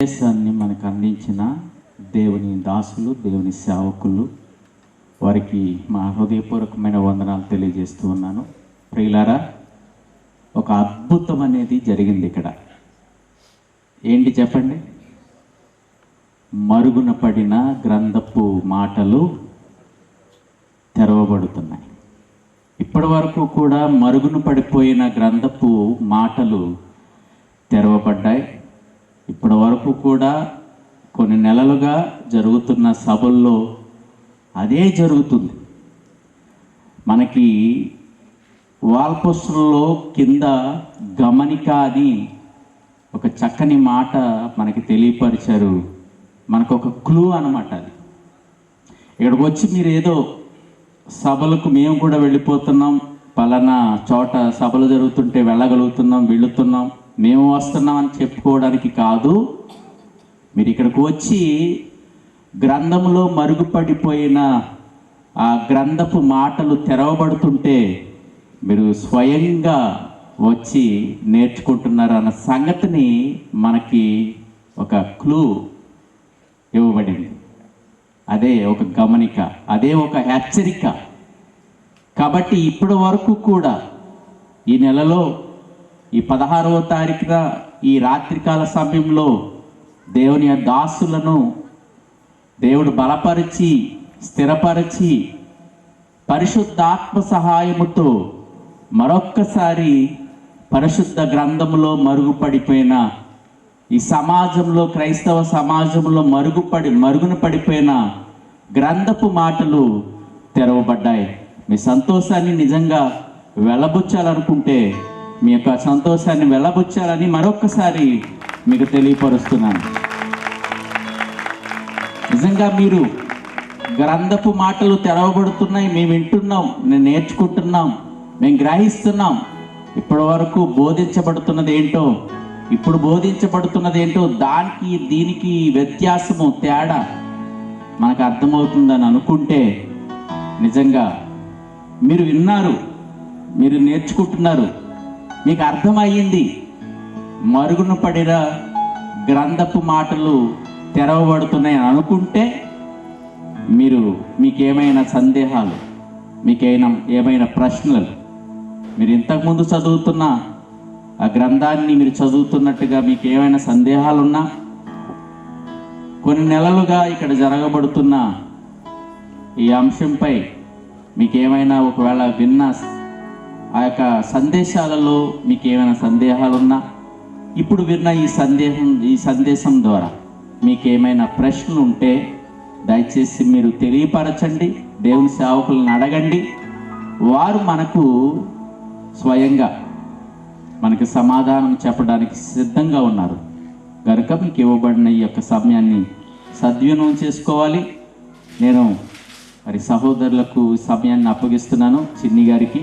సందేశాన్ని మనకు అందించిన దేవుని దాసులు, దేవుని సేవకులు, వారికి మా హృదయపూర్వకమైన వందనాలు తెలియజేస్తూ ఉన్నాను. ప్రియులారా, ఒక అద్భుతం అనేది జరిగింది ఇక్కడ. ఏంటి చెప్పండి? మరుగున పడిన గ్రంథపు మాటలు తెరవబడుతున్నాయి. ఇప్పటి వరకు కూడా మరుగున పడిపోయిన గ్రంథపు మాటలు తెరవబడ్డాయి. ఇప్పటి వరకు కూడా కొన్ని నెలలుగా జరుగుతున్న సభల్లో అదే జరుగుతుంది. మనకి వాల్ పోస్టర్లో కింద గమనిక అని ఒక చక్కని మాట మనకి తెలియపరిచారు. మనకు ఒక క్లూ అన్నమాట అది. ఇక్కడికి వచ్చి మీరు ఏదో సభలకు మేము కూడా వెళ్ళిపోతున్నాం, పలానా చోట సభలు జరుగుతుంటే వెళ్ళగలుగుతున్నాం, వెళుతున్నాం, మేము వస్తున్నాం అని చెప్పుకోవడానికి కాదు. మీరు ఇక్కడికి వచ్చి గ్రంథంలో మరుగుపడిపోయిన ఆ గ్రంథపు మాటలు తెరవబడుతుంటే మీరు స్వయంగా వచ్చి నేర్చుకుంటున్నారు అన్న సంగతిని మనకి ఒక క్లూ ఇవ్వబడింది. అదే ఒక గమనిక, అదే ఒక హెచ్చరిక. కాబట్టి ఇప్పటి వరకు కూడా ఈ నెలలో ఈ 16వ తారీఖున ఈ రాత్రికాల సమయంలో దేవుని దాసులను దేవుడు బలపరిచి స్థిరపరిచి పరిశుద్ధాత్మ సహాయముతో మరొక్కసారి పరిశుద్ధ గ్రంథంలో మరుగుపడిపోయిన ఈ సమాజంలో, క్రైస్తవ సమాజంలో మరుగున పడిపోయిన గ్రంథపు మాటలు తెరవబడ్డాయి. మీ సంతోషాన్ని నిజంగా వెలబుచ్చాలనుకుంటే మీ యొక్క సంతోషాన్ని వెలబుచ్చాలని మరొక్కసారి మీకు తెలియపరుస్తున్నాను. నిజంగా మీరు గ్రంథపు మాటలు తెరవబడుతున్నాయి, మేము వింటున్నాం, నేను నేర్చుకుంటున్నాం, మేము గ్రహిస్తున్నాం. ఇప్పటి వరకు బోధించబడుతున్నది ఏంటో, ఇప్పుడు బోధించబడుతున్నది ఏంటో, దానికి దీనికి వ్యత్యాసము, తేడా మనకు అర్థమవుతుందని అనుకుంటే నిజంగా మీరు విన్నారు, మీరు నేర్చుకుంటున్నారు, మీకు అర్థమయ్యింది. మరుగున పడిన గ్రంథపు మాటలు తెరవబడుతున్నాయని అనుకుంటే మీకేమైనా సందేహాలు, ఏమైనా ప్రశ్నలు, మీరు ఇంతకుముందు చదువుతున్న ఆ గ్రంథాన్ని మీరు చదువుతున్నట్టుగా మీకు ఏమైనా సందేహాలున్నా, కొన్ని నెలలుగా ఇక్కడ జరగబడుతున్న ఈ అంశంపై మీకేమైనా ఒకవేళ విన్న ఆ యొక్క సందేశాలలో మీకు ఏమైనా సందేహాలున్నా, ఇప్పుడు విన్న ఈ సందేశం ద్వారా మీకేమైనా ప్రశ్నలు ఉంటే దయచేసి మీరు తెలియపరచండి. దేవుని సేవకులను అడగండి. వారు మనకు స్వయంగా మనకి సమాధానం చెప్పడానికి సిద్ధంగా ఉన్నారు. కనుక మీకు ఇవ్వబడిన ఈ యొక్క సమయాన్ని సద్వినియోగం చేసుకోవాలి. నేను మరి సహోదరులకు సమయాన్ని అప్పగిస్తున్నాను. చిన్ని గారికి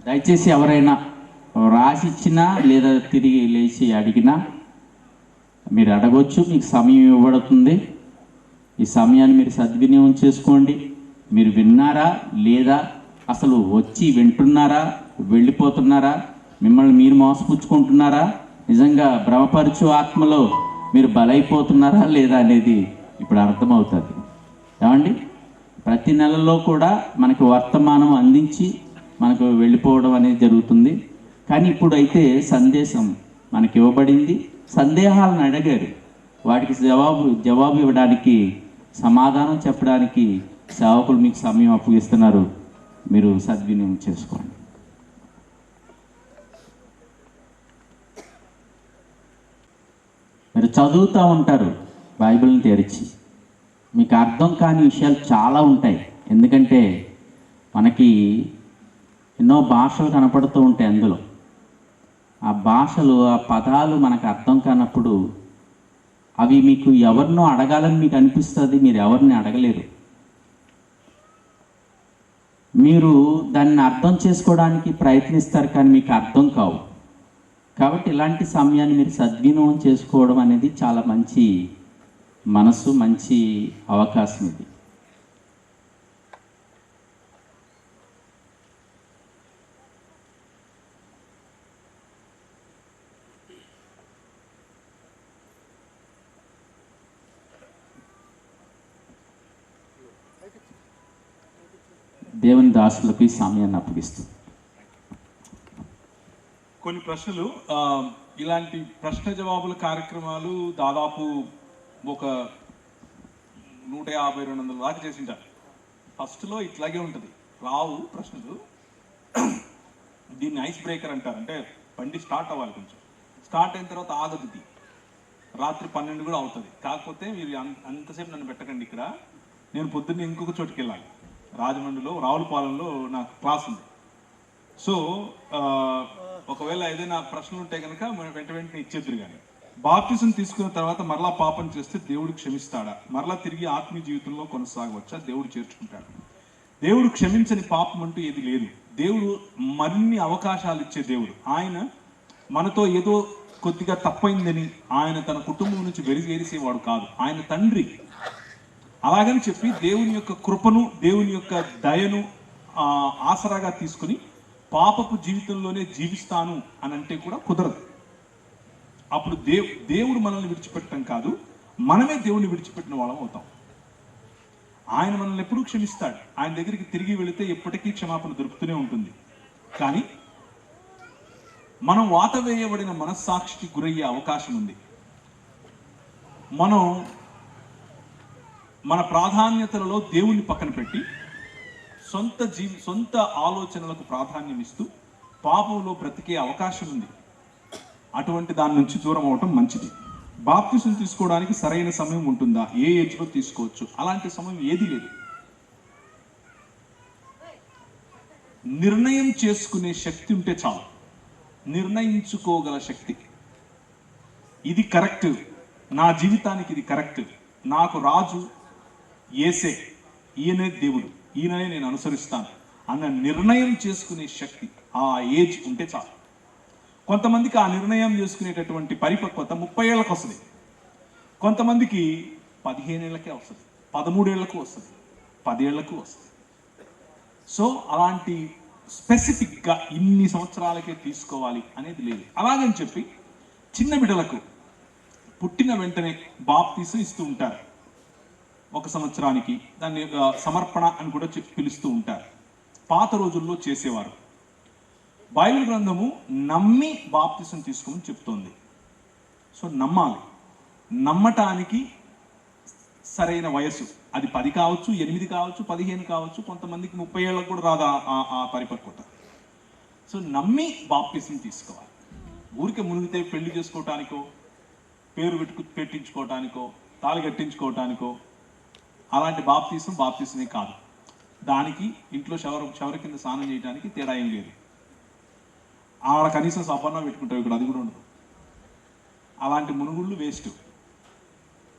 దయచేసి ఎవరైనా రాసిచ్చినా లేదా తిరిగి లేచి అడిగినా మీరు అడగవచ్చు. మీకు సమయం ఇవ్వబడుతుంది. ఈ సమయాన్ని మీరు సద్వినియోగం చేసుకోండి. మీరు విన్నారా లేదా, అసలు వచ్చి వింటున్నారా, వెళ్ళిపోతున్నారా, మిమ్మల్ని మీరు మోసపుచ్చుకుంటున్నారా, నిజంగా భ్రమపరచు ఆత్మలో మీరు బలైపోతున్నారా లేదా అనేది ఇప్పుడు అర్థమవుతుంది. ఏమండి, ప్రతి నెలలో కూడా మనకు వర్తమానం అందించి మనకు వెళ్ళిపోవడం అనేది జరుగుతుంది. కానీ ఇప్పుడైతే సందేశం మనకి ఇవ్వబడింది. సందేహాలను అడిగారు, వాటికి జవాబు ఇవ్వడానికి, సమాధానం చెప్పడానికి సేవకులు మీకు సమయం అప్పగిస్తున్నారు. మీరు సద్వినియోగం చేసుకోండి. మీరు చదువుతూ ఉంటారు బైబిల్ని తెరిచి, మీకు అర్థం కాని విషయాలు చాలా ఉంటాయి. ఎందుకంటే మనకి ఎన్నో భాషలు కనపడుతూ ఉంటాయి. అందులో ఆ భాషలు, ఆ పదాలు మనకు అర్థం కానప్పుడు అవి మీకు ఎవరినో అడగాలని మీకు అనిపిస్తుంది. మీరు ఎవరిని అడగలేరు. మీరు దాన్ని అర్థం చేసుకోవడానికి ప్రయత్నిస్తారు, కానీ మీకు అర్థం కావు. కాబట్టి ఇలాంటి సమయాన్ని మీరు సద్వినియోగం చేసుకోవడం అనేది చాలా మంచి మనసు, మంచి అవకాశం ఇది. దేవుని దాసులకు ఈ సమయాన్ని అప్పగిస్తుంది. కొన్ని ప్రశ్నలు, ఇలాంటి ప్రశ్న జవాబుల కార్యక్రమాలు దాదాపు ఒక 150-200 దాకా చేసింటారు. ఫస్ట్లో ఇట్లాగే ఉంటుంది, రావు ప్రశ్నలు. దీన్ని ఐస్ బ్రేకర్ అంటారు. అంటే బండి స్టార్ట్ అవ్వాలి, కొంచెం స్టార్ట్ అయిన తర్వాత ఆగదు. రాత్రి 12 కూడా అవుతుంది. కాకపోతే మీరు అంతసేపు నన్ను పెట్టకండి. ఇక్కడ నేను పొద్దున్నే ఇంకొక చోటుకి వెళ్ళాలి. రాజమండ్రిలో రావులపాలెంలో నాకు క్లాస్ ఉంది. సో ఒకవేళ ఏదైనా ప్రశ్నలు ఉంటే కనుక వెంటనే ఇచ్చేద్దరు. కానీ బాప్టిజం తీసుకున్న తర్వాత మరలా పాపం చేస్తే దేవుడు క్షమిస్తాడా? మరలా తిరిగి ఆత్మీయ జీవితంలో కొనసాగవచ్చా? దేవుడు చేర్చుకుంటాడు. దేవుడు క్షమించని పాపం అంటూ ఏది లేదు. దేవుడు మరిన్ని అవకాశాలు ఇచ్చే దేవుడు. ఆయన మనతో ఏదో కొద్దిగా తప్పైందని ఆయన తన కుటుంబం నుంచి వెలిగేసేవాడు కాదు. ఆయన తండ్రి. అలాగని చెప్పి దేవుని యొక్క కృపను, దేవుని యొక్క దయను ఆసరాగా తీసుకుని పాపపు జీవితంలోనే జీవిస్తాను అని అంటే కూడా కుదరదు. అప్పుడు దేవుడు మనల్ని విడిచిపెట్టడం కాదు, మనమే దేవుడిని విడిచిపెట్టిన వాళ్ళం అవుతాం. ఆయన మనల్ని ఎప్పుడూ క్షమిస్తాడు. ఆయన దగ్గరికి తిరిగి వెళితే ఎప్పటికీ క్షమాపణ దొరుకుతూనే ఉంటుంది. కానీ మనం వాత వేయబడిన మనస్సాక్షికి గురయ్యే అవకాశం ఉంది. మనం మన ప్రాధాన్యతలలో దేవుణ్ణి పక్కన పెట్టి సొంత ఆలోచనలకు ప్రాధాన్యం ఇస్తూ పాపంలో బ్రతికే అవకాశం ఉంది. అటువంటి దాని నుంచి దూరం అవటం మంచిది. బాప్తిసం తీసుకోవడానికి సరైన సమయం ఉంటుందా? ఏ ఏజ్లో తీసుకోవచ్చు? అలాంటి సమయం ఏది లేదు. నిర్ణయం చేసుకునే శక్తి ఉంటే చాలు. నిర్ణయించుకోగల శక్తి, ఇది కరెక్ట్, నా జీవితానికి ఇది కరెక్ట్, నాకు రాజు యేసే, ఈయనే దేవుడు, ఈయననే నేను అనుసరిస్తాను అన్న నిర్ణయం చేసుకునే శక్తి, ఆ ఏజ్ ఉంటే చాలు. కొంతమందికి ఆ నిర్ణయం చేసుకునేటటువంటి పరిపక్వత 30 ఏళ్ళకు వస్తుంది. కొంతమందికి 15 ఏళ్ళకే వస్తుంది, 13 ఏళ్లకు వస్తుంది, 10 ఏళ్లకు వస్తుంది. సో అలాంటి స్పెసిఫిక్గా ఇన్ని సంవత్సరాలకే తీసుకోవాలి అనేది లేదు. అలాగని చెప్పి చిన్న బిడ్డలకు పుట్టిన వెంటనే బాప్తీసం ఇస్తూ ఉంటారు. 1 సంవత్సరానికి దాన్ని సమర్పణ అని కూడా పిలుస్తూ ఉంటారు. పాత రోజుల్లో చేసేవారు. బైబిల్ గ్రంథము నమ్మి బాప్తిసం తీసుకోమని చెప్తోంది. సో నమ్మాలి. నమ్మటానికి సరైన వయసు, అది 10 కావచ్చు, 8 కావచ్చు, 15 కావచ్చు, కొంతమందికి 30 ఏళ్ళకు కూడా రాదు ఆ పరిపక్వత. సో నమ్మి బాప్తిసం తీసుకోవాలి. ఊరికే మునిగితే పెళ్లి చేసుకోవటానికో, పేరు పెట్టించుకోవటానికో, తాళి కట్టించుకోవటానికో అలాంటి బాప్తిసమే కాదు. దానికి ఇంట్లో షవర్ కింద స్నానం చేయడానికి తేడా ఏం లేదు. ఆడ కనీసం సపర్ణ పెట్టుకుంటావు, ఇక్కడ అది కూడా ఉండదు. అలాంటి మునుగుళ్ళు వేస్ట్.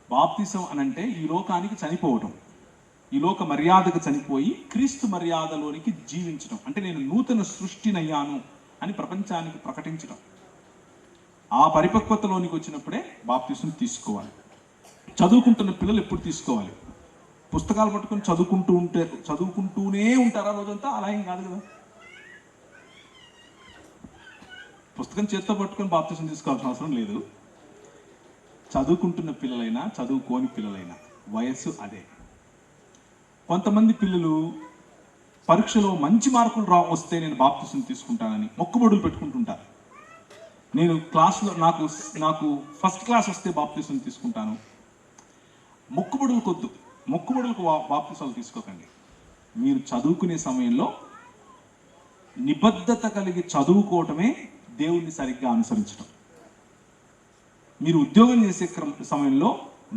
బాప్తిసం అనంటే ఈ లోకానికి చనిపోవటం, ఈ లోక మర్యాదకు చనిపోయి క్రీస్తు మర్యాదలోనికి జీవించడం. అంటే నేను నూతన సృష్టినయ్యాను అని ప్రపంచానికి ప్రకటించడం. ఆ పరిపక్వతలోనికి వచ్చినప్పుడే బాప్తిసం తీసుకోవాలి. చదువుకుంటున్న పిల్లలు ఎప్పుడు తీసుకోవాలి? పుస్తకాలు పట్టుకొని చదువుకుంటూనే ఉంటారా రోజంతా? అలా ఏం కాదు కదా. పుస్తకం చేత్తో పట్టుకొని బాప్తిసం తీసుకోవాల్సిన అవసరం లేదు. చదువుకుంటున్న పిల్లలైనా చదువుకోని పిల్లలైనా వయస్సు అదే. కొంతమంది పిల్లలు పరీక్షలో మంచి మార్కులు వస్తే నేను బాప్తిసం తీసుకుంటానని మొక్కుబడులు పెట్టుకుంటుంటారు. నేను క్లాస్లో నాకు ఫస్ట్ క్లాస్ వస్తే బాప్తిసం తీసుకుంటాను. మొక్కుబడులకు బాప్తిసాలు తీసుకోకండి. మీరు చదువుకునే సమయంలో నిబద్ధత కలిగి చదువుకోవటమే దేవుణ్ణి సరిగ్గా అనుసరించడం. మీరు ఉద్యోగం చేసే సమయంలో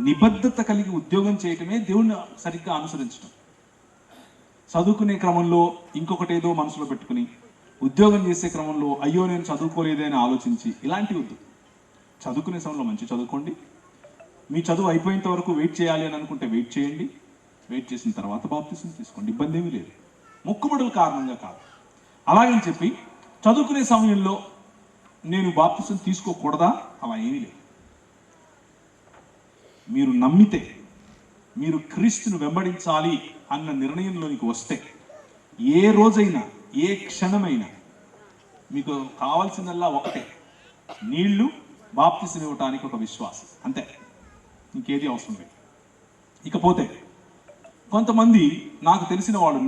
నిబద్ధత కలిగి ఉద్యోగం చేయటమే దేవుణ్ణి సరిగ్గా అనుసరించడం. చదువుకునే క్రమంలో ఇంకొకటి ఏదో మనసులో పెట్టుకుని ఉద్యోగం చేసే క్రమంలో అయ్యో నేను చదువుకోలేదే అని ఆలోచించి ఇలాంటివి వద్దు. చదువుకునే సమయంలో మంచి చదువుకోండి. మీ చదువు అయిపోయేంత వరకు వెయిట్ చేయాలి అని అనుకుంటే వెయిట్ చేయండి. వెయిట్ చేసిన తర్వాత బాప్తిసం తీసుకోండి, ఇబ్బంది ఏమీ లేదు. మొక్కుబడుల కారణంగా కాదు. అలాగని చెప్పి చదువుకునే సమయంలో నేను బాప్తిసం తీసుకోకూడదా? అలా ఏమీ లేదు. మీరు నమ్మితే, మీరు క్రీస్తును వెంబడించాలి అన్న నిర్ణయంలోనికి వస్తే, ఏ రోజైనా ఏ క్షణమైనా మీకు కావాల్సిందల్లా ఒకటే, నీళ్లు, బాప్తిసం ఇవ్వటానికి ఒక విశ్వాసం, అంతే. ఇంకేది అవసరం లేదు. ఇకపోతే కొంతమంది నాకు తెలిసిన వాళ్ళు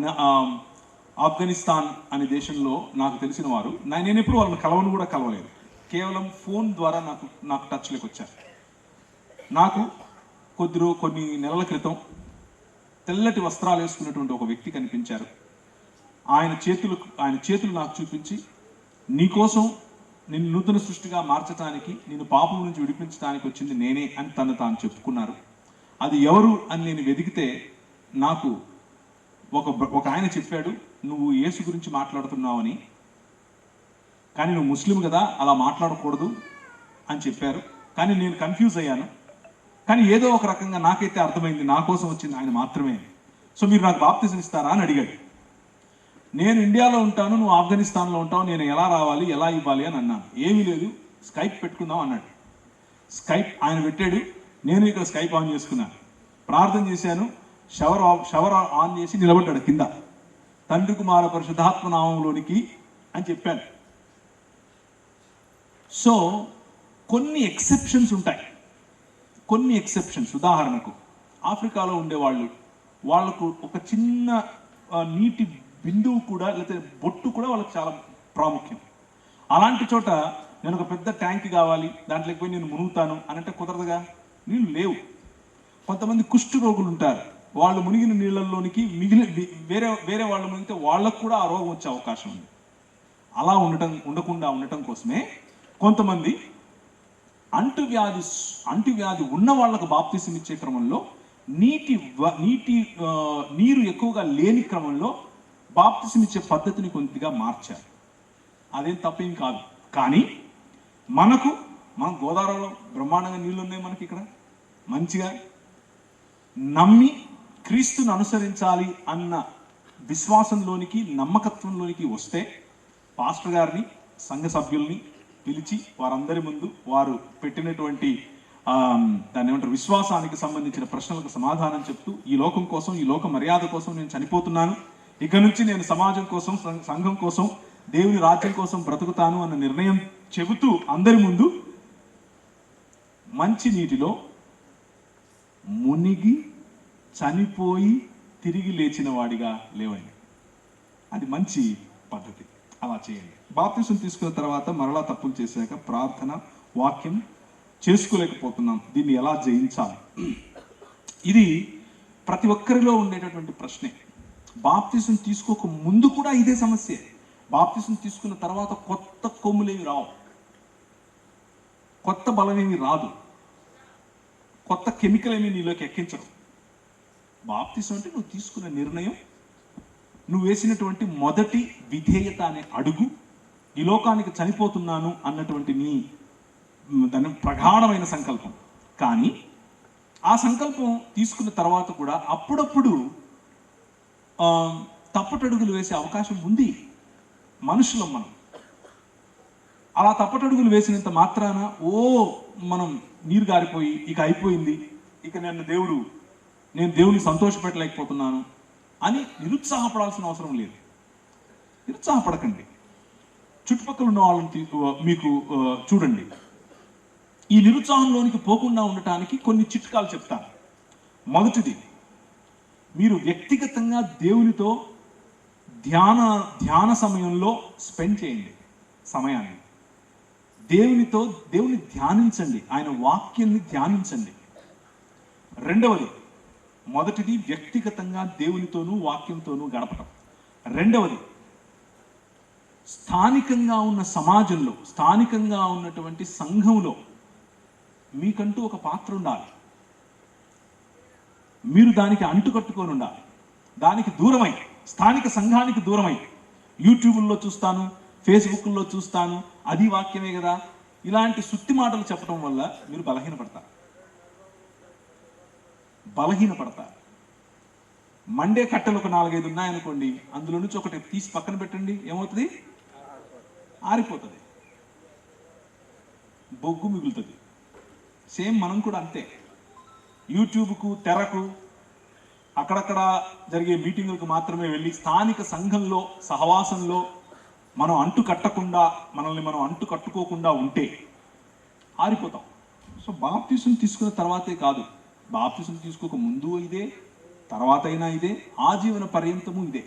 ఆఫ్ఘనిస్తాన్ అనే దేశంలో నాకు తెలిసిన వారు, నేను ఎప్పుడు వాళ్ళని కలవను కూడా కలవలేదు. కేవలం ఫోన్ ద్వారా నాకు టచ్లోకి వచ్చారు. నాకు కొన్ని నెలల క్రితం తెల్లటి వస్త్రాలు వేసుకున్నటువంటి ఒక వ్యక్తి కనిపించారు. ఆయన చేతులు నాకు చూపించి, నీకోసం నిన్ను నూతన సృష్టిగా మార్చడానికి, నిన్ను పాపం నుంచి విడిపించడానికి వచ్చింది నేనే అని తాను చెప్పుకున్నారు. అది ఎవరు అని నేను వెతికితే నాకు ఒక ఆయన చెప్పాడు, నువ్వు యేసు గురించి మాట్లాడుతున్నావని, కానీ నువ్వు ముస్లిం కదా, అలా మాట్లాడకూడదు అని చెప్పారు. కానీ నేను కన్ఫ్యూజ్ అయ్యాను. కానీ ఏదో ఒక రకంగా నాకైతే అర్థమైంది, నా కోసం వచ్చింది ఆయన మాత్రమే. సో మీరు నాకు బాప్తిజం ఇస్తారా అని అడిగాడు. నేను ఇండియాలో ఉంటాను, నువ్వు ఆఫ్ఘనిస్తాన్లో ఉంటావు, నేను ఎలా రావాలి, ఎలా ఇవ్వాలి అని అన్నాను. ఏమీ లేదు, స్కైప్ పెట్టుకుందాం అన్నాడు. స్కైప్ ఆయన పెట్టాడు, నేను ఇక్కడ స్కైప్ ఆన్ చేసుకున్నాను, ప్రార్థన చేశాను. షవర్ ఆన్ చేసి నిలబడ్డాడు కింద, తండ్రి కుమార పరిశుద్ధాత్మ నామంలోనికి అని చెప్పాను. సో కొన్ని ఎక్సెప్షన్స్ ఉంటాయి, కొన్ని ఎక్సెప్షన్స్. ఉదాహరణకు ఆఫ్రికాలో ఉండేవాళ్ళు, వాళ్ళకు ఒక చిన్న నీటి బిందువు కూడా, లేకపోతే బొట్టు కూడా వాళ్ళకి చాలా ప్రాముఖ్యం. అలాంటి చోట నేను ఒక పెద్ద ట్యాంక్ కావాలి, దాంట్లోకి పోయి నేను మునుగుతాను అని అంటే కుదరదుగా, నీళ్ళు లేవు. కొంతమంది కుష్ఠ రోగులు ఉంటారు, వాళ్ళు మునిగిన నీళ్ళల్లోనికి వేరే వాళ్ళు మునిగితే వాళ్ళకు కూడా ఆ రోగం వచ్చే అవకాశం ఉంది. అలా ఉండకుండా ఉండటం కోసమే కొంతమంది అంటువ్యాధి ఉన్న వాళ్ళకు బాప్తిసం ఇచ్చే క్రమంలో నీరు ఎక్కువగా లేని క్రమంలో బాప్తిసం ఇచ్చే పద్ధతిని కొద్దిగా మార్చారు. అదేం తప్పేం కాదు. కానీ మన గోదావరిలో బ్రహ్మాండంగా నీళ్ళు ఉన్నాయి, మనకి ఇక్కడ మంచిగా నమ్మి క్రీస్తుని అనుసరించాలి అన్న విశ్వాసంలోనికి, నమ్మకత్వంలోనికి వస్తే పాస్టర్ గారిని, సంఘ సభ్యుల్ని పిలిచి వారందరి ముందు వారు పెట్టినటువంటి దాన్ని ఏమంటారు, విశ్వాసానికి సంబంధించిన ప్రశ్నలకు సమాధానం చెప్తూ, ఈ లోకం కోసం, ఈ లోక మర్యాద కోసం నేను చనిపోతున్నాను, ఇక నుంచి నేను సమాజం కోసం, సంఘం కోసం, దేవుని రాజ్యం కోసం బ్రతుకుతాను అన్న నిర్ణయం చెబుతూ అందరి ముందు మంచి నీటిలో మునిగి చనిపోయి తిరిగి లేచిన వాడిగా లేవండి. అది మంచి పద్ధతి, అలా చేయండి. బాప్తిసం తీసుకున్న తర్వాత మరలా తప్పులు చేశాక ప్రార్థన, వాక్యం చేసుకోలేకపోతున్నాం, దీన్ని ఎలా జయించాలి? ఇది ప్రతి ఒక్కరిలో ఉండేటటువంటి ప్రశ్నే. బాప్తిసం తీసుకోక ముందు కూడా ఇదే సమస్య. బాప్తిసం తీసుకున్న తర్వాత కొత్త కొమ్ములేమి రావు, కొత్త బలమేమి రాదు, కొత్త కెమికల్ ఏమి నీలోకి ఎక్కించరు. బాప్తిసం అంటే నువ్వు తీసుకున్న నిర్ణయం, నువ్వు వేసినటువంటి మొదటి విధేయత అనే అడుగు, ఈ లోకానికి చనిపోతున్నాను అన్నటువంటి దాని ప్రగాఢమైన సంకల్పం. కానీ ఆ సంకల్పం తీసుకున్న తర్వాత కూడా అప్పుడప్పుడు తప్పటడుగులు వేసే అవకాశం ఉంది. మనుషులం మనం. అలా తప్పటడుగులు వేసినంత మాత్రాన మనం నీరు గారిపోయి ఇక అయిపోయింది, ఇక నేను దేవుని సంతోషపెట్టలేకపోతున్నాను అని నిరుత్సాహపడాల్సిన అవసరం లేదు. నిరుత్సాహపడకండి. చుట్టుపక్కల ఉన్న వాళ్ళని మీకు చూడండి. ఈ నిరుత్సాహంలోనికి పోకుండా ఉండటానికి కొన్ని చిట్కాలు చెప్తాను. మొదటిది, మీరు వ్యక్తిగతంగా దేవునితో ధ్యాన సమయంలో స్పెండ్ చేయండి సమయాన్ని. దేవుని ధ్యానించండి, ఆయన వాక్యాన్ని ధ్యానించండి. రెండవది, మొదటిది వ్యక్తిగతంగా దేవునితోనూ వాక్యంతోనూ గడపడం. రెండవది, స్థానికంగా ఉన్న సమాజంలో, స్థానికంగా ఉన్నటువంటి సంఘంలో మీకంటూ ఒక పాత్ర ఉండాలి. మీరు దానికి అంటుకట్టుకొని ఉండాలి. దానికి దూరమై, స్థానిక సంఘానికి దూరమై యూట్యూబ్లో చూస్తాను, ఫేస్బుక్లో చూస్తాను, అది వాక్యమే కదా, ఇలాంటి సుత్తి మాటలు చెప్పడం వల్ల మీరు బలహీనపడతారు. మండే కట్టెలు ఒక 4-5 ఉన్నాయనుకోండి, అందులో నుంచి ఒకటి తీసి పక్కన పెట్టండి, ఏమవుతుంది? ఆరిపోతుంది, బొగ్గు మిగులుతుంది. సేమ్ మనం కూడా అంతే. యూట్యూబ్కు, తెరకు, అక్కడక్కడ జరిగే మీటింగులకు మాత్రమే వెళ్ళి స్థానిక సంఘంలో, సహవాసంలో మనం మనల్ని మనం అంటు కట్టుకోకుండా ఉంటే ఆరిపోతాం. సో బాప్తిసం తీసుకున్న తర్వాతే కాదు, బాప్తిసం తీసుకోక ముందు ఇదే, తర్వాత అయినా ఇదే, ఆజీవన పర్యంతము ఇదే.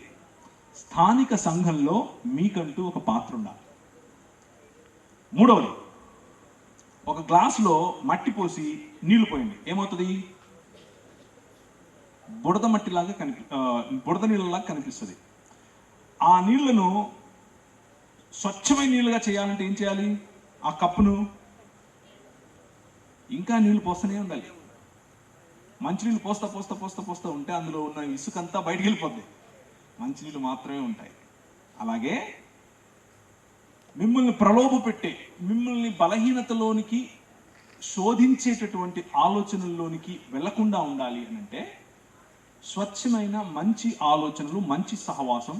స్థానిక సంఘంలో మీకంటూ ఒక పాత్ర ఉండాలి. మూడవది, ఒక గ్లాసులో మట్టి పోసి నీళ్లు పోయండి, ఏమవుతుంది? బుడద మట్టిలాగా బుడద నీళ్ళలాగా కనిపిస్తుంది. ఆ నీళ్లను స్వచ్ఛమైన నీళ్ళుగా చేయాలంటే ఏం చేయాలి? ఆ కప్పును ఇంకా నీళ్లు పోస్తూనే ఉండాలి. మంచినీళ్ళు పోస్తా పోస్తా పోస్తా పోస్తా ఉంటే అందులో ఉన్న ఇసుకంతా బయటికి వెళ్ళిపోద్ది, మంచినీళ్ళు మాత్రమే ఉంటాయి. అలాగే మిమ్మల్ని ప్రలోభ పెట్టే, మిమ్మల్ని బలహీనతలోనికి శోధించేటటువంటి ఆలోచనల్లోనికి వెళ్లకుండా ఉండాలి అని అంటే స్వచ్ఛమైన మంచి ఆలోచనలు, మంచి సహవాసం,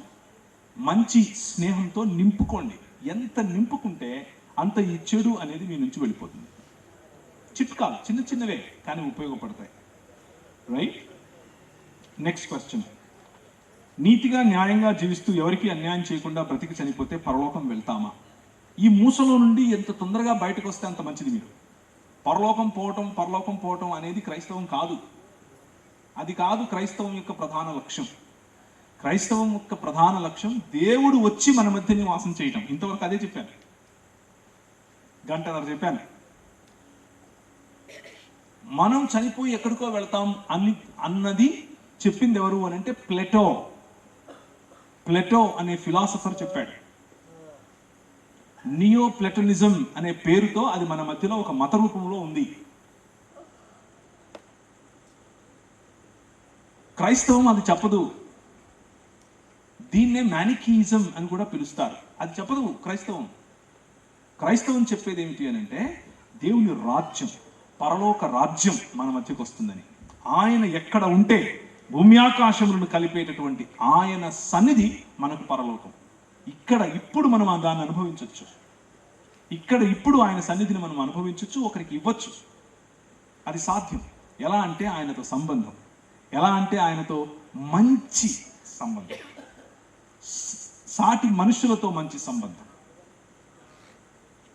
మంచి స్నేహంతో నింపుకోండి. ఎంత నింపుకుంటే అంత ఈ చెడు అనేది మీ నుంచి వెళ్ళిపోతుంది. చిట్కాలు చిన్న చిన్నవే కానీ ఉపయోగపడతాయి. రైట్? Next question. నీతిగా న్యాయంగా జీవిస్తూ ఎవరికి అన్యాయం చేయకుండా బ్రతికి చనిపోతే పరలోకం వెళ్తామా? ఈ మూసలో నుండి ఎంత తొందరగా బయటకు వస్తే అంత మంచిది. మీరు పరలోకం పోవటం అనేది క్రైస్తవం కాదు. అది కాదు క్రైస్తవం యొక్క ప్రధాన లక్ష్యం. క్రైస్తవం యొక్క ప్రధాన లక్ష్యం దేవుడు వచ్చి మన మధ్య నివాసం చేయటం. ఇంతవరకు అదే చెప్పాను, గంటన్నర చెప్పాను. మనం చనిపోయి ఎక్కడికో వెళ్తాం అన్నది చెప్పింది ఎవరు అని అంటే ప్లేటో అనే ఫిలాసఫర్ చెప్పాడు. నియో ప్లేటోనిజం అనే పేరుతో అది మన మధ్యలో ఒక మత రూపంలో ఉంది. క్రైస్తవం అది చెప్పదు. దీన్నే మ్యానికీయిజం అని కూడా పిలుస్తారు. అది చెప్పదు క్రైస్తవం చెప్పేది ఏమిటి అని అంటే దేవుని రాజ్యం, పరలోక రాజ్యం మన మధ్యకు వస్తుందని. ఆయన ఎక్కడ ఉంటే భూమి ఆకాశములను కలిపేటటువంటి ఆయన సన్నిధి మనకు పరలోకం. ఇప్పుడు మనం దాన్ని అనుభవించవచ్చు. ఇప్పుడు ఆయన సన్నిధిని మనం అనుభవించవచ్చు, ఒకరికి ఇవ్వచ్చు. అది సాధ్యం. ఎలా అంటే ఆయనతో సంబంధం, ఎలా అంటే ఆయనతో మంచి సంబంధం, సాటి మనుషులతో మంచి సంబంధం.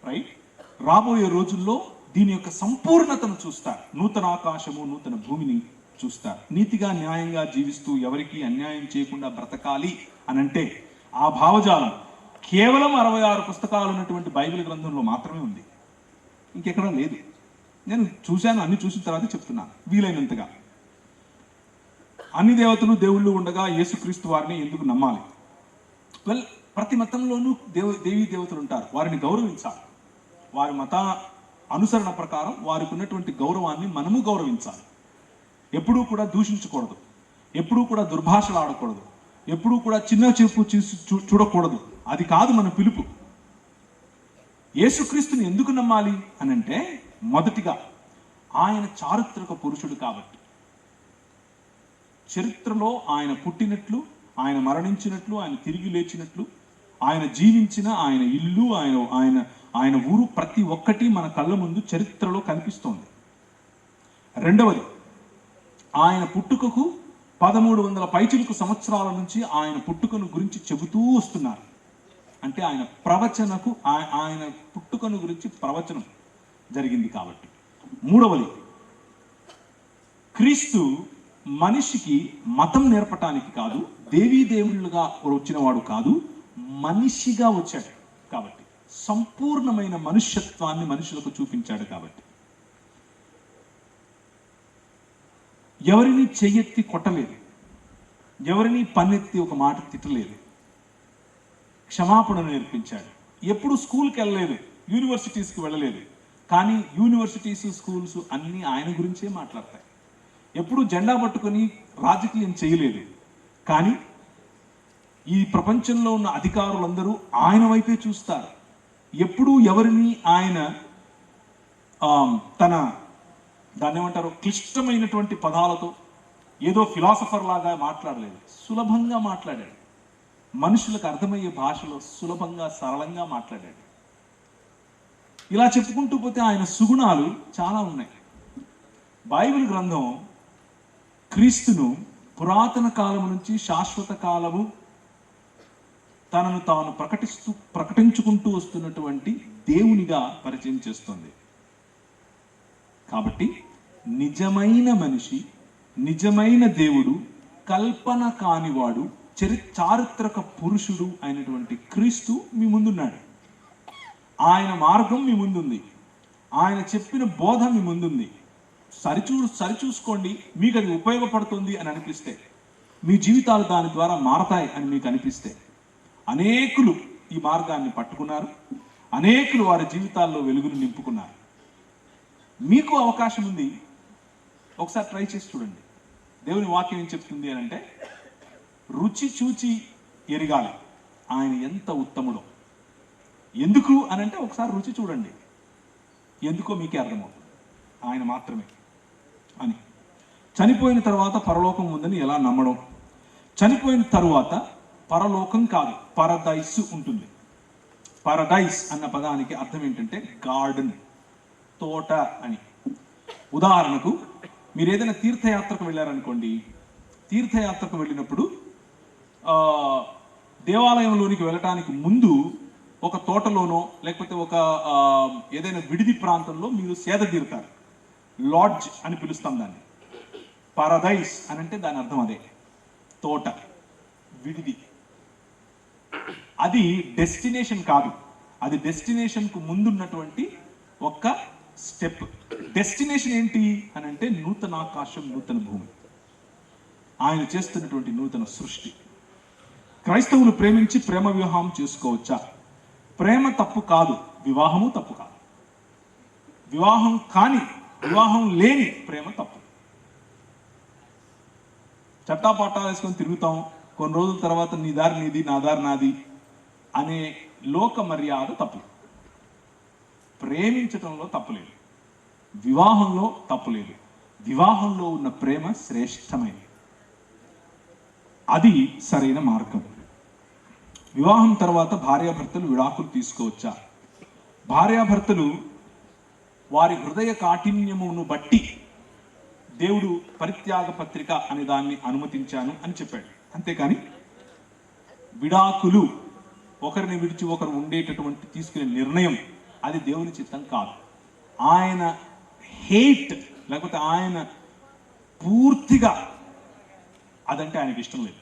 రైట్? రాబోయే రోజుల్లో దీని యొక్క సంపూర్ణతను చూస్తారు. నూతన ఆకాశము, నూతన భూమిని చూస్తారు. నీతిగా న్యాయంగా జీవిస్తూ ఎవరికి అన్యాయం చేయకుండా బ్రతకాలి అనంటే ఆ భావజాలం కేవలం 66 పుస్తకాలు ఉన్నటువంటి బైబిల్ గ్రంథంలో మాత్రమే ఉంది, ఇంకెక్కడా లేదు. నేను చూశాను, అన్ని చూసిన తర్వాత చెప్తున్నాను వీలైనంతగా. అన్ని దేవతలు దేవుళ్ళు ఉండగా యేసుక్రీస్తు వారిని ఎందుకు నమ్మాలి? ప్రతి మతంలోనూ దేవీ దేవతలు ఉంటారు, వారిని గౌరవించాలి. వారి మత అనుసరణ ప్రకారం వారికి ఉన్నటువంటి గౌరవాన్ని మనము గౌరవించాలి. ఎప్పుడూ కూడా దూషించకూడదు, ఎప్పుడూ కూడా దుర్భాషలు ఆడకూడదు, ఎప్పుడూ కూడా చిన్న చూపు చూడకూడదు. అది కాదు మన పిలుపు. యేసుక్రీస్తుని ఎందుకు నమ్మాలి అనంటే మొదటిగా ఆయన చారిత్రక పురుషుడు కాబట్టి. చరిత్రలో ఆయన పుట్టినట్లు, ఆయన మరణించినట్లు, ఆయన తిరిగి లేచినట్లు, ఆయన జీవించిన ఆయన ఇల్లు, ఆయన ఊరు ప్రతి ఒక్కటి మన కళ్ళ ముందు చరిత్రలో కనిపిస్తోంది. రెండవది, ఆయన పుట్టుకకు 1300 పైచిలుకు సంవత్సరాల నుంచి ఆయన పుట్టుకను గురించి చెబుతూ వస్తున్నారు. అంటే ఆయన పుట్టుకను గురించి ప్రవచనం జరిగింది కాబట్టి. మూడవది, క్రీస్తు మనిషికి మతం నేర్పటానికి కాదు, దేవీ దేవుళ్ళుగా వచ్చినవాడు కాదు, మనిషిగా వచ్చాడు కాబట్టి, సంపూర్ణమైన మనుష్యత్వాన్ని మనుషులకు చూపించాడు కాబట్టి. ఎవరిని చెయ్యెత్తి కొట్టలేదు, ఎవరిని పన్నెత్తి ఒక మాట తిట్టలేదు, క్షమాపణ నేర్పించాడు. ఎప్పుడు స్కూల్కి వెళ్ళలేదు, యూనివర్సిటీస్కి వెళ్ళలేదు, కానీ యూనివర్సిటీస్, స్కూల్స్ అన్నీ ఆయన గురించే మాట్లాడతాయి. ఎప్పుడు జెండా పట్టుకొని రాజకీయం చేయలేదు, కానీ ఈ ప్రపంచంలో ఉన్న అధికారులందరూ ఆయన వైపే చూస్తారు. ఎప్పుడూ ఎవరిని ఆయన దాన్ని ఏమంటారు, క్లిష్టమైనటువంటి పదాలతో ఏదో ఫిలాసఫర్ లాగా మాట్లాడలేదు, సులభంగా మాట్లాడాడు. మనుషులకు అర్థమయ్యే భాషలో సులభంగా, సరళంగా మాట్లాడాడు. ఇలా చెప్పుకుంటూ పోతే ఆయన సుగుణాలు చాలా ఉన్నాయి. బైబిల్ గ్రంథం క్రీస్తును పురాతన కాలం నుంచి శాశ్వత కాలము తనను తాను ప్రకటించుకుంటూ వస్తున్నటువంటి దేవునిగా పరిచయం చేస్తుంది. కాబట్టి నిజమైన మనిషి, నిజమైన దేవుడు, కల్పన కానివాడు, చారిత్రక పురుషుడు అయినటువంటి క్రీస్తు మీ ముందున్నాడు. ఆయన మార్గం మీ ముందుంది, ఆయన చెప్పిన బోధ మీ ముందుంది. సరిచూసుకోండి. మీకు అది ఉపయోగపడుతుంది అని అనిపిస్తే, మీ జీవితాలు దాని ద్వారా మారతాయి అని మీకు అనిపిస్తే, అనేకులు ఈ మార్గాన్ని పట్టుకున్నారు, అనేకులు వారి జీవితాల్లో వెలుగును నింపుకున్నారు. మీకు అవకాశం ఉంది, ఒకసారి ట్రై చేసి చూడండి. దేవుని వాక్యం ఏం చెప్తుంది అని అంటే, రుచి చూచి ఎరగాలి ఆయన ఎంత ఉత్తముడో. ఎందుకు అని అంటే ఒకసారి రుచి చూడండి, ఎందుకో మీకే అర్థమవుతుంది, ఆయన మాత్రమే అని. చనిపోయిన తర్వాత పరలోకం ఉందని ఎలా నమ్మడం? చనిపోయిన తరువాత పరలోకం కాదు, పరదైస్ ఉంటుంది. పరడైస్ అన్న పదానికి అర్థం ఏంటంటే గార్డెన్, తోట అని. ఉదాహరణకు మీరు ఏదైనా తీర్థయాత్రకు వెళ్ళారనుకోండి, తీర్థయాత్రకు వెళ్ళినప్పుడు దేవాలయంలోనికి వెళ్ళటానికి ముందు ఒక తోటలోనో లేకపోతే ఒక ఏదైనా విడిది ప్రాంతంలో మీరు సేద తీరుతారు. లాడ్జ్ అని పిలుస్తాం దాన్ని. పారడైస్ అని అంటే దాని అర్థం అదే, తోట, విడిది. అది డెస్టినేషన్ కాదు, అది డెస్టినేషన్కు ముందున్నటువంటి ఒక స్టెప్. డెస్టినేషన్ ఏంటి అని అంటే నూతన ఆకాశం, నూతన భూమి, ఆయన చేస్తున్నటువంటి నూతన సృష్టి. క్రైస్తవులు ప్రేమించి ప్రేమ వివాహం చేసుకోవచ్చా? ప్రేమ తప్పు కాదు, వివాహము తప్పు కాదు. వివాహం లేని ప్రేమ తప్పు. చట్టాపట్టాలు వేసుకొని తిరుగుతాం, కొన్ని రోజుల తర్వాత నీ దారి నీది, నా దారి నాది అనే లోక మర్యాద తప్పు. ప్రేమించటంలో తప్పులేదు, వివాహంలో తప్పులేదు. వివాహంలో ఉన్న ప్రేమ శ్రేష్టమైనది, అది సరైన మార్గం. వివాహం తర్వాత భార్యాభర్తలు విడాకులు తీసుకోవచ్చా? భార్యాభర్తలు వారి హృదయ కాఠిన్యమును బట్టి దేవుడు పరిత్యాగ పత్రిక అనే దాన్ని అనుమతించాను అని చెప్పాడు. అంతేకాని విడాకులు, ఒకరిని విడిచి ఒకరు ఉండేటటువంటి తీసుకునే నిర్ణయం, అది దేవుని చిత్తం కాదు. ఆయన హేట్ లేకపోతే ఆయన పూర్తిగా అదంటే ఆయనకి ఇష్టం లేదు.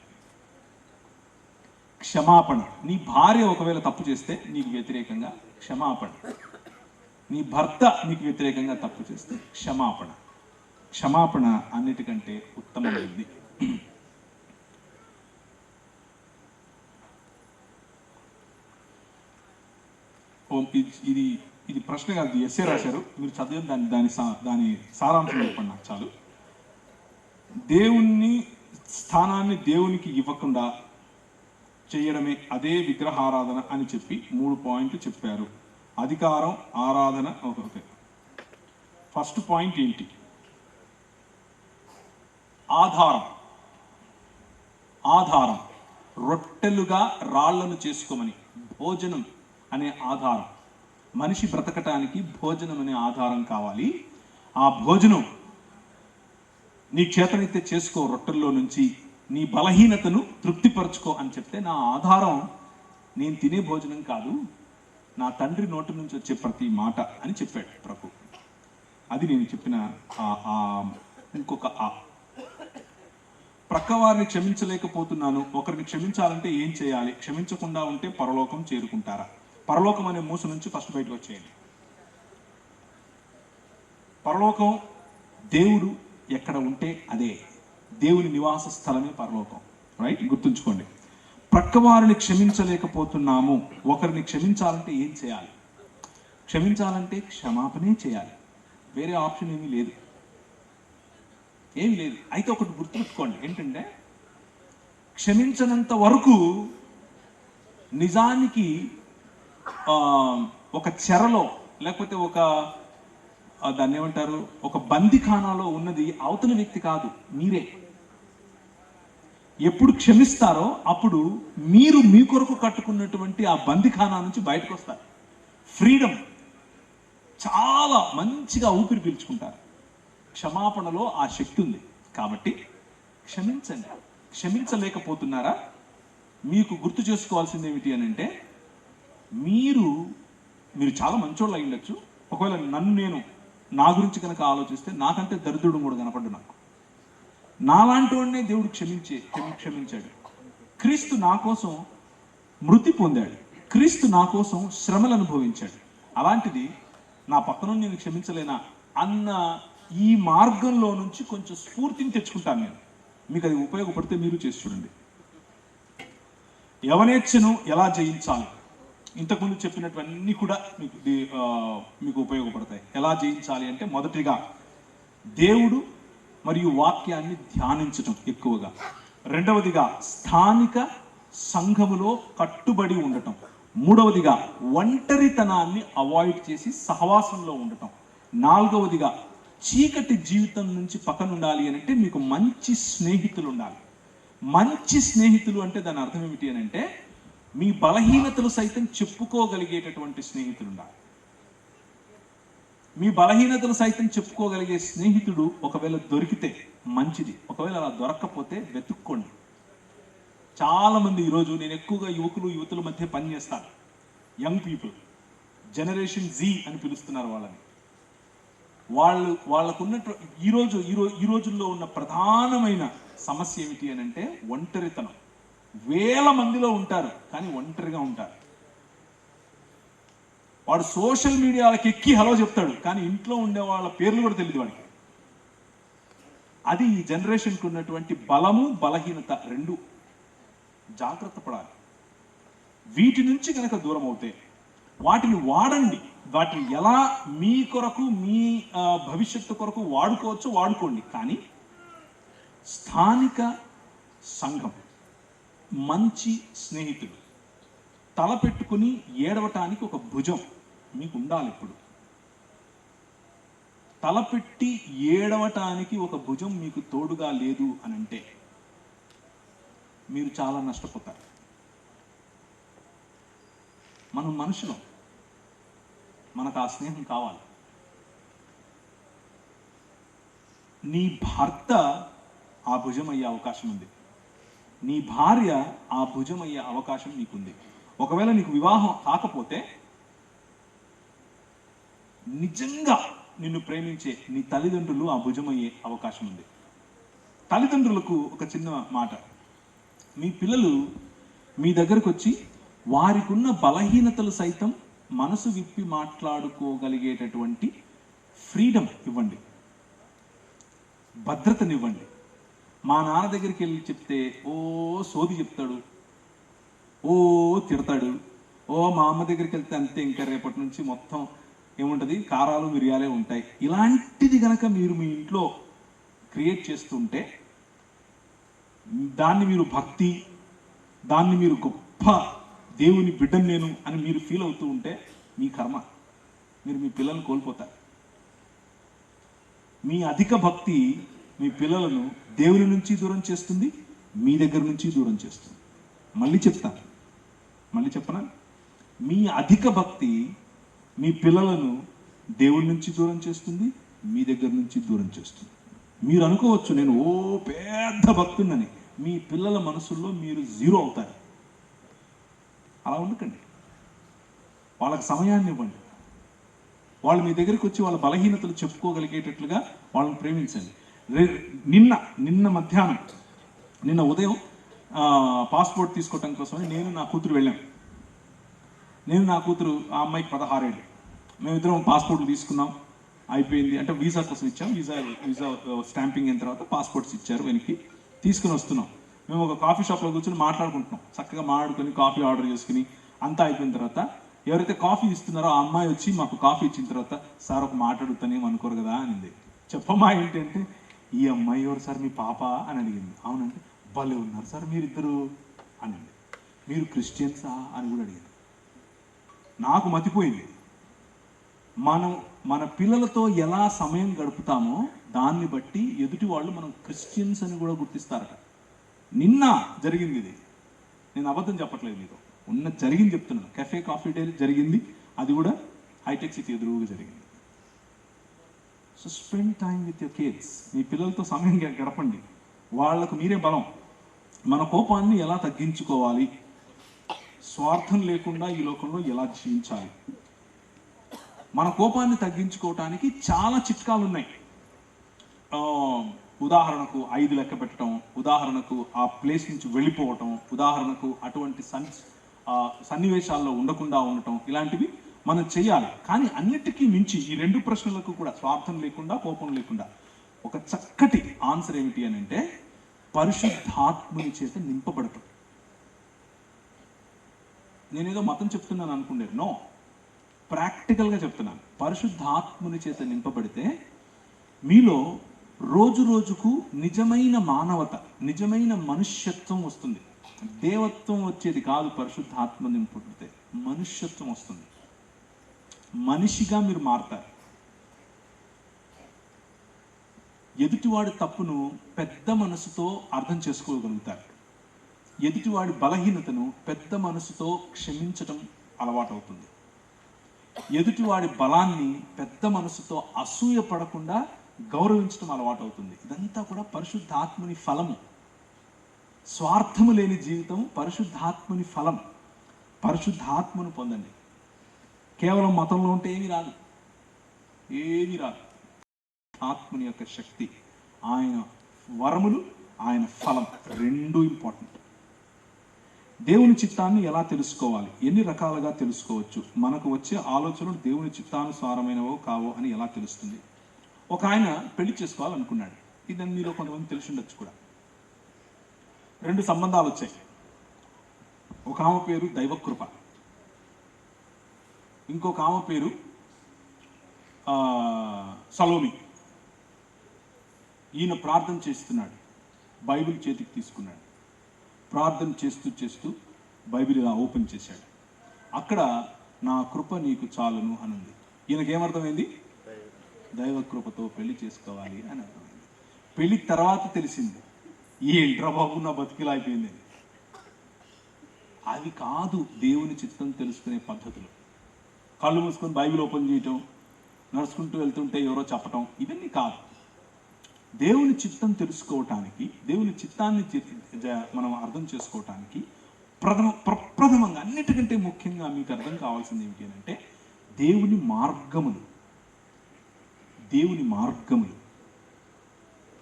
క్షమాపణ. నీ భార్య ఒకవేళ తప్పు చేస్తే నీకు వ్యతిరేకంగా క్షమాపణ. నీ భర్త నీకు వ్యతిరేకంగా తప్పు చేస్తే క్షమాపణ. క్షమాపణ అన్నిటికంటే ఉత్తమమైనది. ఇది ప్రశ్న కాదు, ఎస్ఏ రాశారు, మీరు చదివిన దాని సారాంశం చెప్పండి నాకు చాలు. దేవుని స్థానాన్ని దేవునికి ఇవ్వకుండా చేయడమే అదే విగ్రహారాధన అని చెప్పి 3 పాయింట్లు చెప్పారు. అధికారం, ఆరాధన. ఓకే, ఫస్ట్ పాయింట్ ఏంటి? ఆధారం. రొట్టెలుగా రాళ్లను చేసుకోమని, భోజనం అనే ఆధారం. మనిషి బ్రతకటానికి భోజనం అనే ఆధారం కావాలి. ఆ భోజనం నీ చేతనైతే చేసుకో, రొట్టెల్లో నుంచి నీ బలహీనతను తృప్తిపరచుకో అని చెప్తే, నా ఆధారం నేను తినే భోజనం కాదు, నా తండ్రి నోటి నుంచి వచ్చే ప్రతి మాట అని చెప్పాడు ప్రభు. అది నేను చెప్పిన ఇంకొక ప్రక్కవారిని క్షమించలేకపోతున్నాను, ఒకరిని క్షమించాలంటే ఏం చేయాలి? క్షమించకుండా ఉంటే పరలోకం చేరుకుంటారా? పరలోకం అనే మూస నుంచి ఫస్ట్ బయటకు వచ్చేయండి. పరలోకం దేవుడు ఎక్కడ ఉంటే అదే, దేవుని నివాస స్థలమే పరలోకం. రైట్, గుర్తుంచుకోండి. ప్రక్కవారిని క్షమించలేకపోతున్నాము, ఒకరిని క్షమించాలంటే ఏం చేయాలి? క్షమించాలంటే క్షమాపణే చేయాలి, వేరే ఆప్షన్ ఏమీ లేదు. అయితే ఒకటి గుర్తుపెట్టుకోండి, ఏంటంటే క్షమించనంత వరకు నిజానికి ఒక చెరలో లేకపోతే దాన్ని ఏమంటారు, ఒక బందిఖానాలో ఉన్నది అవతల వ్యక్తి కాదు, మీరే. ఎప్పుడు క్షమిస్తారో అప్పుడు మీరు మీ కొరకు కట్టుకున్నటువంటి ఆ బందిఖానా నుంచి బయటకు వస్తారు. ఫ్రీడమ్, చాలా మంచిగా ఊపిరి పీల్చుకుంటారు. క్షమాపణలో ఆ శక్తి ఉంది. కాబట్టి క్షమించండి. క్షమించలేకపోతున్నారా? మీకు గుర్తు చేసుకోవాల్సింది ఏమిటి అని అంటే, మీరు చాలా మంచోళ్ళు అయి ఉండొచ్చు. ఒకవేళ నేను నా గురించి కనుక ఆలోచిస్తే, నాకంటే దరిద్రుడు కూడా కనపడ్డు నాకు. నాలాంటి వాడినే దేవుడు క్షమించాడు. క్రీస్తు నా కోసం మృతి పొందాడు, క్రీస్తు నా కోసం శ్రమలు అనుభవించాడు. అలాంటిది నా పక్కన నేను క్షమించలేనా అన్న ఈ మార్గంలో నుంచి కొంచెం స్ఫూర్తిని తెచ్చుకుంటాను నేను. మీకు అది ఉపయోగపడితే మీరు చేసి చూడండి. యవనేచ్ఛను ఎలా జయించాలి, ఇంతకుముందు చెప్పినటువన్నీ కూడా మీకు ఉపయోగపడతాయి. ఎలా జయించాలి అంటే, మొదటిగా దేవుడు మరియు వాక్యాన్ని ధ్యానించటం ఎక్కువగా. రెండవదిగా స్థానిక సంఘములో కట్టుబడి ఉండటం. మూడవదిగా ఒంటరితనాన్ని అవాయిడ్ చేసి సహవాసంలో ఉండటం. నాలుగవదిగా చీకటి జీవితం నుంచి పక్కన ఉండాలి అని అంటే మీకు మంచి స్నేహితులు ఉండాలి. మంచి స్నేహితులు అంటే దాని అర్థం ఏమిటి అని అంటే, మీ బలహీనతలు సైతం చెప్పుకోగలిగేటటువంటి స్నేహితులు ఉండాలి. మీ బలహీనతలు సైతం చెప్పుకోగలిగే స్నేహితుడు ఒకవేళ దొరికితే మంచిది, ఒకవేళ అలా దొరక్కపోతే వెతుక్కోండి. చాలామంది ఈరోజు నేను ఎక్కువగా యువతుల మధ్య పనిచేస్తాను. యంగ్ పీపుల్, జనరేషన్ జీ అని పిలుస్తున్నారు వాళ్ళని. వాళ్ళకున్నట్టు ఈ రోజుల్లో ఉన్న ప్రధానమైన సమస్య ఏమిటి అని అంటే ఒంటరితనం. వేల మందిలో ఉంటారు కానీ ఒంటరిగా ఉంటారు. వాడు సోషల్ మీడియాలకు ఎక్కి హలో చెప్తాడు కానీ ఇంట్లో ఉండే వాళ్ళ పేర్లు కూడా తెలియదు వాడికి. అది ఈ జనరేషన్కి ఉన్నటువంటి బలము బలహీనత రెండు. జాగ్రత్త పడాలి. వీటి నుంచి కనుక దూరం అవుతే వాటిని వాడండి. వాటిని ఎలా మీ కొరకు, మీ భవిష్యత్తు కొరకు వాడుకోవచ్చో వాడుకోండి. కానీ స్థానిక సంఘం, మంచి స్నేహితులు, తలపెట్టుకుని ఏడవటానికి ఒక భుజం మీకు ఉండాలి. ఇప్పుడు తలపెట్టి ఏడవటానికి ఒక భుజం మీకు తోడుగా లేదు అని అంటే మీరు చాలా నష్టపోతారు. మనం మనుషులం, మనకు ఆ స్నేహం కావాలి. నీ భర్త ఆ భుజం అయ్యే అవకాశం ఉంది, నీ భార్య ఆ భుజం అయ్యే అవకాశం నీకుంది. ఒకవేళ నీకు వివాహం కాకపోతే నిజంగా నిన్ను ప్రేమించే నీ తల్లిదండ్రులు ఆ భుజం అయ్యే అవకాశం ఉంది. తల్లిదండ్రులకు ఒక చిన్న మాట, మీ పిల్లలు మీ దగ్గరకు వచ్చి వారికి ఉన్న బలహీనతలు సైతం మనసు విప్పి మాట్లాడుకోగలిగేటటువంటి ఫ్రీడమ్ ఇవ్వండి, భద్రతనివ్వండి. మా నాన్న దగ్గరికి వెళ్ళి చెప్తే ఓ సోది చెప్తాడు, ఓ తిడతాడు. మా అమ్మ దగ్గరికి వెళ్తే అంతే, ఇంకా రేపటి నుంచి మొత్తం ఏముంటుంది, కారాలు మిరియాలే ఉంటాయి. ఇలాంటిది కనుక మీరు మీ ఇంట్లో క్రియేట్ చేస్తుంటే, దాన్ని మీరు భక్తి, దాన్ని మీరు గొప్ప దేవుని బిడ్డను నేను అని మీరు ఫీల్ అవుతూ ఉంటే మీ కర్మ, మీరు మీ పిల్లల్ని కోల్పోతారు. మీ అధిక భక్తి మీ పిల్లలను దేవుని నుంచి దూరం చేస్తుంది, మీ దగ్గర నుంచి దూరం చేస్తుంది. మళ్ళీ చెప్పనా, మీ అధిక భక్తి మీ పిల్లలను దేవుని నుంచి దూరం చేస్తుంది, మీ దగ్గర నుంచి దూరం చేస్తుంది. మీరు అనుకోవచ్చు నేను పెద్ద భక్తున్నని, మీ పిల్లల మనసుల్లో మీరు జీరో అవుతారు. అలా ఉండకండి. వాళ్ళకి సమయాన్ని ఇవ్వండి. వాళ్ళు మీ దగ్గరికి వచ్చి వాళ్ళ బలహీనతలు చెప్పుకోగలిగేటట్లుగా వాళ్ళని ప్రేమించండి. నిన్న ఉదయం పాస్పోర్ట్ తీసుకోవటం కోసమని నేను నా కూతురు వెళ్ళాం. ఆ అమ్మాయికి 16 ఏళ్ళు. మేమిద్దరం పాస్పోర్ట్లు తీసుకున్నాం, అయిపోయింది. అంటే వీసా కోసం ఇచ్చాం, వీసా స్టాంపింగ్ అయిన తర్వాత పాస్పోర్ట్స్ ఇచ్చారు, వెనక్కి తీసుకుని వస్తున్నాం. మేము ఒక కాఫీ షాప్లో కూర్చొని మాట్లాడుకుంటున్నాం. చక్కగా మాట్లాడుకొని కాఫీ ఆర్డర్ చేసుకుని అంతా అయిపోయిన తర్వాత ఎవరైతే కాఫీ ఇస్తున్నారో ఆ అమ్మాయి వచ్చి మాకు కాఫీ ఇచ్చిన తర్వాత, సార్ ఒక మాట అడుగుతానేం అనుకోరు కదా అనింది. చెప్పమ్మా ఏంటంటే, ఈ అమ్మాయి ఎవరు సార్, మీ పాప అని అడిగింది. అవునంటే, భలే ఉన్నారు సార్ మీరిద్దరు అనింది. మీరు క్రిస్టియన్సా అని కూడా అడిగింది. నాకు మతిపోయింది. మన పిల్లలతో ఎలా సమయం గడుపుతామో దాన్ని బట్టి ఎదుటి వాళ్ళు మనం క్రిస్టియన్స్ అని కూడా గుర్తిస్తారట. నిన్న జరిగింది ఇది, నేను అబద్ధం చెప్పట్లేదు, మీకు జరిగింది చెప్తున్నాను. కెఫే కాఫీ డే జరిగింది, అది కూడా హైటెక్ సిటీ ఎదురుగా జరిగింది. So spend time with your kids. మీ పిల్లలతో సమయం గడపండి, వాళ్లకు మీరే బలం. మన కోపాన్ని ఎలా తగ్గించుకోవాలి, స్వార్థం లేకుండా ఈ లోకంలో ఎలా జీవించాలి, మన కోపాన్ని తగ్గించుకోవటానికి చాలా చిట్కాలు ఉన్నాయి. ఉదాహరణకు 5 లెక్క పెట్టడం, ఉదాహరణకు ఆ ప్లేస్ నుంచి వెళ్ళిపోవటం, ఉదాహరణకు అటువంటి సన్నివేశాల్లో ఉండకుండా ఉండటం, ఇలాంటివి మనం చేయాలి. కానీ అన్నిటికీ మించి ఈ 2 ప్రశ్నలకు కూడా స్వార్థం లేకుండా, కోపం లేకుండా ఒక చక్కటి ఆన్సర్ ఏమిటి అని అంటే పరిశుద్ధాత్ముని చేత నింపబడటం. నేనేదో మతం చెప్తున్నాను అనుకునేది, నో, ప్రాక్టికల్గా చెప్తున్నాను. పరిశుద్ధాత్ముని చేత నింపబడితే మీలో రోజు రోజుకు నిజమైన మానవత, నిజమైన మనుష్యత్వం వస్తుంది. దేవత్వం వచ్చేది కాదు. పరిశుద్ధాత్మ నింపబడితే మనుష్యత్వం వస్తుంది. మనిషిగా మీరు మారతారు. ఎదుటివాడి తప్పును పెద్ద మనసుతో అర్థం చేసుకోగలుగుతారు. ఎదుటివాడి బలహీనతను పెద్ద మనసుతో క్షమించటం అలవాటవుతుంది. ఎదుటివాడి బలాన్ని పెద్ద మనసుతో అసూయ పడకుండా గౌరవించడం అలవాటవుతుంది. ఇదంతా కూడా పరిశుద్ధాత్మని ఫలము. స్వార్థము లేని జీవితం పరిశుద్ధాత్మని ఫలం. పరిశుద్ధాత్మను పొందండి. కేవలం మతంలో ఉంటే ఏమీ రాదు, ఏమీ రాదు. ఆత్మని యొక్క శక్తి, ఆయన వరములు, ఆయన ఫలం రెండూ ఇంపార్టెంట్. దేవుని చిత్తాన్ని ఎలా తెలుసుకోవాలి? ఎన్ని రకాలుగా తెలుసుకోవచ్చు? మనకు వచ్చే ఆలోచనలు దేవుని చిత్తానుసారమైనవో కావో అని ఎలా తెలుస్తుంది? ఒక ఆయన పెళ్లి చేసుకోవాలనుకున్నాడు. ఇది మీలో కొంతమంది తెలిసి ఉండొచ్చు కూడా. 2 సంబంధాలు వచ్చాయి. ఒక ఆమె పేరు దైవకృప, ఇంకొక ఆమె పేరు సలోమి. ఈయన ప్రార్థన చేస్తున్నాడు, బైబిల్ చేతికి తీసుకున్నాడు. ప్రార్థన చేస్తూ చేస్తూ బైబిల్ ఇలా ఓపెన్ చేశాడు. అక్కడ నా కృప నీకు చాలును అని ఉంది. ఈయనకేమర్థమైంది? దైవ కృపతో పెళ్లి చేసుకోవాలి అని అర్థమైంది. పెళ్లి తర్వాత తెలిసింది, ఏంట్రా బాబు నా బతికిలా అయిపోయింది. అది కాదు దేవుని చిత్తం తెలుసుకునే పద్ధతులు. కళ్ళు మూసుకొని బైబిల్ ఓపెన్ చేయటం, నడుచుకుంటూ వెళ్తుంటే ఎవరో చెప్పటం, ఇవన్నీ కాదు. దేవుని చిత్తం తెలుసుకోవటానికి, దేవుని చిత్తాన్ని మనం అర్థం చేసుకోవటానికి ప్రప్రథమంగా, అన్నిటికంటే ముఖ్యంగా మీకు అర్థం కావాల్సింది ఏమిటి అంటే దేవుని మార్గములు. దేవుని మార్గములు,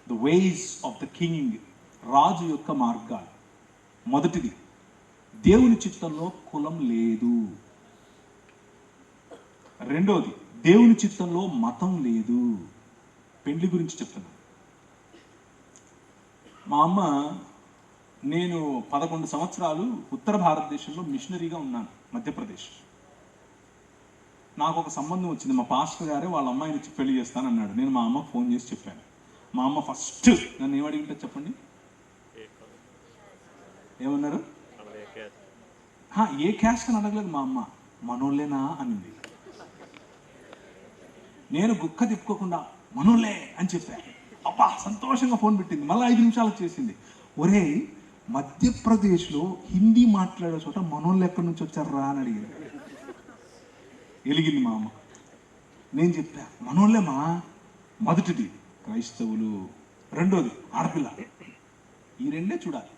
the ways of the king, రాజు యొక్క మార్గాలు. మొదటిది, దేవుని చిత్తంలో కులం లేదు. రెండోది, దేవుని చిత్తంలో మతం లేదు. పెళ్లి గురించి చెప్తున్నాను. మా అమ్మ, నేను 11 సంవత్సరాలు ఉత్తర భారతదేశంలో మిషనరీగా ఉన్నాను, మధ్యప్రదేశ్. నాకు ఒక సంబంధం వచ్చింది. మా పాస్టర్ గారే వాళ్ళ అమ్మాయిని ఇచ్చి పెళ్లి చేస్తానన్నాడు. నేను మా అమ్మకు ఫోన్ చేసి చెప్పాను. మా అమ్మ ఫస్ట్ నన్ను ఏమడిగి ఉంటుంది చెప్పండి? ఏమన్నారు? ఏ క్యాస్ట్ అని అడగలేదు మా అమ్మ, మనోళ్ళేనా అనింది. నేను గుక్క తిప్పుకోకుండా మనోళ్ళే అని చెప్పాను. అబ్బా సంతోషంగా ఫోన్ పెట్టింది. మళ్ళీ 5 నిమిషాలకు చేసింది, ఒరే మధ్యప్రదేశ్లో హిందీ మాట్లాడే చోట మనోళ్ళు ఎక్కడి నుంచి వచ్చారా అని అడిగింది. వెలిగింది మా అమ్మ. నేను చెప్పా, మనోళ్ళేమా. మొదటిది క్రైస్తవులు, రెండోది ఆడపిల్ల. ఈ రెండే చూడాలి.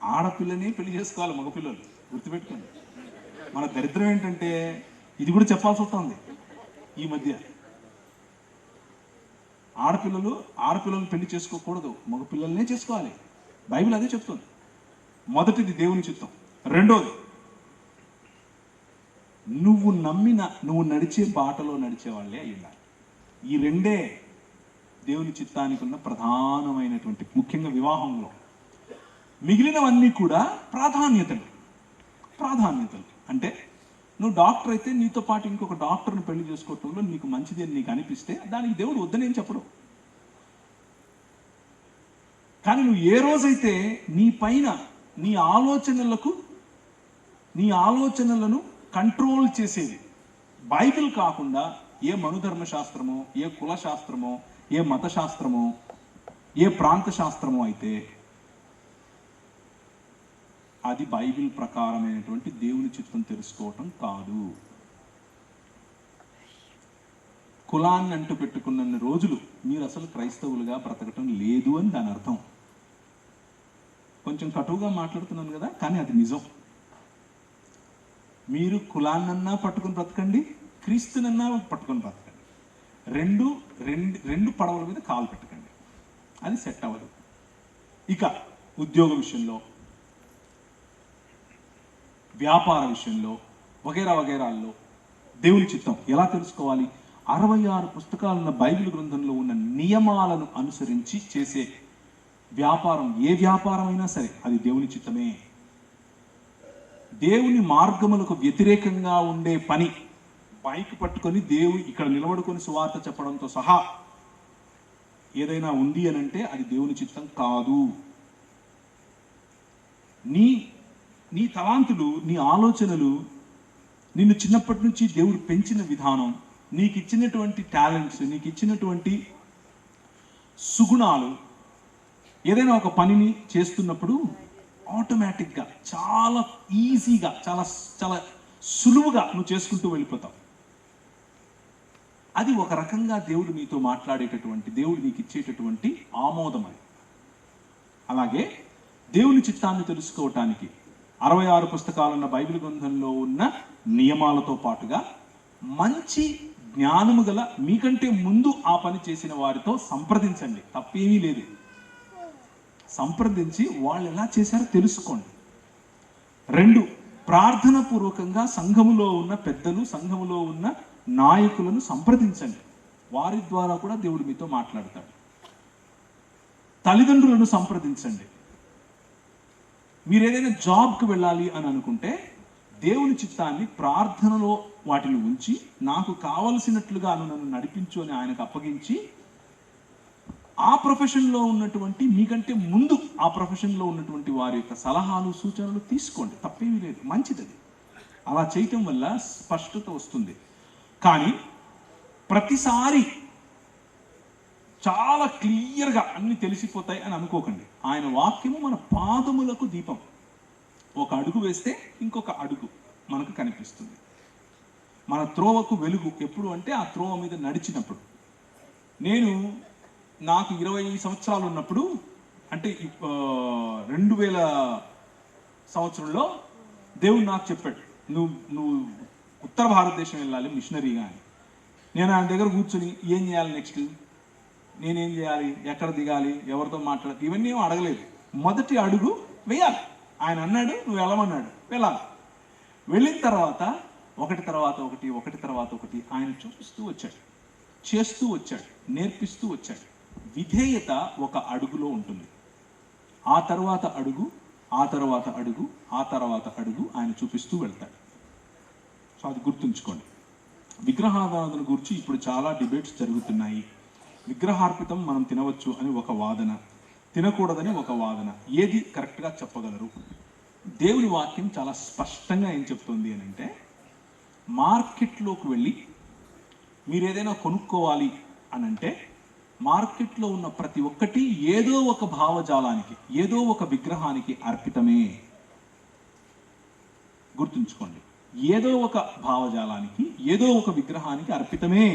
ఆడపిల్లని పెళ్లి చేసుకోవాలి మగపిల్లలు, గుర్తుపెట్టుకోండి. మన దరిద్రం ఏంటంటే ఇది కూడా చెప్పాల్సి వస్తుంది ఈ మధ్య. ఆడపిల్లలు పెళ్లి చేసుకోకూడదు, మగపిల్లలనే చేసుకోవాలి. బైబిల్ అదే చెప్తుంది. మొదటిది దేవుని చిత్తం. రెండోది, నువ్వు నడిచే బాటలో నడిచే వాళ్ళే అయి ఉండాలి. ఈ రెండే దేవుని చిత్తానికి ఉన్న ప్రధానమైనటువంటి, ముఖ్యంగా వివాహంలో. మిగిలినవన్నీ కూడా ప్రాధాన్యతలు. అంటే నువ్వు డాక్టర్ అయితే నీతో పాటు ఇంకొక డాక్టర్ని పెళ్లి చేసుకోవటంలో నీకు మంచిది అని నీకు అనిపిస్తే దానికి దేవుడు వద్దని ఏం చెప్పడు. కానీ నువ్వు ఏ రోజైతే నీ పైన నీ ఆలోచనలను కంట్రోల్ చేసేది బైబిల్ కాకుండా ఏ మనుధర్మ శాస్త్రమో, ఏ కుల శాస్త్రమో, ఏ మత శాస్త్రమో, ఏ ప్రాంత శాస్త్రమో అయితే అది బైబిల్ ప్రకారమైనటువంటి దేవుని చిత్తం తెలుసుకోవటం కాదు. కులాన్ని అంటూ పెట్టుకున్న రోజులు మీరు అసలు క్రైస్తవులుగా బ్రతకటం లేదు అని దాని అర్థం. కొంచెం కటువుగా మాట్లాడుతున్నాను కదా, కానీ అది నిజం. మీరు కులాన్నన్నా పట్టుకొని బ్రతకండి, క్రీస్తునన్నా పట్టుకొని బ్రతకండి. రెండు పడవల మీద కాలు పెట్టకండి. అది సెట్ అవ్వదు. ఇక ఉద్యోగ విషయంలో, వ్యాపార విషయంలో, వగైరా వగైరాల్లో దేవుని చిత్తం ఎలా తెలుసుకోవాలి? 66 పుస్తకాలున్న బైబిల్ గ్రంథంలో ఉన్న నియమాలను అనుసరించి చేసే వ్యాపారం, ఏ వ్యాపారమైనా సరే అది దేవుని చిత్తమే. దేవుని మార్గములకు వ్యతిరేకంగా ఉండే పని, బైక్ పట్టుకొని దేవుని ఇక్కడ నిలబడుకొని సువార్త చెప్పడంతో సహా ఏదైనా ఉంది అని అంటే అది దేవుని చిత్తం కాదు. నీ తలాంతులు, నీ ఆలోచనలు, నిన్ను చిన్నప్పటి నుంచి దేవుడు పెంచిన విధానం, నీకు ఇచ్చినటువంటి టాలెంట్స్, నీకు ఇచ్చినటువంటి సుగుణాలు, ఏదైనా ఒక పనిని చేస్తున్నప్పుడు ఆటోమేటిక్గా చాలా ఈజీగా, చాలా చాలా సులువుగా నువ్వు చేసుకుంటూ వెళ్ళిపోతావు. అది ఒక రకంగా దేవుడు నీతో మాట్లాడేటటువంటి, దేవుడు నీకు ఇచ్చేటటువంటి ఆమోదం అది. అలాగే దేవుని చిత్తాన్ని తెలుసుకోవటానికి 66 పుస్తకాలున్న బైబిల్ గ్రంథంలో ఉన్న నియమాలతో పాటుగా మంచి జ్ఞానము గల, మీకంటే ముందు ఆ పని చేసిన వారితో సంప్రదించండి, తప్పేమీ లేదు. సంప్రదించి వాళ్ళు ఎలా చేశారో తెలుసుకోండి. 2, ప్రార్థన పూర్వకంగా సంఘములో ఉన్న పెద్దలు, సంఘములో ఉన్న నాయకులను సంప్రదించండి. వారి ద్వారా కూడా దేవుడు మీతో మాట్లాడతాడు. తల్లిదండ్రులను సంప్రదించండి. మీరు ఏదైనా జాబ్కి వెళ్ళాలి అని అనుకుంటే దేవుని చిత్తాన్ని ప్రార్థనలో వాటిని ఉంచి, నాకు కావలసినట్లుగా నన్ను నడిపించు అని ఆయనకు అప్పగించి, ఆ ప్రొఫెషన్లో ఉన్నటువంటి, మీకంటే ముందు ఆ ప్రొఫెషన్లో ఉన్నటువంటి వారి యొక్క సలహాలు, సూచనలు తీసుకోండి, తప్పేమీ లేదు, మంచిది. అలా చేయటం వల్ల స్పష్టత వస్తుంది. కానీ ప్రతిసారి చాలా క్లియర్గా అన్ని తెలిసిపోతాయి అని అనుకోకండి. ఆయన వాక్యము మన పాదములకు దీపం. ఒక అడుగు వేస్తే ఇంకొక అడుగు మనకు కనిపిస్తుంది. మన త్రోవకు వెలుగు ఎప్పుడు అంటే ఆ త్రోవ మీద నడిచినప్పుడు. నాకు 20 సంవత్సరాలు ఉన్నప్పుడు, అంటే 2000 సంవత్సరంలో దేవుడు నాకు చెప్పాడు, నువ్వు ఉత్తర భారతదేశం వెళ్ళాలి మిషనరీగా అని. నేను ఆయన దగ్గర కూర్చొని ఏం చేయాలి, నెక్స్ట్ నేనేం చేయాలి, ఎక్కడ దిగాలి, ఎవరితో మాట్లాడాలి, ఇవన్నీ ఏమో అడగలేదు. మొదటి అడుగు వేయాలి. ఆయన అన్నాడు, నువ్వు వెళ్ళమన్నాడు, వెళ్ళాలి. వెళ్ళిన తర్వాత ఒకటి తర్వాత ఒకటి ఆయన చూపిస్తూ వచ్చాడు, చేస్తూ వచ్చాడు, నేర్పిస్తూ వచ్చాడు. విధేయత ఒక అడుగులో ఉంటుంది. ఆ తర్వాత అడుగు, ఆ తర్వాత అడుగు, ఆ తర్వాత అడుగు ఆయన చూపిస్తూ వెళ్తాడు. సో అది గుర్తుంచుకోండి. విగ్రహారాధన గురించి ఇప్పుడు చాలా డిబేట్స్ జరుగుతున్నాయి. విగ్రహార్పితం మనం తినవచ్చు అని ఒక వాదన, తినకూడదని ఒక వాదన. ఏది కరెక్ట్గా చెప్పగలరు? దేవుని వాక్యం చాలా స్పష్టంగా ఏం చెప్తుంది అని అంటే, మార్కెట్లోకి వెళ్ళి మీరు ఏదైనా కొనుక్కోవాలి అని అంటే మార్కెట్లో ఉన్న ప్రతి ఒక్కటి ఏదో ఒక భావజాలానికి, ఏదో ఒక విగ్రహానికి అర్పితమే. గుర్తుంచుకోండి, ఏదో ఒక భావజాలానికి, ఏదో ఒక విగ్రహానికి అర్పితమే.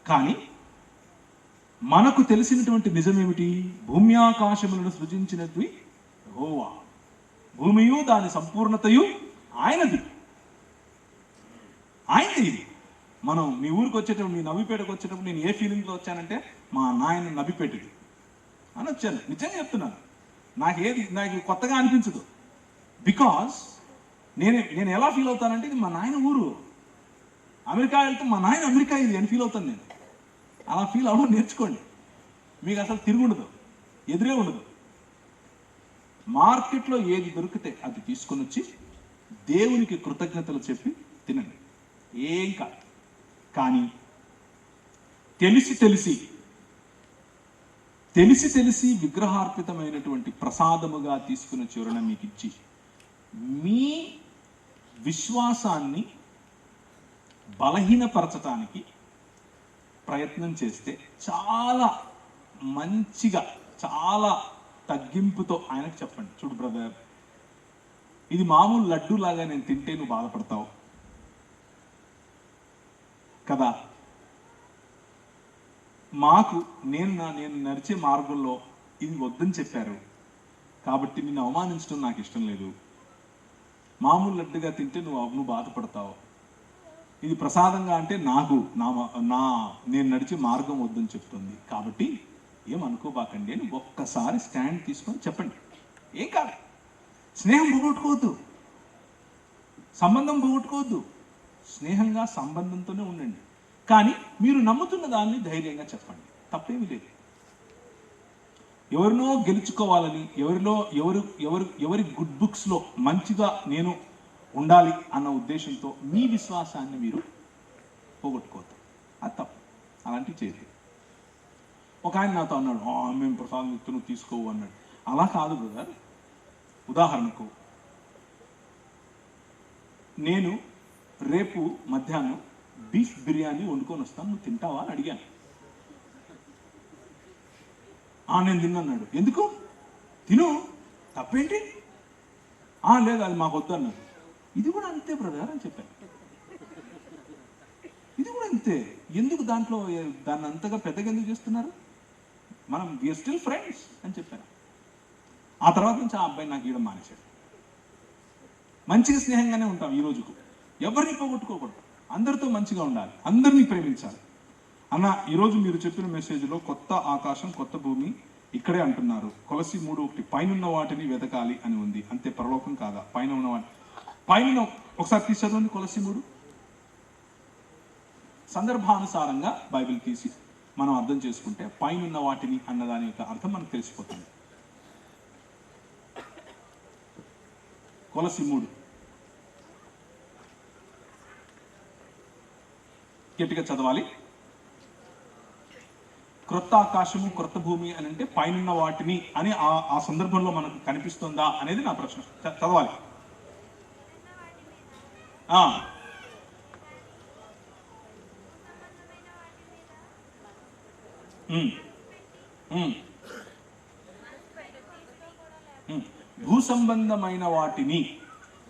కానీ మనకు తెలిసినటువంటి నిజమేమిటి? భూమి ఆకాశములను సృజించినది యెహోవా, భూమియు దాని సంపూర్ణతయు ఆయనది. ఇది మనం మీ ఊరికి వచ్చేటప్పుడు, మీ నవ్విపేటకు వచ్చేటప్పుడు నేను ఏ ఫీలింగ్లో వచ్చానంటే, మా నాయన నవ్విపేటది అని వచ్చాను. నిజంగా చెప్తున్నాను. నాకు కొత్తగా అనిపించదు. బికాజ్ నేను ఎలా ఫీల్ అవుతానంటే, ఇది మా నాయన ఊరు. అమెరికా వెళ్తే మా నాయన అమెరికా ఇది అని ఫీల్ అవుతాను నేను. అలా ఫీల్ అవ్వడం నేర్చుకోండి. మీకు అసలు తిరుగుండదు, ఎదురే ఉండదు. మార్కెట్లో ఏది దొరికితే అది తీసుకొని వచ్చి దేవునికి కృతజ్ఞతలు చెప్పి తినండి, ఏం కాదు. కానీ తెలిసి విగ్రహార్పితమైనటువంటి ప్రసాదముగా తీసుకున్న చివరన మీకు ఇచ్చి మీ విశ్వాసాన్ని బలహీనపరచటానికి ప్రయత్నం చేస్తే చాలా మంచిగా, చాలా తగ్గింపుతో ఆయనకు చెప్పండి, చూడు బ్రదర్, ఇది మామూలు లడ్డు లాగా నేను తింటే నువ్వు బాధపడతావు కదా. నేను నడిచే మార్గంలో ఇది వద్దని చెప్పారు కాబట్టి నిన్ను అవమానించడం నాకు ఇష్టం లేదు. మామూలు లడ్డుగా తింటే నువ్వు బాధపడతావు. ఇది ప్రసాదంగా అంటే నేను నడిచే మార్గం వద్దని చెప్తుంది. కాబట్టి ఏమనుకోబాకండి అని ఒక్కసారి స్టాండ్ తీసుకొని చెప్పండి. ఏం కాదు, స్నేహం పోగొట్టుకోవద్దు, సంబంధం పోగొట్టుకోవద్దు, స్నేహంగా సంబంధంతోనే ఉండండి. కానీ మీరు నమ్ముతున్న దాన్ని ధైర్యంగా చెప్పండి, తప్పేమీ లేదు. ఎవరినో గెలుచుకోవాలని, ఎవరి గుడ్ బుక్స్లో మంచిగా నేను ఉండాలి అన్న ఉద్దేశంతో మీ విశ్వాసాన్ని మీరు పోగొట్టుకోవద్దు. అది తప్పు, అలాంటివి చేయలేదు. ఒక ఆయన నాతో అన్నాడు, మేము ప్రసాదం ఇస్తూ నువ్వు తీసుకోవు అన్నాడు. అలా కాదు బ్రదర్. ఉదాహరణకు నేను రేపు మధ్యాహ్నం బీఫ్ బిర్యానీ వండుకొని వస్తాను, నువ్వు తింటావా అని అడిగాను. నేను తిన్నాడు. ఎందుకు? తిను, తప్పేంటి? లేదు అది మాకు వద్దు అన్నాడు. ఇది కూడా అంతే బ్రదర్ అని చెప్పాను. ఇది కూడా అంతే. ఎందుకు దాన్ని అంతగా పెద్దగా ఎందుకు చేస్తున్నారు? మనం వీఆర్ స్టిల్ ఫ్రెండ్స్ అని చెప్పాను. ఆ తర్వాత నుంచి ఆ అబ్బాయి నాకు ఇవ్వడం మానేశాడు. మంచిగా స్నేహంగానే ఉంటాం ఈ రోజుకు. ఎవరిని పోగొట్టుకోకూడదు, అందరితో మంచిగా ఉండాలి, అందరినీ ప్రేమించాలి. అన్న, ఈరోజు మీరు చెప్పిన మెసేజ్లో కొత్త ఆకాశం కొత్త భూమి ఇక్కడే అంటున్నారు. కొలసి 3:1 పైనున్న వాటిని వెతకాలి అని ఉంది. అంతే, పరలోకం కాదా? పైన ఉన్న వాటి పైన ఒకసారి తీసి చదవండి. కొలసి 3 సందర్భానుసారంగా బైబిల్ తీసి మనం అర్థం చేసుకుంటే పైనున్న వాటిని అన్నదాని యొక్క అర్థం మనకు తెలిసిపోతుంది. కొలసి 3 గట్టిగా చదవాలి. క్రొత్త ఆకాశము క్రొత్త భూమి అని అంటే పైనున్న వాటిని అని ఆ సందర్భంలో మనకు కనిపిస్తుందా అనేది నా ప్రశ్న. చదవాలి. భూ సంబంధమైన వాటిని,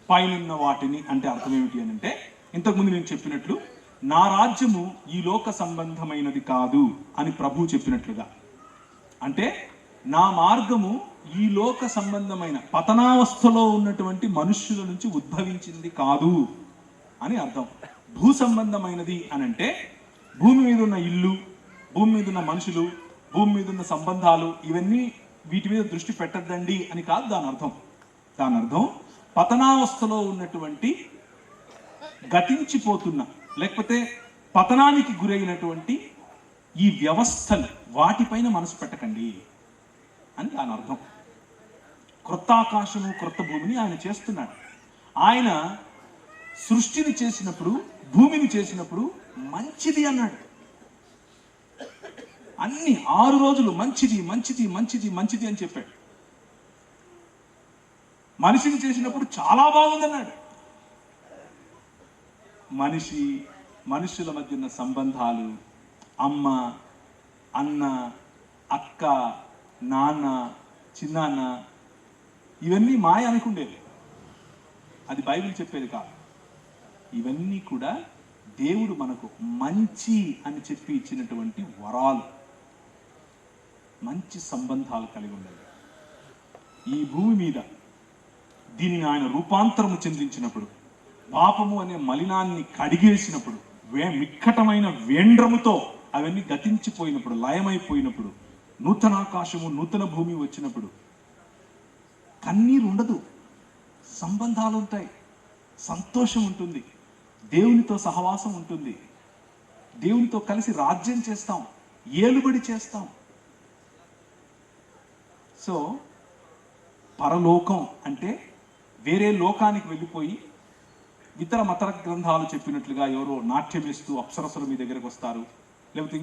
పైనున్న వాటిని అంటే అర్థం ఏమిటి అని అంటే, ఇంతకుముందు నేను చెప్పినట్లు నా రాజ్యము ఈ లోక సంబంధమైనది కాదు అని ప్రభువు చెప్పినట్లుగా, అంటే నా మార్గము ఈ లోక సంబంధమైన పతనావస్థలో ఉన్నటువంటి మనుష్యుల నుంచి ఉద్భవించింది కాదు అని అర్థం. భూ సంబంధమైనది అని అంటే భూమి మీద ఉన్న ఇల్లు, భూమి మీద ఉన్న మనుషులు, భూమి మీద ఉన్న సంబంధాలు, ఇవన్నీ వీటి మీద దృష్టి పెట్టద్దండి అని కాదు దాని అర్థం. దాని అర్థం పతనావస్థలో ఉన్నటువంటి, గతించిపోతున్న, లేకపోతే పతనానికి గురైనటువంటి ఈ వ్యవస్థలు, వాటిపైన మనసు పెట్టకండి అని దాని అర్థం. క్రొత్త ఆకాశము క్రొత్త భూమిని ఆయన చేస్తున్నాడు. ఆయన సృష్టిని చేసినప్పుడు, భూమిని చేసినప్పుడు మంచిది అన్నాడు. అన్ని 6 రోజులు మంచిది మంచిది మంచిది మంచిది అని చెప్పాడు. మనిషిని చేసినప్పుడు చాలా బాగుందన్నాడు. మనుషుల మధ్య ఉన్న సంబంధాలు, అమ్మ, అన్న, అక్క, నాన్న, చిన్నాన్న, ఇవన్నీ మాయ అనుకుండేవి. అది బైబిల్ చెప్పేది కాదు. ఇవన్నీ కూడా దేవుడు మనకు మంచి అని చెప్పి ఇచ్చినటువంటి వరాలు. మంచి సంబంధాలు కలిగి ఉండాలి. ఈ భూమి మీద దీనిని ఆయన రూపాంతరము చెందించినప్పుడు, పాపము అనే మలినాన్ని కడిగేసినప్పుడు, మిక్కటమైన వేండ్రముతో అవన్నీ గతించిపోయినప్పుడు, లయమైపోయినప్పుడు, నూతన ఆకాశము నూతన భూమి వచ్చినప్పుడు కన్నీరు ఉండదు, సంబంధాలు ఉంటాయి, సంతోషం ఉంటుంది, దేవునితో సహవాసం ఉంటుంది, దేవునితో కలిసి రాజ్యం చేస్తాం, ఏలుబడి చేస్తాం. సో పరలోకం అంటే వేరే లోకానికి వెళ్ళిపోయి ఇతర మత గ్రంథాలు చెప్పినట్లుగా ఎవరో నాట్యం వేస్తూ అప్సరసలు మీ దగ్గరకు వస్తారు, లేకపోతే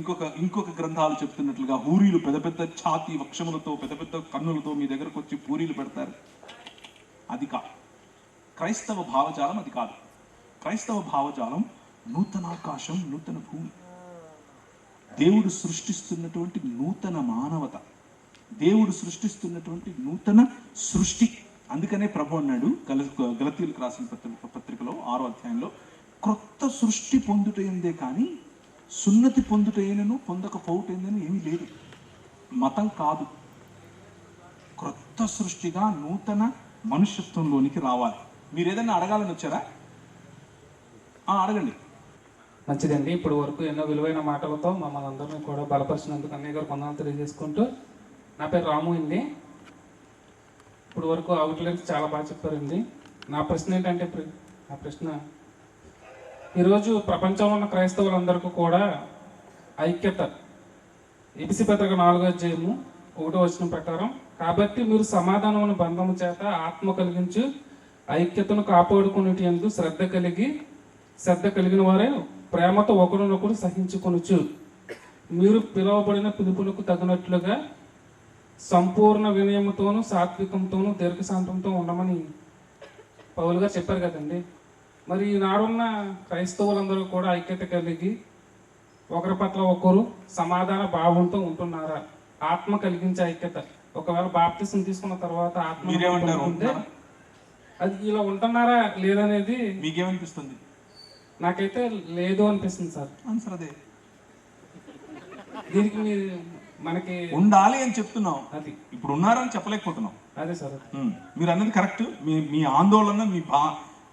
ఇంకొక గ్రంథాలు చెప్తున్నట్లుగా హూరీలు పెద్ద పెద్ద ఛాతి వక్షములతో పెద్ద పెద్ద కన్నులతో మీ దగ్గరకు వచ్చి పూరీలు పెడతారు. అది కాదు క్రైస్తవ భావజాలం. అది కాదు క్రైస్తవ భావజాలం. నూతన ఆకాశం నూతన భూమి, దేవుడు సృష్టిస్తున్నటువంటి నూతన మానవత, దేవుడు సృష్టిస్తున్నటువంటి నూతన సృష్టి. అందుకనే ప్రభు అన్నాడు గలతీయులకు రాసిన పత్రికలో 6వ అధ్యాయంలో, క్రొత్త సృష్టి పొందుటైందే కానీ సున్నతి పొందుటైనను పొందకపోవటైందని ఏమీ లేదు. మతం కాదు, క్రొత్త సృష్టిగా నూతన మనుష్యత్వంలోనికి రావాలి. మీరు ఏదైనా అడగాలని వచ్చారా? అడగండి. మంచిదండి. ఇప్పుడు వరకు ఎన్నో విలువైన మాటలతో మమ్మల్ని అందరినీ కూడా బలపరిచినందుకు అన్నయ్య గారు వందనాలు తెలియజేసుకుంటూ, నా పేరు రాము అండి. ఇప్పుడు వరకు అవుట్లైన్స్ చాలా బాగా చెప్పారండి. నా ప్రశ్న ఏంటంటే ఈరోజు ప్రపంచంలో ఉన్న క్రైస్తవులందరికీ కూడా ఐక్యత, ఎబిసి పత్రిక 4వ అధ్యాయము 1వ వచనం ప్రకారం, కాబట్టి మీరు సమాధానమైన బంధము చేత ఆత్మ కలిగించు ఐక్యతను కాపాడుకునేటి యందు శ్రద్ధ కలిగిన వారే ప్రేమతో ఒకరినొకరు సహించుకొనుచు మీరు పిలువబడిన పిలుపులకు తగినట్లుగా సంపూర్ణ వినయముతోనూ సాత్వికంతోనూ దీర్ఘశాంతంతో ఉండమని పౌలు గారు చెప్పారు కదండి. మరి ఈనాడున్న క్రైస్తవులందరూ కూడా ఐక్యత కలిగి ఒకరి పట్ల ఒకరు సమాధాన భావంతో ఉంటున్నారా? ఆత్మ కలిగించే ఐక్యత, ఒకవేళ బాప్తిసం తీసుకున్న తర్వాత ఆత్మ ఉంటే అది ఇలా ఉంటున్నారా లేదనేది మీకేమనిపిస్తుంది? నాకైతే లేదు అనిపిస్తుంది సార్. ఆన్సర్ అదే. దీనికి మనకి ఉండాలి అని చెప్తున్నాం, అది ఇప్పుడు ఉన్నారని చెప్పలేకపోతున్నాం. అదే సార్. మీరు అన్నది కరెక్ట్. మీ ఆందోళన,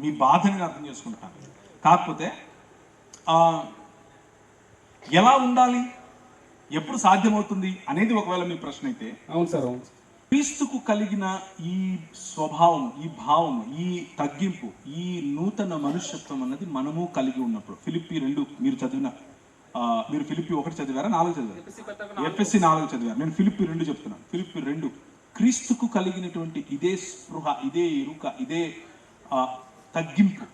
మీ బాధని అర్థం చేసుకుంటాను. కాకపోతే ఎలా ఉండాలి, ఎప్పుడు సాధ్యమవుతుంది అనేది ఒకవేళ మీ ప్రశ్న అయితే, అవును సార్, అవును. క్రీస్తుకు కలిగిన ఈ స్వభావం, ఈ భావం, ఈ తగ్గింపు, ఈ నూతన మనుష్యత్వం అన్నది మనము కలిగి ఉన్నప్పుడు, ఫిలిప్పి 2 మీరు ఫిలిప్పి 1 చదివారా, 4 చదివారు? ఎఫ్ఎస్సి 4 చదివారు. నేను ఫిలిప్పి 2 చెప్తున్నాను. ఫిలిప్పి 2, క్రీస్తుకు కలిగినటువంటి ఇదే స్పృహ, ఇదే ఎరుక, ఇదే తగ్గింపు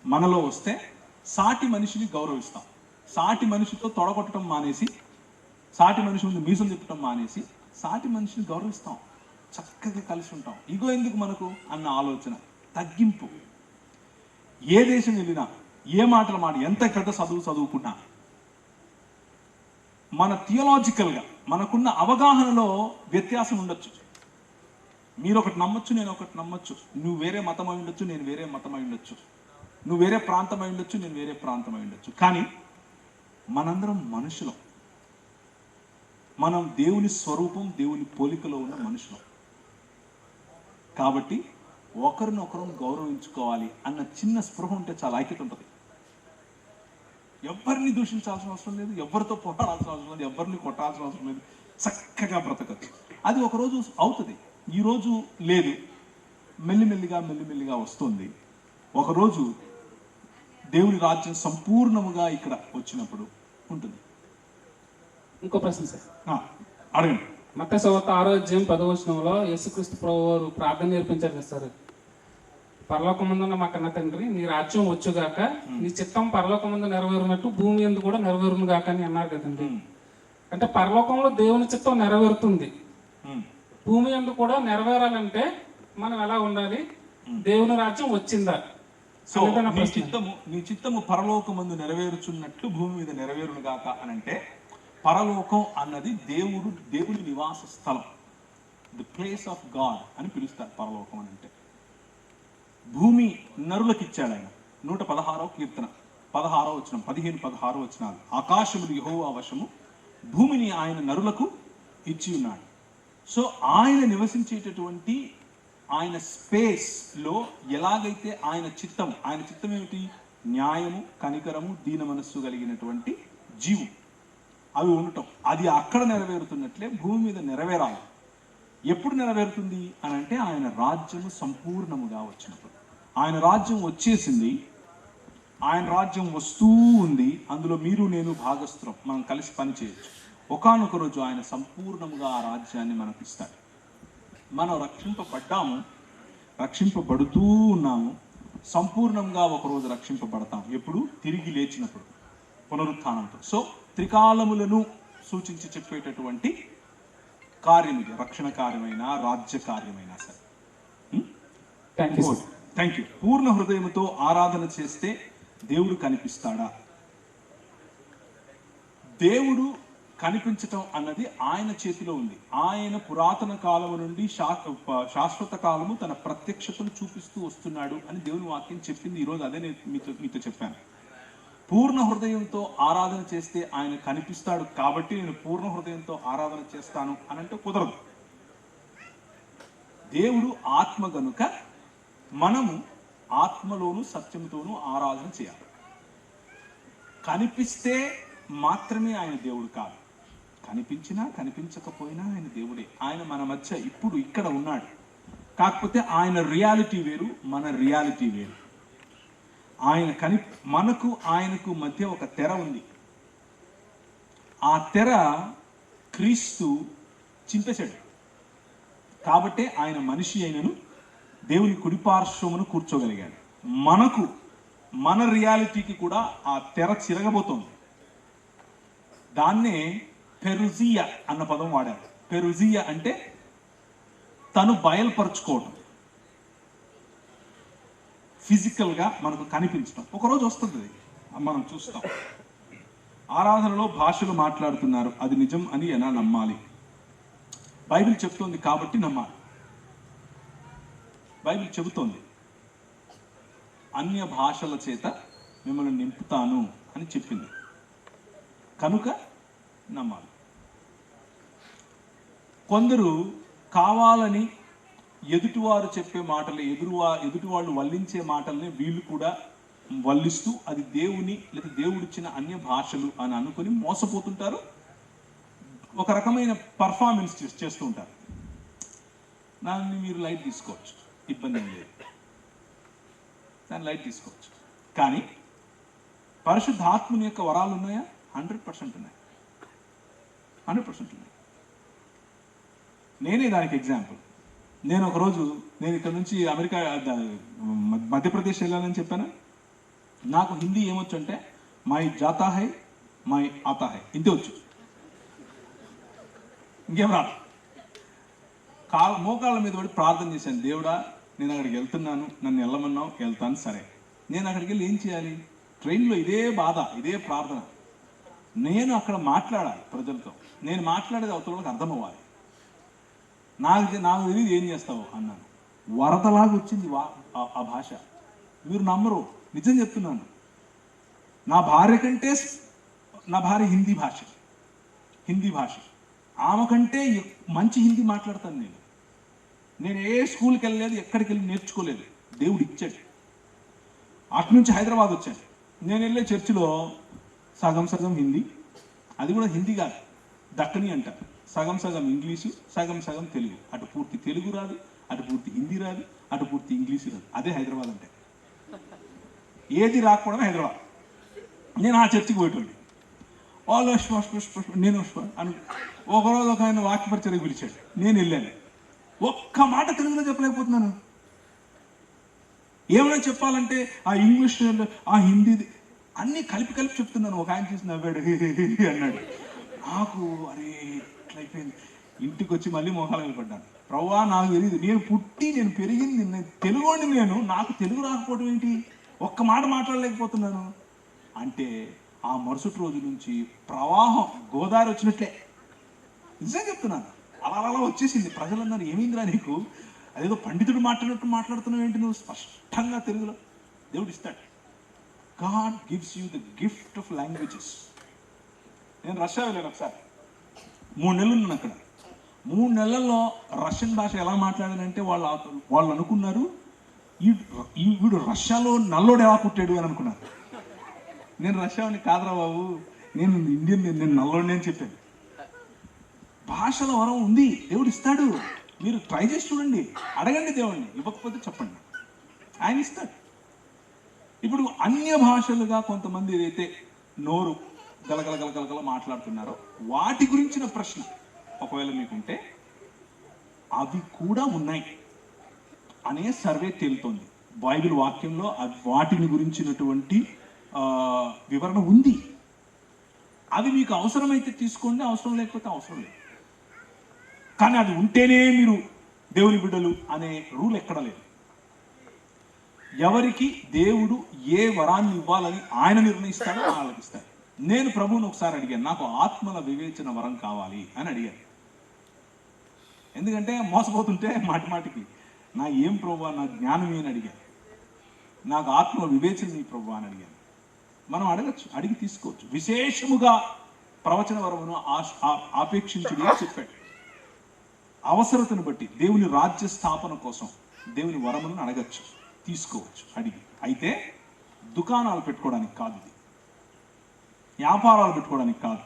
మనలో వస్తే సాటి మనిషిని గౌరవిస్తాం. సాటి మనిషితో తొడగొట్టడం మానేసి, సాటి మనిషి ముందు మీసం తిప్పడం మానేసి సాటి మనిషిని గౌరవిస్తాం, చక్కగా కలిసి ఉంటాం. ఇగో ఎందుకు మనకు అన్న ఆలోచన, తగ్గింపు. ఏ దేశం వెళ్ళినా, ఏ మాటలు ఎంత పెద్ద చదువుకున్నా, మన థియలాజికల్గా మనకున్న అవగాహనలో వ్యత్యాసం ఉండొచ్చు. మీరు ఒకటి నమ్మొచ్చు, నేను ఒకటి నమ్మొచ్చు. నువ్వు వేరే మతం అయి ఉండొచ్చు, నేను వేరే మతం అయి ఉండొచ్చు. నువ్వు వేరే ప్రాంతం అయి ఉండొచ్చు, నేను వేరే ప్రాంతం అయి ఉండొచ్చు. కానీ మనందరం మనుషులం. మనం దేవుని స్వరూపం, దేవుని పోలికలో ఉన్న మనుషులం. కాబట్టి ఒకరినొకరు గౌరవించుకోవాలి అన్న చిన్న స్పృహ ఉంటే చాలా ఐక్యత ఉంటుంది. ఎవరిని దూషించాల్సిన అవసరం లేదు, ఎవరితో పోరాడాల్సిన అవసరం లేదు, ఎవరిని కొట్టాల్సిన అవసరం లేదు. చక్కగా బ్రతకచ్చు. అది ఒకరోజు అవుతుంది, ఈరోజు లేదు, మెల్లిమెల్లిగా వస్తుంది. ఒకరోజు దేవుని రాజ్యం సంపూర్ణముగా ఇక్కడ వచ్చినప్పుడు ఉంటుంది. ఇంకో ప్రశ్న సార్, అడగండి. మత్తయి సువార్త 6వ అధ్యాయం 10వ వచనంలో యేసుక్రీస్తు ప్రభువు వారు ప్రార్థన నేర్పించారు కదా సార్. పరలోకమందున్న మా కన్న తండ్రి, నీ రాజ్యం వచ్చుగాక, నీ చిత్తం పరలోకమందు నెరవేరినట్టు భూమి యందు కూడా నెరవేరును గాక అని అన్నారు కదండి. అంటే పరలోకంలో దేవుని చిత్తం నెరవేరుతుంది, భూమి యందు కూడా నెరవేరాలంటే మనం ఎలా ఉండాలి? దేవుని రాజ్యం వచ్చిందా? సో నీ చిత్తము పరలోకమందు నెరవేరుచున్నట్లు భూమి మీద నెరవేరును గాక అని అంటే, పరలోకం అన్నది దేవుని నివాస స్థలం, ది ప్లేస్ ఆఫ్ గాడ్ అని పిలుస్తారు పరలోకం అని అంటే. భూమి నరులకు ఇచ్చాడు ఆయన. 116వ కీర్తన 16వ వచనం, 15-16 వచనాలు. ఆకాశములు యెహోవా వశము, భూమిని ఆయన నరులకు ఇచ్చి ఉన్నాడు. సో ఆయన నివసించేటటువంటి ఆయన స్పేస్లో ఎలాగైతే ఆయన చిత్తం ఏమిటి? న్యాయము, కనికరము, దీన మనస్సు కలిగినటువంటి జీవు, అవి ఉండటం. అది అక్కడ నెరవేరుతున్నట్లే భూమి మీద నెరవేరాలి. ఎప్పుడు నెరవేరుతుంది అని అంటే, ఆయన రాజ్యము సంపూర్ణముగా వచ్చినప్పుడు. ఆయన రాజ్యం వచ్చేసింది, ఆయన రాజ్యం వస్తూ ఉంది, అందులో మీరు నేను భాగస్థులం, మనం కలిసి పని చేయొచ్చు. ఒకానొక రోజు ఆయన సంపూర్ణముగా ఆ రాజ్యాన్ని మనకు ఇస్తాడు. మనం రక్షింపబడ్డాము, రక్షింపబడుతూ ఉన్నాము, సంపూర్ణంగా ఒకరోజు రక్షింపబడతాం. ఎప్పుడు? తిరిగి లేచినప్పుడు, పునరుత్థానంతో. సో త్రికాలములను సూచించి చెప్పేటటువంటి కార్యం ఇది, రక్షణ కార్యమైనా రాజ్య కార్యమైనా సరే. Thank you. పూర్ణ హృదయముతో ఆరాధన చేస్తే దేవుడు కనిపిస్తాడా? దేవుడు కనిపించటం అన్నది ఆయన చేతిలో ఉంది. ఆయన పురాతన కాలము నుండి శాశ్వత కాలము తన ప్రత్యక్షతను చూపిస్తూ వస్తున్నాడు అని దేవుని వాక్యం చెప్పింది. ఈరోజు అదే నేను మీతో చెప్పాను. పూర్ణ హృదయంతో ఆరాధన చేస్తే ఆయన కనిపిస్తాడు, కాబట్టి నేను పూర్ణ హృదయంతో ఆరాధన చేస్తాను అని అంటే కుదరదు. దేవుడు ఆత్మ గనుక మనము ఆత్మలోను సత్యంతోనూ ఆరాధన చేయాలి. కనిపిస్తే మాత్రమే ఆయన దేవుడు కాదు, కనిపించినా కనిపించకపోయినా ఆయన దేవుడే. ఆయన మన మధ్య ఇప్పుడు ఇక్కడ ఉన్నాడు. కాకపోతే ఆయన రియాలిటీ వేరు, మన రియాలిటీ వేరు. మనకు ఆయనకు మధ్య ఒక తెర ఉంది. ఆ తెర క్రీస్తు చింపేశాడు. కాబట్టే ఆయన మనిషి అయినను దేవుని కుడిపార్శ్వమును కూర్చోగలిగాడు. మన రియాలిటీకి కూడా ఆ తెర చిరగబోతోంది. దాన్నే పెరుజియా అన్న పదం వాడారు. పెరుజియా అంటే తను బయలుపరుచుకోవడం, ఫిజికల్గా మనకు కనిపించడం. ఒకరోజు వస్తుంది, మనం చూస్తాం. ఆరాధనలో భాషలు మాట్లాడుతున్నారు, అది నిజం అని ఎలా నమ్మాలి? బైబిల్ చెప్తోంది కాబట్టి నమ్మాలి. బైబిల్ చెబుతోంది అన్య భాషల చేత మిమ్మల్ని నింపుతాను అని చెప్పింది, కనుక నమ్మాలి. కొందరు కావాలని ఎదుటివారు చెప్పే మాటలు, ఎదుటివాళ్ళు వల్లించే మాటల్ని వీళ్ళు కూడా వల్లిస్తూ అది దేవుని లేదా దేవుడిచ్చిన అన్య భాషలు అని అనుకుని మోసపోతుంటారు. ఒక రకమైన పర్ఫార్మెన్స్ చేస్తూ ఉంటారు. దాన్ని మీరు లైట్ తీసుకోవచ్చు, ఇబ్బంది ఏం లేదు, దాన్ని లైట్ తీసుకోవచ్చు. కానీ పరిశుద్ధాత్మని యొక్క వరాలు ఉన్నాయా? 100% ఉన్నాయి, 100% ఉన్నాయి. నేనే దానికి ఎగ్జాంపుల్. నేను ఒకరోజు ఇక్కడ నుంచి అమెరికా మధ్యప్రదేశ్ వెళ్ళాలని చెప్పాను. నాకు హిందీ ఏమొచ్చు అంటే మై జాతా హై మై ఆతా హై, ఇంతే వచ్చు, ఇంకేం రాదు. మోకాళ్ళ మీద పడి ప్రార్థన చేశాను, దేవుడా నేను అక్కడికి వెళ్తున్నాను, నన్ను వెళ్ళమన్నావు, వెళ్తాను. సరే, నేను అక్కడికి వెళ్ళి ఏం చేయాలి? ట్రైన్లో ఇదే బాధ, ఇదే ప్రార్థన. నేను అక్కడ మాట్లాడాలి ప్రజలతో, నేను మాట్లాడేది అవతల వాళ్ళకి అర్థం అవ్వాలి. నాకు తెలియదు ఏం చేస్తావు అన్నాను. వరదలాగా వచ్చింది ఆ భాష. మీరు నమ్మరు, నిజం చెప్తున్నాను. నా భార్య హిందీ భాష, ఆమె కంటే మంచి హిందీ మాట్లాడతాను నేను ఏ స్కూల్కి వెళ్ళలేదు, ఎక్కడికి వెళ్ళి నేర్చుకోలేదు, దేవుడు ఇచ్చాడు. అటు నుంచి హైదరాబాద్ వచ్చాను. నేను వెళ్ళే చర్చిలో సగం హిందీ, అది కూడా హిందీ కాదు, దక్కని అంటారు. సగం ఇంగ్లీషు, సగం తెలుగు. అటు పూర్తి తెలుగు రాదు, అటు పూర్తి హిందీ రాదు, అటు పూర్తి ఇంగ్లీషు రాదు. అదే హైదరాబాద్ అంటే. ఏది రాకపోవడమే హైదరాబాద్. నేను ఆ చర్చికి పోయేటోండి. వాళ్ళు నేను అని ఒకరోజు ఒక ఆయన వాక్యపరిచర్యకు పిలిచాడు, నేను వెళ్ళాను. ఒక్క మాట తెలుగులో చెప్పలేకపోతున్నాను. ఏమైనా చెప్పాలంటే ఆ ఇంగ్లీష్, ఆ హిందీ అన్నీ కలిపి చెప్తున్నాను. ఒక ఆయన చూసి నవ్వాడు, అన్నాడు. నాకు అరే ఇట్లయిపోయింది. ఇంటికి వచ్చి మళ్ళీ మోకాలు వెళ్ళిపడ్డాను. ప్రభువా నాకు తెలియదు, నేను పెరిగింది తెలుగుని, నాకు తెలుగు రాకపోవడం ఏంటి? ఒక్క మాట మాట్లాడలేకపోతున్నాను అంటే ఆ మరుసటి రోజు నుంచి ప్రవాహం గోదావరి వచ్చినట్లే. నిజంగా చెప్తున్నాను, అలా వచ్చేసింది. ప్రజలన్నారు, ఏమైందిరా నీకు, అదేదో పండితుడు మాట్లాడుతున్నావు ఏంటి నువ్వు? స్పష్టంగా తెలుగులో దేవుడు ఇస్తాడు. God gives you the gift of languages. నేను రష్యా వెళ్ళాను ఒకసారి, 3 నెలలు ఉన్నాను అక్కడ. 3 నెలల్లో రష్యన్ భాష ఎలా మాట్లాడానంటే వాళ్ళు అనుకున్నారు వీడు రష్యాలో నల్లోడు ఎలా పుట్టాడు అని అనుకున్నారు. నేను రష్యాని కాదురా బాబు, నేను ఇండియన్, నేను నల్లోడిని అని చెప్పాను. భాషల వరం ఉంది, దేవుడు ఇస్తాడు. మీరు ట్రై చేసి చూడండి, అడగండి దేవుడిని, ఇవ్వకపోతే చెప్పండి, ఆయన ఇస్తాడు. ఇప్పుడు అన్య భాషలుగా కొంతమంది ఏదైతే నోరు గలగల మాట్లాడుతున్నారో వాటి గురించిన ప్రశ్న ఒకవేళ మీకుంటే అవి కూడా ఉన్నాయి అనే సర్వే తేలుతోంది. బైబిల్ వాక్యంలో వాటిని గురించినటువంటి వివరణ ఉంది. అవి మీకు అవసరమైతే తీసుకోండి, అవసరం లేకపోతే అవసరం లేదు. కానీ అది ఉంటేనే మీరు దేవుని బిడ్డలు అనే రూల్ ఎక్కడ లేదు. ఎవరికి దేవుడు ఏ వరాన్ని ఇవ్వాలని ఆయన నిర్ణయిస్తాడో వాళ్ళకి ఇస్తాడు. నేను ప్రభువుని ఒకసారి అడిగాను, నాకు ఆత్మల వివేచన వరం కావాలి అని అడిగాను. ఎందుకంటే మోసపోతుంటే మాటికి నా ఏం ప్రభు, నా జ్ఞానం ఏని అడిగాను. నాకు ఆత్మల వివేచన నీ ప్రభు అని అడిగాను. మనం అడగచ్చు, అడిగి తీసుకోవచ్చు. విశేషముగా ప్రవచన వరమును ఆపేక్షించుడి అని చెప్పాడు. అవసరతను బట్టి దేవుని రాజ్య స్థాపన కోసం దేవుని వరములను అడగచ్చు, తీసుకోవచ్చు అడిగి. అయితే దుకాణాలు పెట్టుకోవడానికి కాదు ఇది. వ్యాపారాలు పెట్టుకోవడానికి కాదు.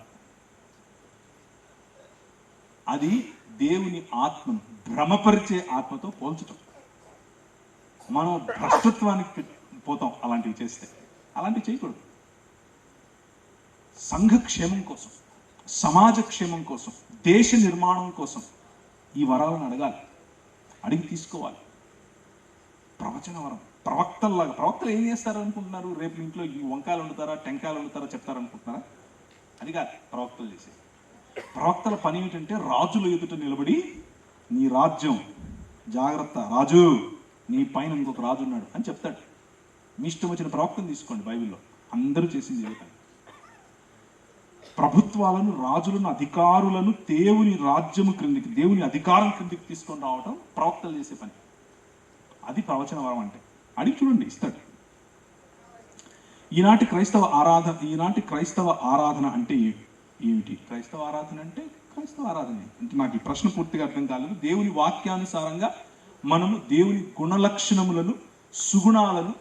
అది దేవుని ఆత్మను భ్రమపరిచే ఆత్మతో పోల్చటం. మనం భ్రష్టత్వానికి పోతాం అలాంటివి చేస్తే. అలాంటివి చేయకూడదు. సంఘ క్షేమం కోసం, సమాజ క్షేమం కోసం, దేశ నిర్మాణం కోసం ఈ వరాలను అడగాలి, అడిగి తీసుకోవాలి. ప్రవచన వరం, ప్రవక్తల్లాగా. ప్రవక్తలు ఏం చేస్తారు అనుకుంటున్నారు? రేపు ఇంట్లో ఈ వంకాయలు వండుతారా, టెంకాయలు వండుతారా చెప్తారనుకుంటున్నారా? అది కాదు ప్రవక్తలు చేసేది. ప్రవక్తల పని ఏమిటంటే రాజుల ఎదుట నిలబడి, నీ రాజ్యం జాగ్రత్త, రాజు నీ పైన ఇంకొక రాజు ఉన్నాడు అని చెప్తాడు. మీ ఇష్టం వచ్చిన ప్రవక్తను తీసుకోండి. బైబిల్లో అందరూ చేసింది ఇదే పని. ప్రభుత్వాలను, రాజులను, అధికారులను దేవుని రాజ్యము క్రిందికి, దేవుని అధికారం క్రిందికి తీసుకొని రావటం ప్రవక్తలు చేసే పని. అది ప్రవచన వరం అంటే. అడిగి చూడండి, ఇస్తాడు. ఈనాటి క్రైస్తవ ఆరాధన అంటే ఏమిటి? క్రైస్తవ ఆరాధన అంటే క్రైస్తవ ఆరాధన అంటే, నాకు ఈ ప్రశ్న పూర్తిగా అర్థం కాలేదు. దేవుని వాక్యానుసారంగా మనము దేవుని గుణలక్షణములను, సుగుణాలను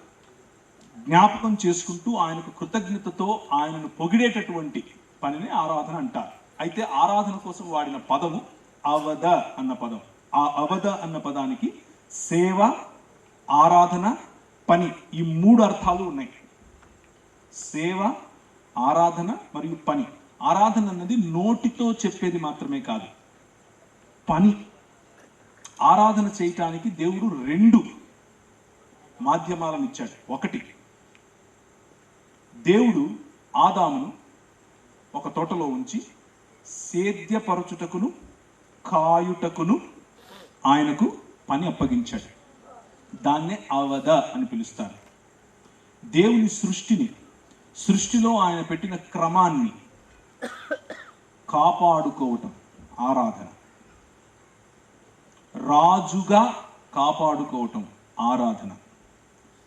జ్ఞాపకం చేసుకుంటూ ఆయనకు కృతజ్ఞతతో ఆయనను పొగిడేటటువంటి పనిని ఆరాధన అంటారు. అయితే ఆరాధన కోసం వాడిన పదము అవద అన్న పదం. ఆ అవద అన్న పదానికి సేవ, ఆరాధన, పని, ఈ 3 అర్థాలు ఉన్నాయి. సేవ, ఆరాధన మరియు పని. ఆరాధన అన్నది నోటితో చెప్పేది మాత్రమే కాదు, పని. ఆరాధన చేయటానికి దేవుడు 2 మాధ్యమాలను ఇచ్చాడు. ఒకటి, దేవుడు ఆదామును ఒక తోటలో ఉంచి సేద్యపరచుటకును కాయుటకును ఆయనకు పని అప్పగించాడు. దాన్నే అవద అని పిలుస్తారు. దేవుని సృష్టిలో ఆయన పెట్టిన క్రమాన్ని కాపాడుకోవటం ఆరాధన. రాజుగా కాపాడుకోవటం ఆరాధన.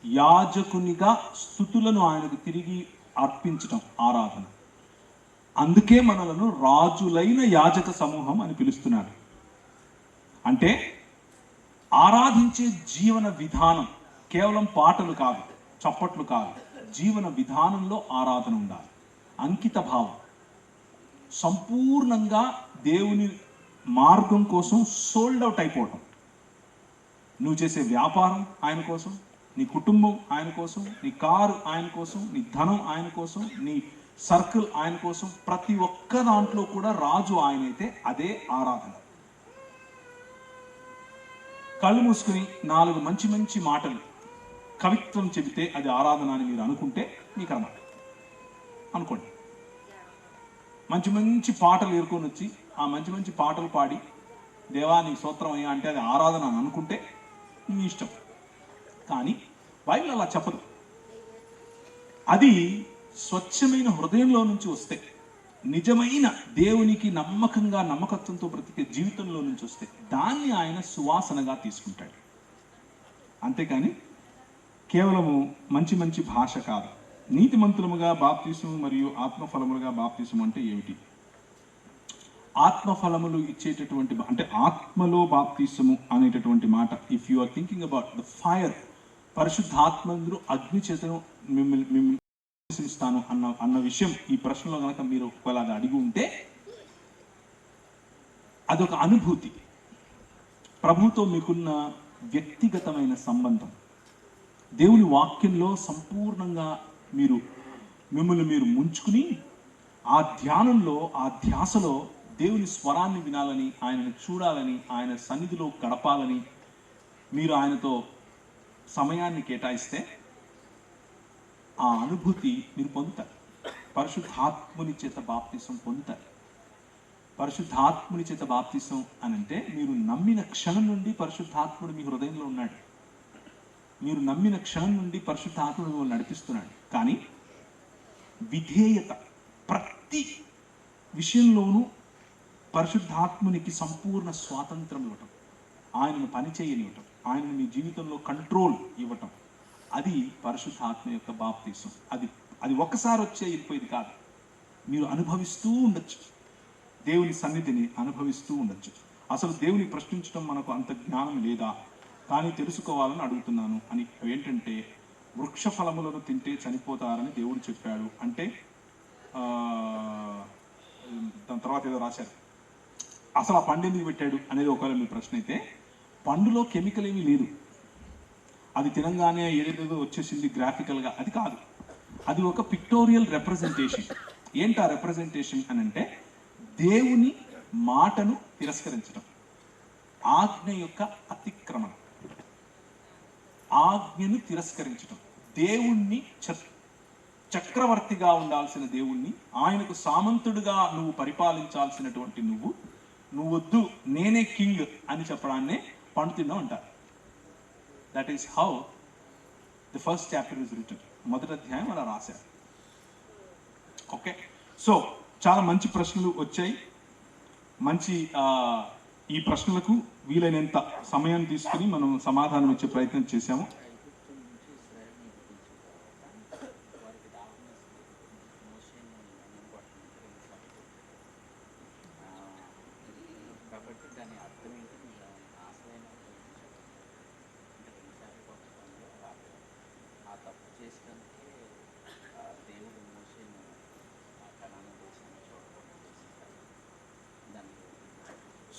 యాజకునిగా స్తుతులను ఆయనకు తిరిగి అర్పించటం ఆరాధన. అందుకే మనలను రాజులైన యాజక సమూహం అని పిలుస్తున్నారు. అంటే ఆరాధించే జీవన విధానం కేవలం పాటలు కాదు, చప్పట్లు కాదు. జీవన విధానంలో ఆరాధన ఉండాలి. అంకిత భావం, సంపూర్ణంగా దేవుని మార్గం కోసం సోల్డ్ అవుట్ అయిపోవటం. నువ్వు చేసే వ్యాపారం ఆయన కోసం, నీ కుటుంబం ఆయన కోసం, నీ కారు ఆయన కోసం, నీ ధనం ఆయన కోసం, నీ సర్కిల్ ఆయన కోసం. ప్రతి ఒక్క దాంట్లో కూడా రాజు ఆయనైతే అదే ఆరాధన. కళ్ళు మూసుకుని 4 మంచి మంచి మాటలు, కవిత్వం చెబితే అది ఆరాధన అని మీరు అనుకుంటే మీ కర్మ. అనుకోండి. మంచి మంచి పాటలు ఏరుకొని వచ్చి ఆ మంచి మంచి పాటలు పాడి దేవా నీకు స్తోత్రం అయ్యా అంటే అది ఆరాధన అని అనుకుంటే మీ ఇష్టం. కానీ బైబిల్ అలా చెప్పదు. అది స్వచ్ఛమైన హృదయంలో నుంచి వస్తే, నిజమైన దేవునికి నమ్మకత్వంతో బ్రతికే జీవితంలో నుంచి వస్తే దాన్ని ఆయన సువాసనగా తీసుకుంటాడు. అంతేకాని కేవలము మంచి మంచి భాష కాదు. నీతిమంతులముగా బాప్తిసము మరియు ఆత్మఫలములుగా బాప్తిసము అంటే ఏమిటి? ఆత్మఫలములు ఇచ్చేటటువంటి, అంటే ఆత్మలో బాప్తిసము అనేటటువంటి మాట. If you are thinking about the fire, పరిశుద్ధాత్మందులు అగ్ని చేతను మిమ్మల్ని ఇస్తాను అన్న విషయం ఈ ప్రశ్నలో కనుక మీరు ఒకవేళ అది అడిగి ఉంటే, అదొక అనుభూతి. ప్రభుతో మీకున్న వ్యక్తిగతమైన సంబంధం. దేవుని వాక్యంలో సంపూర్ణంగా మిమ్మల్ని మీరు ముంచుకుని ఆ ధ్యానంలో, ఆ ధ్యాసలో దేవుని స్వరాన్ని వినాలని, ఆయనను చూడాలని, ఆయన సన్నిధిలో గడపాలని మీరు ఆయనతో సమయాన్ని కేటాయిస్తే ఆ అనుభూతి మీరు పొందుతారు. పరిశుద్ధాత్ముని చేత బాప్తిసం పొందుతారు. పరిశుద్ధాత్ముని చేత బాప్తిసం అని అంటే మీరు నమ్మిన క్షణం నుండి పరిశుద్ధాత్ముడు మీ హృదయంలో ఉన్నాడు. మీరు నమ్మిన క్షణం నుండి పరిశుద్ధాత్ముడు మిమ్మల్ని నడిపిస్తున్నాడు. కానీ విధేయత, ప్రతి విషయంలోనూ పరిశుద్ధాత్మునికి సంపూర్ణ స్వాతంత్రం ఇవ్వటం, ఆయనను పని చేయనివ్వటం, ఆయనను మీ జీవితంలో కంట్రోల్ ఇవ్వటం, అది పరిశుద్ధాత్మ యొక్క బాప్తిసం. అది ఒక్కసారి వచ్చే వెళ్ళిపోయేది కాదు. మీరు అనుభవిస్తూ ఉండొచ్చు, దేవుని సన్నిధిని అనుభవిస్తూ ఉండొచ్చు. అసలు దేవుని ప్రశ్నించడం మనకు అంత జ్ఞానం లేదా, కానీ తెలుసుకోవాలని అడుగుతున్నాను అని. ఏంటంటే వృక్ష ఫలములను తింటే చనిపోతారని దేవుడు చెప్పాడు అంటే దాని తర్వాత ఏదో రాశారు. అసలు ఆ పండు ఎందుకు పెట్టాడు అనేది ఒకవేళ మీ ప్రశ్న అయితే, పండులో కెమికల్ ఏమీ లేదు. అది తినంగానే ఏదేదో వచ్చేసింది గ్రాఫికల్గా, అది కాదు. అది ఒక పిక్టోరియల్ రిప్రజెంటేషన్. ఏంటి ఆ రిప్రజెంటేషన్ అని అంటే, దేవుని మాటను తిరస్కరించడం, ఆజ్ఞ యొక్క అతిక్రమణ, ఆజ్ఞను తిరస్కరించడం. దేవుణ్ణి చక్రవర్తిగా ఉండాల్సిన దేవుణ్ణి, ఆయనకు సామంతుడుగా నువ్వు పరిపాలించాల్సినటువంటి నువ్వు వద్దు, నేనే కింగ్ అని చెప్పడాన్నే పండు తిన్నావు అంటారు. That is how the first chapter is return. మొదటి అధ్యాయం అలా రాశారు. ఓకే, సో చాలా మంచి ప్రశ్నలు వచ్చాయి. మంచి ఈ ప్రశ్నలకు వీలైనంత సమయం తీసుకుని మనం సమాధానం ఇచ్చే ప్రయత్నం చేశాము.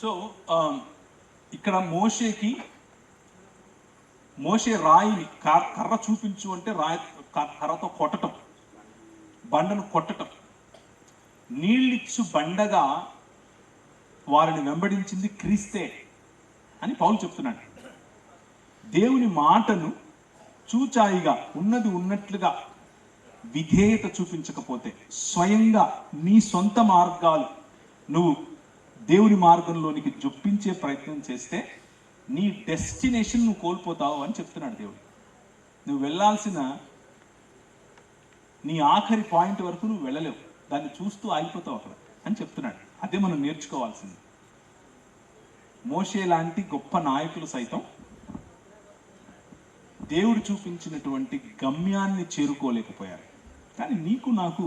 సో ఇక్కడ మోషే రాయిని కర్ర చూపించు అంటే కర్రతో కొట్టటం, బండను కొట్టటం, నీళ్ళిచ్చు బండగా వారిని వెంబడించింది క్రీస్తే అని పౌలు చెప్తున్నాడు. దేవుని మాటను చూచాయిగా ఉన్నది ఉన్నట్లుగా విధేయత చూపించకపోతే, స్వయంగా నీ సొంత మార్గాలు నువ్వు దేవుని మార్గంలోనికి జొప్పించే ప్రయత్నం చేస్తే నీ డెస్టినేషన్ నువ్వు కోల్పోతావు అని చెప్తున్నాడు దేవుడు. నువ్వు వెళ్ళాల్సిన నీ ఆఖరి పాయింట్ వరకు నువ్వు వెళ్ళలేవు, దాన్ని చూస్తూ ఆగిపోతావు అక్కడ అని చెప్తున్నాడు. అదే మనం నేర్చుకోవాల్సింది. మోషే లాంటి గొప్ప నాయకులు సైతం దేవుడు చూపించినటువంటి గమ్యాన్ని చేరుకోలేకపోయారు. కానీ నీకు నాకు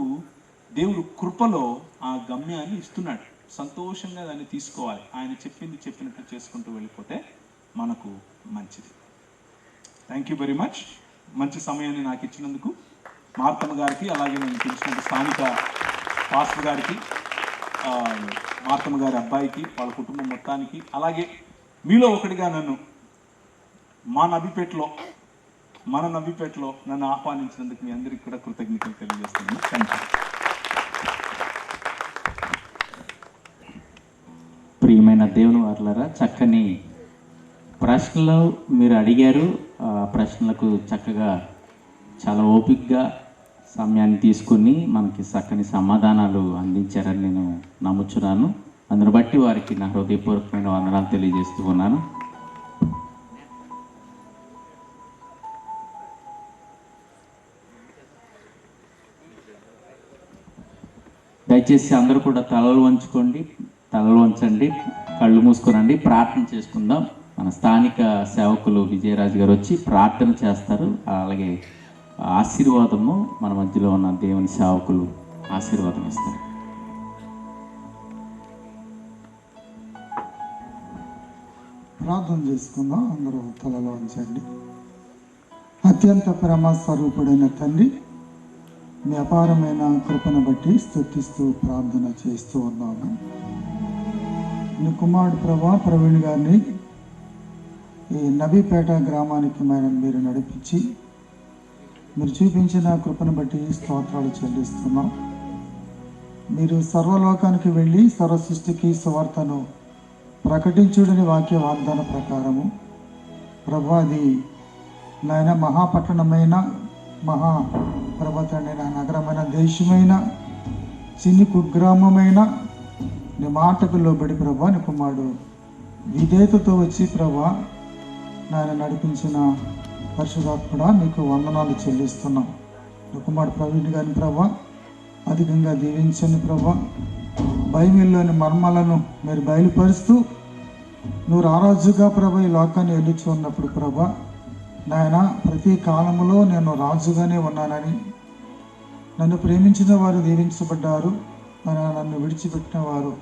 దేవుడు కృపలో ఆ గమ్యాన్ని ఇస్తున్నాడు. సంతోషంగా దాన్ని తీసుకోవాలి. ఆయన చెప్పినట్టు చేసుకుంటూ వెళ్ళిపోతే మనకు మంచిది. Thank you very much. మంచి సమయాన్ని నాకు ఇచ్చినందుకు మార్తమ్మ గారికి, అలాగే నేను పిలిచినట్టు స్థానిక పాస్టర్ గారికి, మార్తమ్మ గారి అబ్బాయికి, వాళ్ళ కుటుంబం మొత్తానికి, అలాగే మీలో ఒకటిగా నన్ను మన నవ్విపేటలో నన్ను ఆహ్వానించినందుకు మీ అందరికీ కూడా కృతజ్ఞతలు తెలియజేస్తున్నాను. Thank you. ప్రియమైన దేవుని వారలారా, చక్కని ప్రశ్నలు మీరు అడిగారు. ఆ ప్రశ్నలకు చక్కగా చాలా ఓపికగా సమయాన్ని తీసుకుని మనకి చక్కని సమాధానాలు అందించారని నేను నమ్ముచున్నాను. అందును బట్టి వారికి నా హృదయపూర్వకమైన వందనాలు తెలియజేస్తూ ఉన్నాను. దయచేసి అందరూ కూడా తలలు వంచండి, కళ్ళు మూసుకోనండి. ప్రార్థన చేసుకుందాం. మన స్థానిక సేవకులు విజయరాజు గారు వచ్చి ప్రార్థన చేస్తారు. అలాగే ఆశీర్వాదము మన మధ్యలో ఉన్న దేవుని సేవకులు ఆశీర్వాదం ఇస్తారు. ప్రార్థన చేసుకుందాం. అందరూ తలలో ఉంచండి. అత్యంత ప్రేమ స్వరూపుడైన తండ్రి, మీ అపారమైన కృపను బట్టి స్తుతిస్తూ ప్రార్థన చేస్తూ ఉన్నాము. నీ కుమారుడు ప్రవీణ్ గారిని ఈ నబీపేట గ్రామానికి మీరు నడిపించి మీరు చూపించిన కృపను బట్టి స్తోత్రాలు చెల్లిస్తున్నాం. మీరు సర్వలోకానికి వెళ్ళి సర్వ సృష్టికి సువార్తను ప్రకటించుడని వాక్య వాగ్దాన ప్రకారము ప్రభు, అది నాయన మహాపట్టణమైన తండ్రి నా నగరమైన దేశమైన చిన్ని కుగ్రామమైన నీ మాటకు లోబడి ప్రభా నీ కుమారుడు విధేయతతో వచ్చి ప్రభా నాయన నడిపించిన పరిశుధాత్ముడా నీకు వందనాలు చెల్లిస్తున్నాం. నీ కుమారుడు ప్రవీణ్ గారిని ప్రభా అధికంగా దీవించండి ప్రభా. బైబిల్లోని మర్మాలను మీరు బయలుపరుస్తూ నువ్వు రారాజుగా ప్రభా ఈ లోకాన్ని వెళ్ళిచి ఉన్నప్పుడు ప్రభా నాయన ప్రతి కాలంలో నేను రాజుగానే ఉన్నానని, నన్ను ప్రేమించిన వారు దీవించబడ్డారు, నన్ను విడిచిపెట్టిన వారు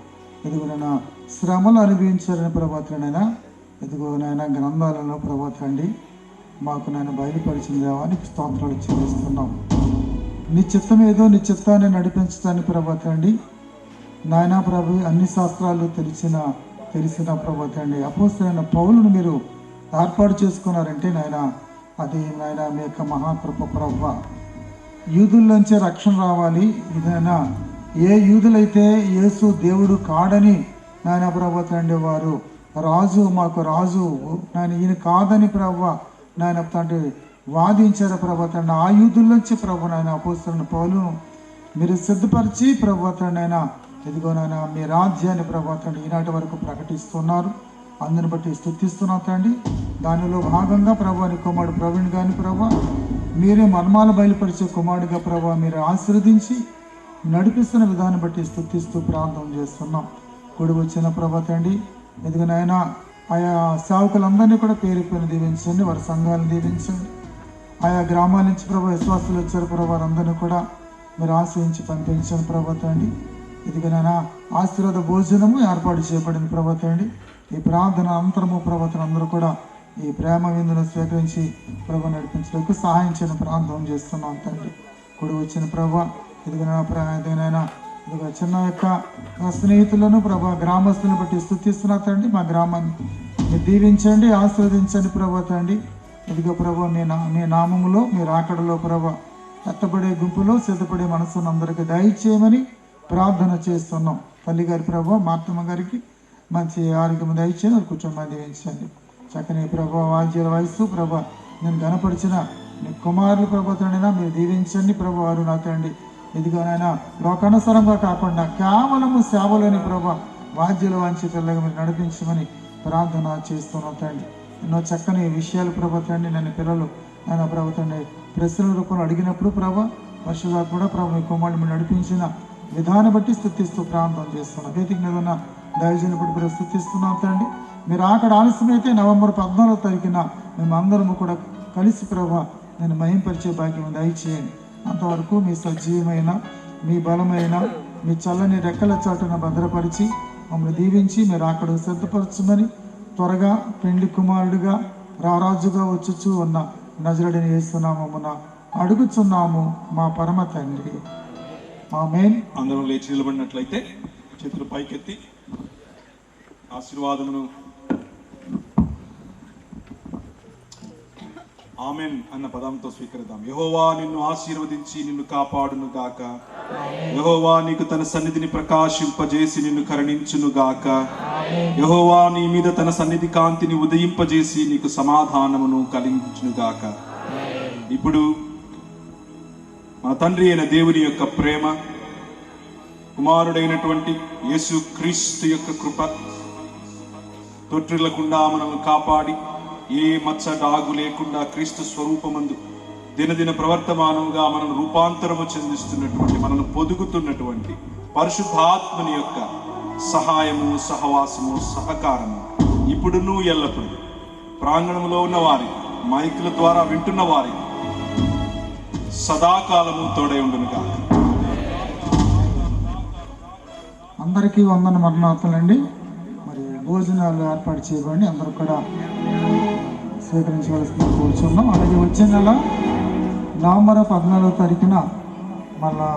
ఎదుగునైనా శ్రమలు అనుభవించారని ప్రభాతనైనా ఎదుగునైనా గ్రంథాలను ప్రభాతండి మాకు నేను బయలుపరిచిన దేవానికి స్తోత్రాలు చెల్లిస్తున్నాం. నీ చిత్తం ఏదో నీ చిత్తాన్ని నడిపించడానికి ప్రభా తండ్రి నాయనా ప్రభు అన్ని శాస్త్రాలు తెలిసిన ప్రభా తండ్రి అపోస్తలుడైన పౌలును మీరు ఏర్పాటు చేసుకున్నారంటే నాయన అది నాయన మీ యొక్క మహాకృప ప్రభా. యూదుల్లోంచే రక్షణ రావాలి. ఇదైనా ఏ యూదులైతే యేసు దేవుడు కాడని నాయన ప్రభా తండ్రి వారు రాజు మాకు రాజు నాయన ఈయన కాదని ప్రభా నాయన తండ్రి వాదించారు ప్రభా తండ్రి, ఆ యూదుల్లోంచి ప్రభు నాయన అపోస్తలుడైన పౌలును మీరు సిద్ధపరిచి ప్రభా తండ్రి అయినా ఇదిగో నాయన మీ రాజ్యాన్ని ప్రభా తండ్రి ఈనాటి వరకు ప్రకటిస్తున్నారు. అందుని బట్టి స్తుతిస్తున్నా తండ్రి. దానిలో భాగంగా ప్రభా నీ కుమారుడు ప్రవీణ్ గాని ప్రభా మీరే మర్మాలు బయలుపరిచే కుమారుడిగా ప్రభా మీరు ఆశీర్వదించి నడిపిస్తున్న విధానం బట్టి స్తుతిస్తూ ప్రార్థన చేస్తున్నాం. కూడి వచ్చిన ప్రభా తండ్రి ఎదుగునైనా ఆయా సేవకులందరినీ కూడా పేరు పేరు దీవించండి, వారి సంఘాలను దీవించండి. ఆయా గ్రామాల నుంచి ప్రభా విశ్వాసులు వచ్చారు ప్రభా వారందరినీ కూడా మీరు ఆశ్రయించి పంపించండి ప్రభా తండ్రి. ఎదుగునైనా ఆశీర్వాద భోజనము ఏర్పాటు చేయబడింది ప్రభా తండ్రి. ఈ ప్రార్థన అంతరము ప్రభాతం అందరూ కూడా ఈ ప్రేమ విందును స్వీకరించి ప్రభు నడిపించడానికి సహాయం చేయని ప్రార్థన చేస్తున్నాం తండ్రి. కూడి వచ్చిన ప్రభా ఎదుగునైనా ఇదిగో చిన్న యొక్క స్నేహితులను ప్రభా గ్రామస్తులను బట్టి స్తుతిస్తున్నా తండ్రి. మా గ్రామాన్ని మీరు దీవించండి, ఆశీర్వదించండి ప్రభా తండ్రి. ఇదిగో ప్రభా మీ నామములో మీరు ఆకడలో ప్రభా ఎత్తబడే గుంపులో సిద్ధపడే మనసును అందరికీ దయచేయమని ప్రార్థన చేస్తున్నాం. తల్లి గారి ప్రభా మార్తమ్మ గారికి మంచి ఆరోగ్యం దయచేయని వారి కుటుంబాన్ని దీవించండి. చక్కని ప్రభా వాద్యాల వయస్సు ప్రభా నేను గనపరిచిన నీ కుమారులు ప్రభుత్వనైనా మీరు దీవించండి ప్రభా. వారు నా తండ్రి ఇదిగోనైనా లోకానుసారంగా కాకుండా కేవలము సేవలోని ప్రభా వాద్యాల వాంచి పిల్లగా మీరు నడిపించమని ప్రార్థన చేస్తున్నాం తండ్రి. ఎన్నో చక్కని విషయాలు ప్రభుత్వండి నన్ను పిల్లలు ఆయన ప్రభుత్వండి ప్రశ్నల రూపంలో అడిగినప్పుడు ప్రభా పరిశుద్ధాత్మ కూడా ప్రభు మీ కుమారుడు మీరు నడిపించిన విధానం బట్టి స్తుతిస్తూ ప్రార్థన చేస్తున్నాం. వేదిక మీద ఉన్న దైవజనులు బట్టి స్తుతిస్తున్నాం తండ్రి. మీరు అక్కడ ఆలస్యమైతే నవంబర్ 14వ తారీఖున మేమందరము కూడా కలిసి ప్రభా నేను మహింపరిచే భాగ్యం దయచేయండి. అంతవరకు మీ సజీవమైన మీ బలమైన మీ చల్లని రెక్కల చాటున భద్రపరిచి మమ్మల్ని దీవించి మీరు అక్కడ సిద్ధపరచమని త్వరగా పెండ్లి కుమారుడిగా రారాజుగా వచ్చుచూ ఉన్న నజరుడిని యేసునామమున అడుగుచున్నాము మా పరమ తండ్రి, ఆమేన్. అందరం లేచి నిలబడినట్లయితే చేతులు పైకెత్తి ఆశీర్వాదమును ఆమెన్ అన్న పదంతో స్వీకరిద్దాం. యెహోవా నిన్ను ఆశీర్వదించి నిన్ను కాపాడును గాక. యెహోవా నీకు తన సన్నిధిని ప్రకాశింపజేసి నిన్ను కరుణించును గాక. యెహోవా నీ మీద తన సన్నిధి కాంతిని ఉదయింపజేసి నీకు సమాధానమును కలిగించును గాక. ఇప్పుడు మన తండ్రి అయిన దేవుని యొక్క ప్రేమ, కుమారుడైనటువంటి యేసు క్రీస్తు యొక్క కృప, తొట్టిల్లకుండా మనల్ని కాపాడి ఏ మచ్చ డాగు లేకుండా క్రీస్తు స్వరూపమందు దినదిన ప్రవర్తమానముగా మనల్ని రూపాంతరము చెందిస్తున్నటువంటి మనల్ని పొదుగుతున్నటువంటి పరిశుద్ధాత్మని యొక్క సహాయము, సహవాసము, సహకారము ఇప్పుడును ఎల్లప్పుడూ ప్రాంగణంలో ఉన్న వారి మైకుల ద్వారా వింటున్న వారి సదాకాలము తోడై ఉండునుగా. అందరికీ వందన మరణార్థులండి. మరి భోజనాలు ఏర్పాటు చేయబడి అందరూ కూడా స్వీకరించవలసిన కూర్చున్నాం. అలాగే వచ్చే నెల నవంబర్ 14వ తారీఖున మళ్ళా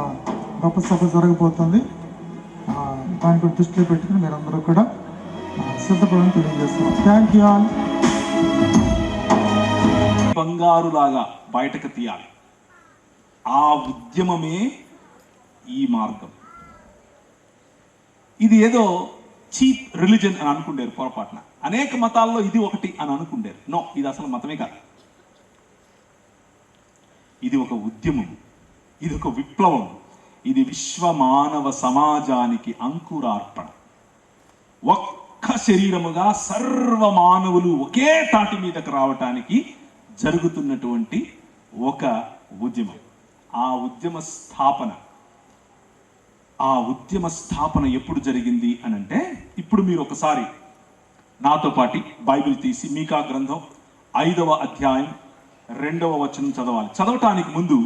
గొప్ప సభ జరగబోతుంది. దాని కూడా దృష్టిలో పెట్టుకుని మీరందరూ కూడా సిద్ధపడని తెలియజేస్తున్నాం. Thank you all. బంగారులాగా బయటకు తీయాలి. ఆ ఉద్యమమే ఈ మార్గం. ఇది ఏదో చీప్ రిలీజన్ అని అనుకుంటారు పొరపాటున. అనేక మతాల్లో ఇది ఒకటి అని అనుకుంటారు. నో, ఇది అసలు మతమే కాదు. ఇది ఒక ఉద్యమం, ఇది ఒక విప్లవం, ఇది విశ్వ మానవ సమాజానికి అంకురార్పణ. ఒక్క శరీరముగా సర్వ మానవులు ఒకే తాటి మీదకు రావటానికి జరుగుతున్నటువంటి ఒక ఉద్యమం. ఆ ఉద్యమ స్థాపన ఎప్పుడు జరిగింది అని అంటే, ఇప్పుడు మీరు ఒకసారి నాతో పాటు బైబిల్ తీసి మీకా గ్రంథం 5వ అధ్యాయం 2వ వచనం చదవాలి. చదవటానికి ముందు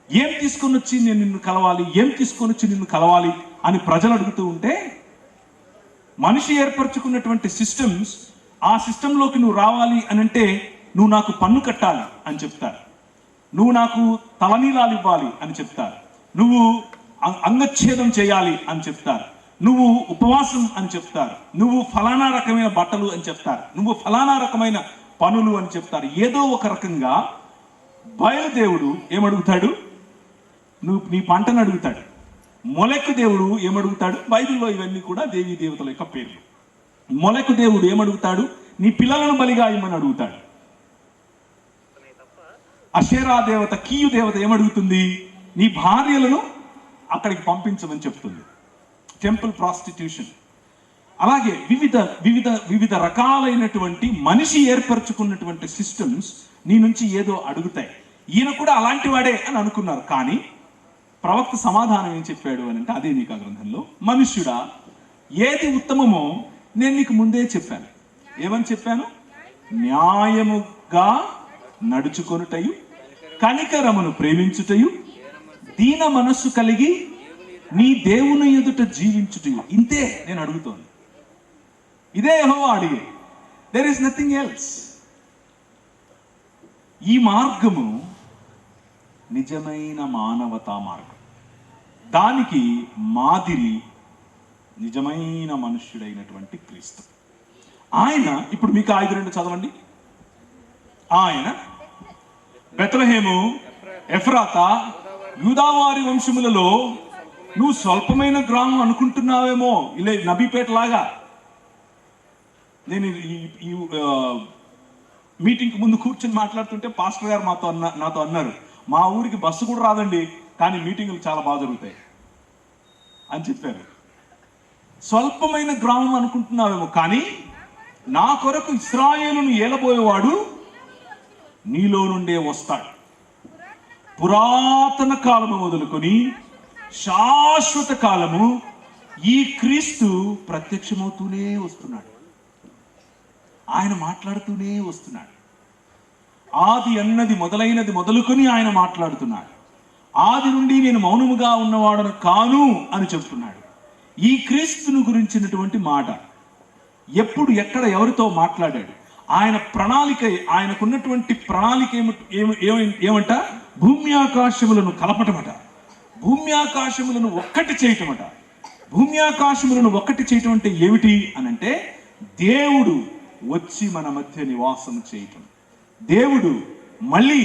ఏం తీసుకొని వచ్చి నేను నిన్ను కలవాలి, ఏం తీసుకొని వచ్చి నిన్ను కలవాలి అని ప్రజలు అడుగుతూ ఉంటే, మనిషి ఏర్పరచుకున్నటువంటి సిస్టమ్స్, ఆ సిస్టంలోకి నువ్వు రావాలి అని అంటే నువ్వు నాకు పన్ను కట్టాలి అని చెప్తారు. నువ్వు నాకు తలనీలాలు ఇవ్వాలి అని చెప్తారు, నువ్వు అంగచ్ఛేదం చేయాలి అని చెప్తారు, నువ్వు ఉపవాసం అని చెప్తారు, నువ్వు ఫలానా రకమైన బట్టలు అని చెప్తారు, నువ్వు ఫలానా రకమైన పనులు అని చెప్తారు. ఏదో ఒక రకంగా బయలుదేవుడు ఏమడుగుతాడు? నువ్వు నీ పంటను అడుగుతాడు. మొలెకు దేవుడు ఏమడుగుతాడు? బైబిల్లో ఇవన్నీ కూడా దేవీ దేవతల యొక్క పేర్లు. మొలెకు దేవుడు ఏమడుగుతాడు? నీ పిల్లలను బలిగా ఇమ్మని అడుగుతాడు. అషేరా దేవత, కీయు దేవత ఏమడుగుతుంది? నీ భార్యలను అక్కడికి పంపించమని చెప్తుంది. Temple prostitution. అలాగే వివిధ వివిధ వివిధ రకాలైనటువంటి మనిషి ఏర్పరచుకున్నటువంటి సిస్టమ్స్ నీ నుంచి ఏదో అడుగుతాయి. ఈయన కూడా అలాంటి వాడే అని అనుకున్నారు. కానీ ప్రవక్త సమాధానం ఏం చెప్పాడు అని అంటే, అదే మీకా గ్రంథంలో, మనుష్యుడా, ఏది ఉత్తమమో నేను నీకు ముందే చెప్పాను. ఏమని చెప్పాను? న్యాయముగా నడుచుకొనుటయు, కనికరమును ప్రేమించుటయు, దీన మనస్సు కలిగి నీ దేవుని ఎదుట జీవించుటయు. ఇంతే నేను అడుగుతోంది. ఇదే యెహోవా అడిగే. There is nothing else. ఈ మార్గము నిజమైన మానవతా మార్గం. దానికి మాదిరి నిజమైన మనుష్యుడైనటువంటి క్రీస్తు. ఆయన ఇప్పుడు మీకు 5:2 చదవండి. ఆయన బెత్లెహేము, ఎఫ్రాతా, యూదావారి వంశములలో నువ్వు స్వల్పమైన గ్రామం అనుకుంటున్నావేమో, ఇలా నబీపేట లాగా. నేను ఈ మీటింగ్కి ముందు కూర్చొని మాట్లాడుతుంటే పాస్టర్ గారు నాతో అన్నారు, మా ఊరికి బస్సు కూడా రాదండి, కానీ మీటింగులు చాలా బాగా జరుగుతాయి అని చెప్పారు. స్వల్పమైన గ్రామం అనుకుంటున్నావేమో, కానీ నా కొరకు ఇశ్రాయేలును ఏలబోయేవాడు నీలో నుండే వస్తాడు. పురాతన కాలము మొదలుకొని శాశ్వత కాలము ఈ క్రీస్తు ప్రత్యక్షమవుతూనే వస్తున్నాడు. ఆయన మాట్లాడుతూనే వస్తున్నాడు. ఆది అన్నది మొదలుకొని ఆయన మాట్లాడుతున్నాడు. ఆది నుండి నేను మౌనముగా ఉన్నవాడను కాను అని చెప్తున్నాడు. ఈ క్రీస్తును గురించినటువంటి మాట ఎప్పుడు, ఎక్కడ, ఎవరితో మాట్లాడాడు? ఆయన ప్రణాళిక, ఆయనకున్నటువంటి ప్రణాళిక ఏమంట? భూమి ఆకాశములను కలపటమట, భూమి ఆకాశములను ఒక్కటి చేయటమట. భూమి ఆకాశములను ఒక్కటి చేయటం అంటే ఏమిటి అనంటే, దేవుడు వచ్చి మన మధ్య నివాసం చేయటం. దేవుడు మళ్ళీ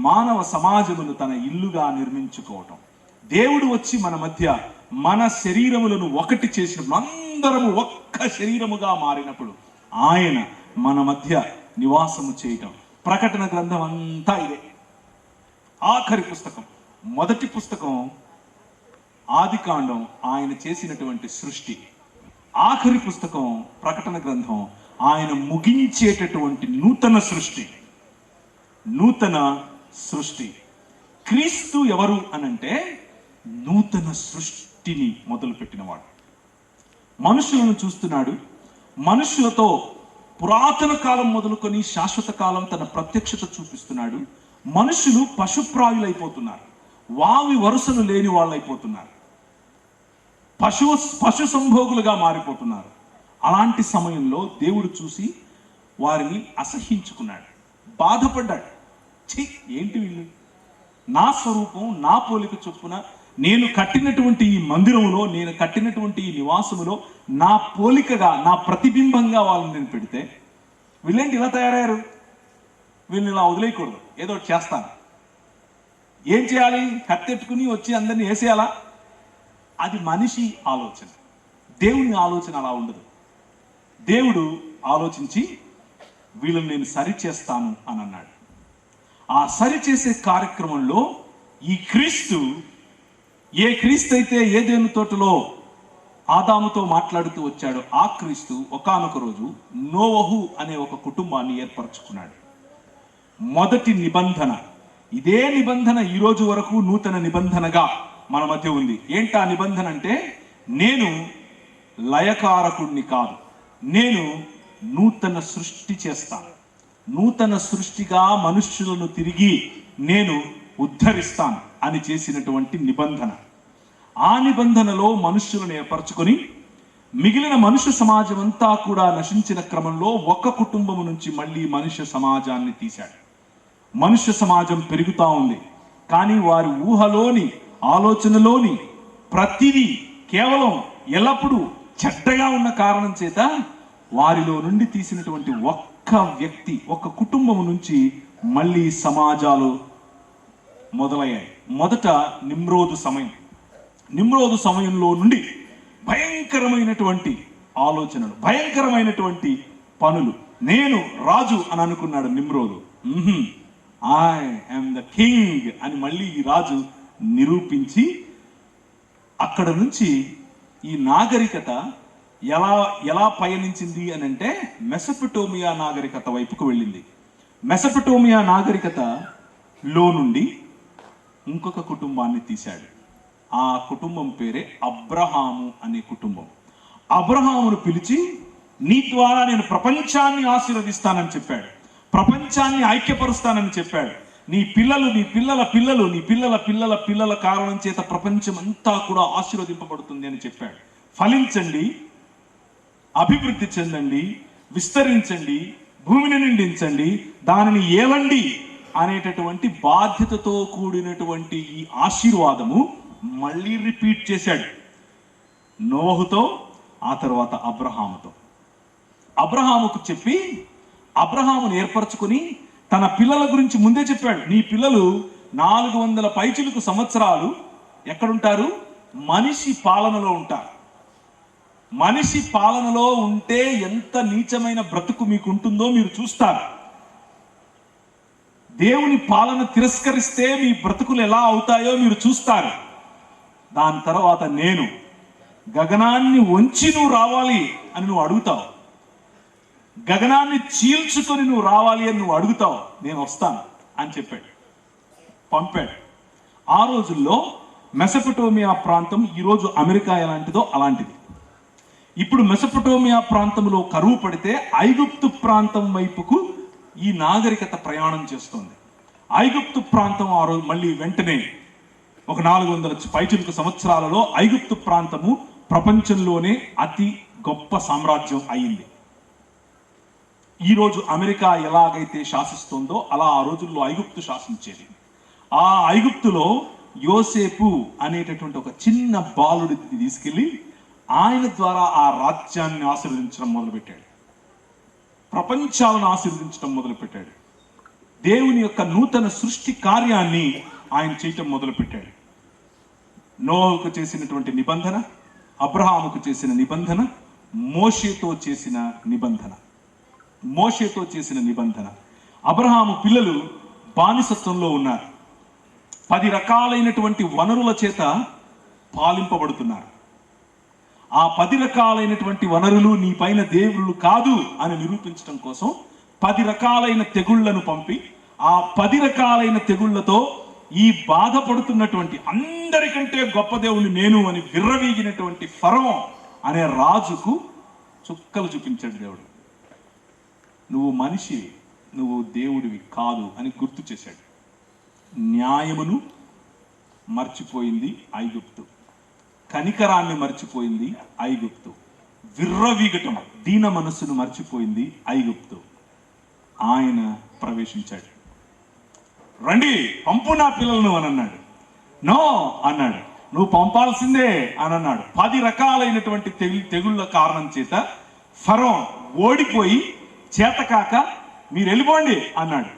మానవ సమాజమును తన ఇల్లుగా నిర్మించుకోవటం. దేవుడు వచ్చి మన మధ్య మన శరీరములను ఒకటి చేసినప్పుడు, అందరము ఒక్క శరీరముగా మారినప్పుడు ఆయన మన మధ్య నివాసము చేయటం. ప్రకటన గ్రంథం అంతా ఇదే. ఆఖరి పుస్తకం, మొదటి పుస్తకం ఆదికాండం, ఆయన చేసినటువంటి సృష్టి. ఆఖరి పుస్తకం ప్రకటన గ్రంథం, ఆయన ముగించేటటువంటి నూతన సృష్టి. నూతన సృష్టి. క్రీస్తు ఎవరు అనంటే నూతన సృష్టిని మొదలుపెట్టినవాడు. మనుషులను చూస్తున్నాడు. మనుషులతో పురాతన కాలం మొదలుకొని శాశ్వత కాలం తన ప్రత్యక్షత చూపిస్తున్నాడు. మనుషులు పశుప్రాయులైపోతున్నారు, వావి వరుసలు లేని వాళ్ళు అయిపోతున్నారు, పశు సంభోగులుగా మారిపోతున్నారు. అలాంటి సమయంలో దేవుడు చూసి వారిని అసహ్యించుకున్నాడు, బాధపడ్డాడు. ఏంటి వీళ్ళు, నా స్వరూపం నా పోలిక చొప్పున నేను కట్టినటువంటి ఈ మందిరంలో, నేను కట్టినటువంటి ఈ నివాసములో నా పోలికగా, నా ప్రతిబింబంగా వాళ్ళని నేను పెడితే వీళ్ళేంటి ఇలా తయారయ్యారు, వీళ్ళని ఇలా వదిలేయకూడదు, ఏదో ఒకటి చేస్తాను. ఏం చేయాలి? కత్తెట్టుకుని వచ్చి అందరినీ వేసేయాలా? అది మనిషి ఆలోచన. దేవుని ఆలోచన అలా ఉండదు. దేవుడు ఆలోచించి వీళ్ళని నేను సరిచేస్తాను అని అన్నాడు. ఆ సరిచేసే కార్యక్రమంలో ఈ క్రీస్తు, ఏ క్రీస్తు అయితే ఏదెను తోటలో ఆదాముతో మాట్లాడుతూ వచ్చాడో ఆ క్రీస్తు ఒకానొక రోజు నోవహు అనే ఒక కుటుంబాన్ని ఏర్పరచుకున్నాడు. మొదటి నిబంధన, ఇదే నిబంధన ఈ రోజు వరకు నూతన నిబంధనగా మన మధ్య ఉంది. ఏంటా నిబంధన అంటే, నేను లయకారకుడిని కాదు, నేను నూతన సృష్టి చేస్తాను, నూతన సృష్టిగా మనుష్యులను తిరిగి నేను ఉద్ధరిస్తాను అని చేసినటువంటి నిబంధన. ఆ నిబంధనలో మనుష్యులను ఏర్పరచుకొని మిగిలిన మనుష్య సమాజం అంతా కూడా నశించిన క్రమంలో ఒక్క కుటుంబం నుంచి మళ్ళీ మనుష్య సమాజాన్ని తీశాడు. మనుష్య సమాజం పెరుగుతూ ఉంది. కానీ వారి ఊహలోని, ఆలోచనలోని ప్రతిదీ కేవలం ఎల్లప్పుడూ చెడ్డగా ఉన్న కారణం చేత వారిలో నుండి తీసినటువంటి ఒక్క వ్యక్తి, ఒక్క కుటుంబం నుంచి మళ్ళీ సమాజాలు మొదలయ్యాయి. మొదట నిమ్రోదు సమయంలో నుండి భయంకరమైనటువంటి ఆలోచనలు, భయంకరమైనటువంటి పనులు. నేను రాజు అని అనుకున్నాడు నిమ్రోదు. ఐ యామ్ ద కింగ్ అని మళ్ళీ ఈ రాజు నిరూపించి, అక్కడ నుంచి ఈ నాగరికత ఎలా పయనించింది అని అంటే మెసొపొటేమియా నాగరికత వైపుకు వెళ్ళింది. మెసొపొటేమియా నాగరికతలో నుండి ఇంకొక కుటుంబాన్ని తీశాడు. ఆ కుటుంబం పేరే అబ్రహాము అనే కుటుంబం. అబ్రహామును పిలిచి, నీ ద్వారా నేను ప్రపంచాన్ని ఆశీర్వదిస్తానని చెప్పాడు, ప్రపంచాన్ని ఐక్యపరుస్తానని చెప్పాడు. నీ పిల్లలు, నీ పిల్లల పిల్లలు, నీ పిల్లల పిల్లల పిల్లల కారణం చేత ప్రపంచం అంతా కూడా ఆశీర్వదింపబడుతుంది అని చెప్పాడు. ఫలించండి, అభివృద్ధి చెందండి, విస్తరించండి, భూమిని నిండించండి, దానిని ఏలండి అనేటటువంటి బాధ్యతతో కూడినటువంటి ఈ ఆశీర్వాదము మళ్ళీ రిపీట్ చేశాడు నోహుతో, ఆ తర్వాత అబ్రహాముతో. అబ్రహాముకు చెప్పి అబ్రహామును ఏర్పరచుకుని తన పిల్లల గురించి ముందే చెప్పాడు. నీ పిల్లలు 400 పైచిలుకు సంవత్సరాలు ఎక్కడుంటారు? మనిషి పాలనలో ఉంటారు. మనిషి పాలనలో ఉంటే ఎంత నీచమైన బ్రతుకు మీకు ఉంటుందో మీరు చూస్తారు. దేవుని పాలన తిరస్కరిస్తే మీ బ్రతుకులు ఎలా అవుతాయో మీరు చూస్తారు. దాని తర్వాత నేను గగనాన్ని వంచి నువ్వు రావాలి అని నువ్వు అడుగుతావు, గగనాన్ని చీల్చుకొని నువ్వు రావాలి అని నువ్వు అడుగుతావు, నేను వస్తాను అని చెప్పాడు, పంపాడు. ఆ రోజుల్లో మెసొపొటేమియా ప్రాంతం ఈరోజు అమెరికా ఎలాంటిదో అలాంటిది. ఇప్పుడు మెసొపొటేమియా ప్రాంతంలో కరువు పడితే ఐగుప్తు ప్రాంతం వైపుకు ఈ నాగరికత ప్రయాణం చేస్తుంది. ఐగుప్తు ప్రాంతం ఆ రోజు మళ్ళీ వెంటనే ఒక 400 పైచిలుకు సంవత్సరాలలో ఐగుప్తు ప్రాంతము ప్రపంచంలోనే అతి గొప్ప సామ్రాజ్యం అయింది. ఈరోజు అమెరికా ఎలాగైతే శాసిస్తుందో అలా ఆ రోజుల్లో ఐగుప్తు శాసించేది. ఆ ఐగుప్తులో యోసేపు అనేటటువంటి ఒక చిన్న బాలుడిని తీసుకెళ్ళి ఆయన ద్వారా ఆ రాజ్యాన్ని ఆశీర్వదించడం మొదలుపెట్టాడు, ప్రపంచాలను ఆశీర్వదించడం మొదలుపెట్టాడు. దేవుని యొక్క నూతన సృష్టి కార్యాన్ని ఆయన చేయటం మొదలుపెట్టాడు. నోహుకు చేసినటువంటి నిబంధన, అబ్రహాముకు చేసిన నిబంధన, మోషేతో చేసిన నిబంధన. అబ్రహాము పిల్లలు బానిసత్వంలో ఉన్నారు. 10 రకాలైనటువంటి వనరుల చేత పాలింపబడుతున్నారు. ఆ 10 రకాలైనటువంటి వనరులు నీ పైన దేవుళ్ళు కాదు అని నిరూపించడం కోసం 10 రకాలైన తెగుళ్లను పంపి, ఆ 10 రకాలైన తెగుళ్లతో ఈ బాధపడుతున్నటువంటి అందరికంటే గొప్ప దేవుని నేను అని విర్రవీగినటువంటి ఫరో అనే రాజుకు చుక్కలు చూపించాడు దేవుడు. నువ్వు మనిషి, నువ్వు దేవుడివి కాదు అని గుర్తు చేశాడు. న్యాయమును మర్చిపోయింది ఐగుప్తు, కనికరాన్ని మర్చిపోయింది ఐగుప్తు, విర్రవీగటం, దీన మనస్సును మర్చిపోయింది ఐగుప్తు. ఆయన ప్రవేశించాడు. రండి పంపు నా పిల్లలను అని అన్నాడు. నో అన్నాడు, నువ్వు పంపాల్సిందే అని అన్నాడు. 10 రకాలైనటువంటి తెగుళ్ళ కారణం చేత ఫరో ఓడిపోయి చేతకాక మీరు వెళ్ళిపోండి అన్నాడు.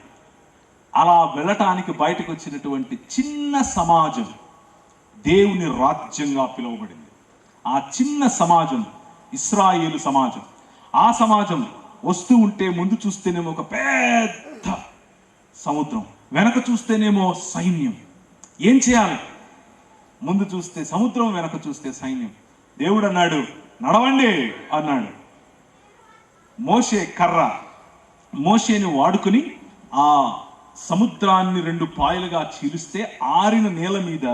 అలా వెళ్ళటానికి బయటకు వచ్చినటువంటి చిన్న సమాజం దేవుని రాజ్యంగా పిలువబడింది. ఆ చిన్న సమాజం ఇశ్రాయేలు సమాజం. ఆ సమాజం వస్తూ ఉంటే ముందు చూస్తేనేమో ఒక పెద్ద సముద్రం, వెనక చూస్తేనేమో సైన్యం. ఏం చేయాలి? ముందు చూస్తే సముద్రం, వెనక చూస్తే సైన్యం. దేవుడు అన్నాడు నడవండి అన్నాడు. మోషే కర్ర, మోషేని వాడుకుని ఆ సముద్రాన్ని 2 పాయలుగా చీలిస్తే ఆరిన నేల మీద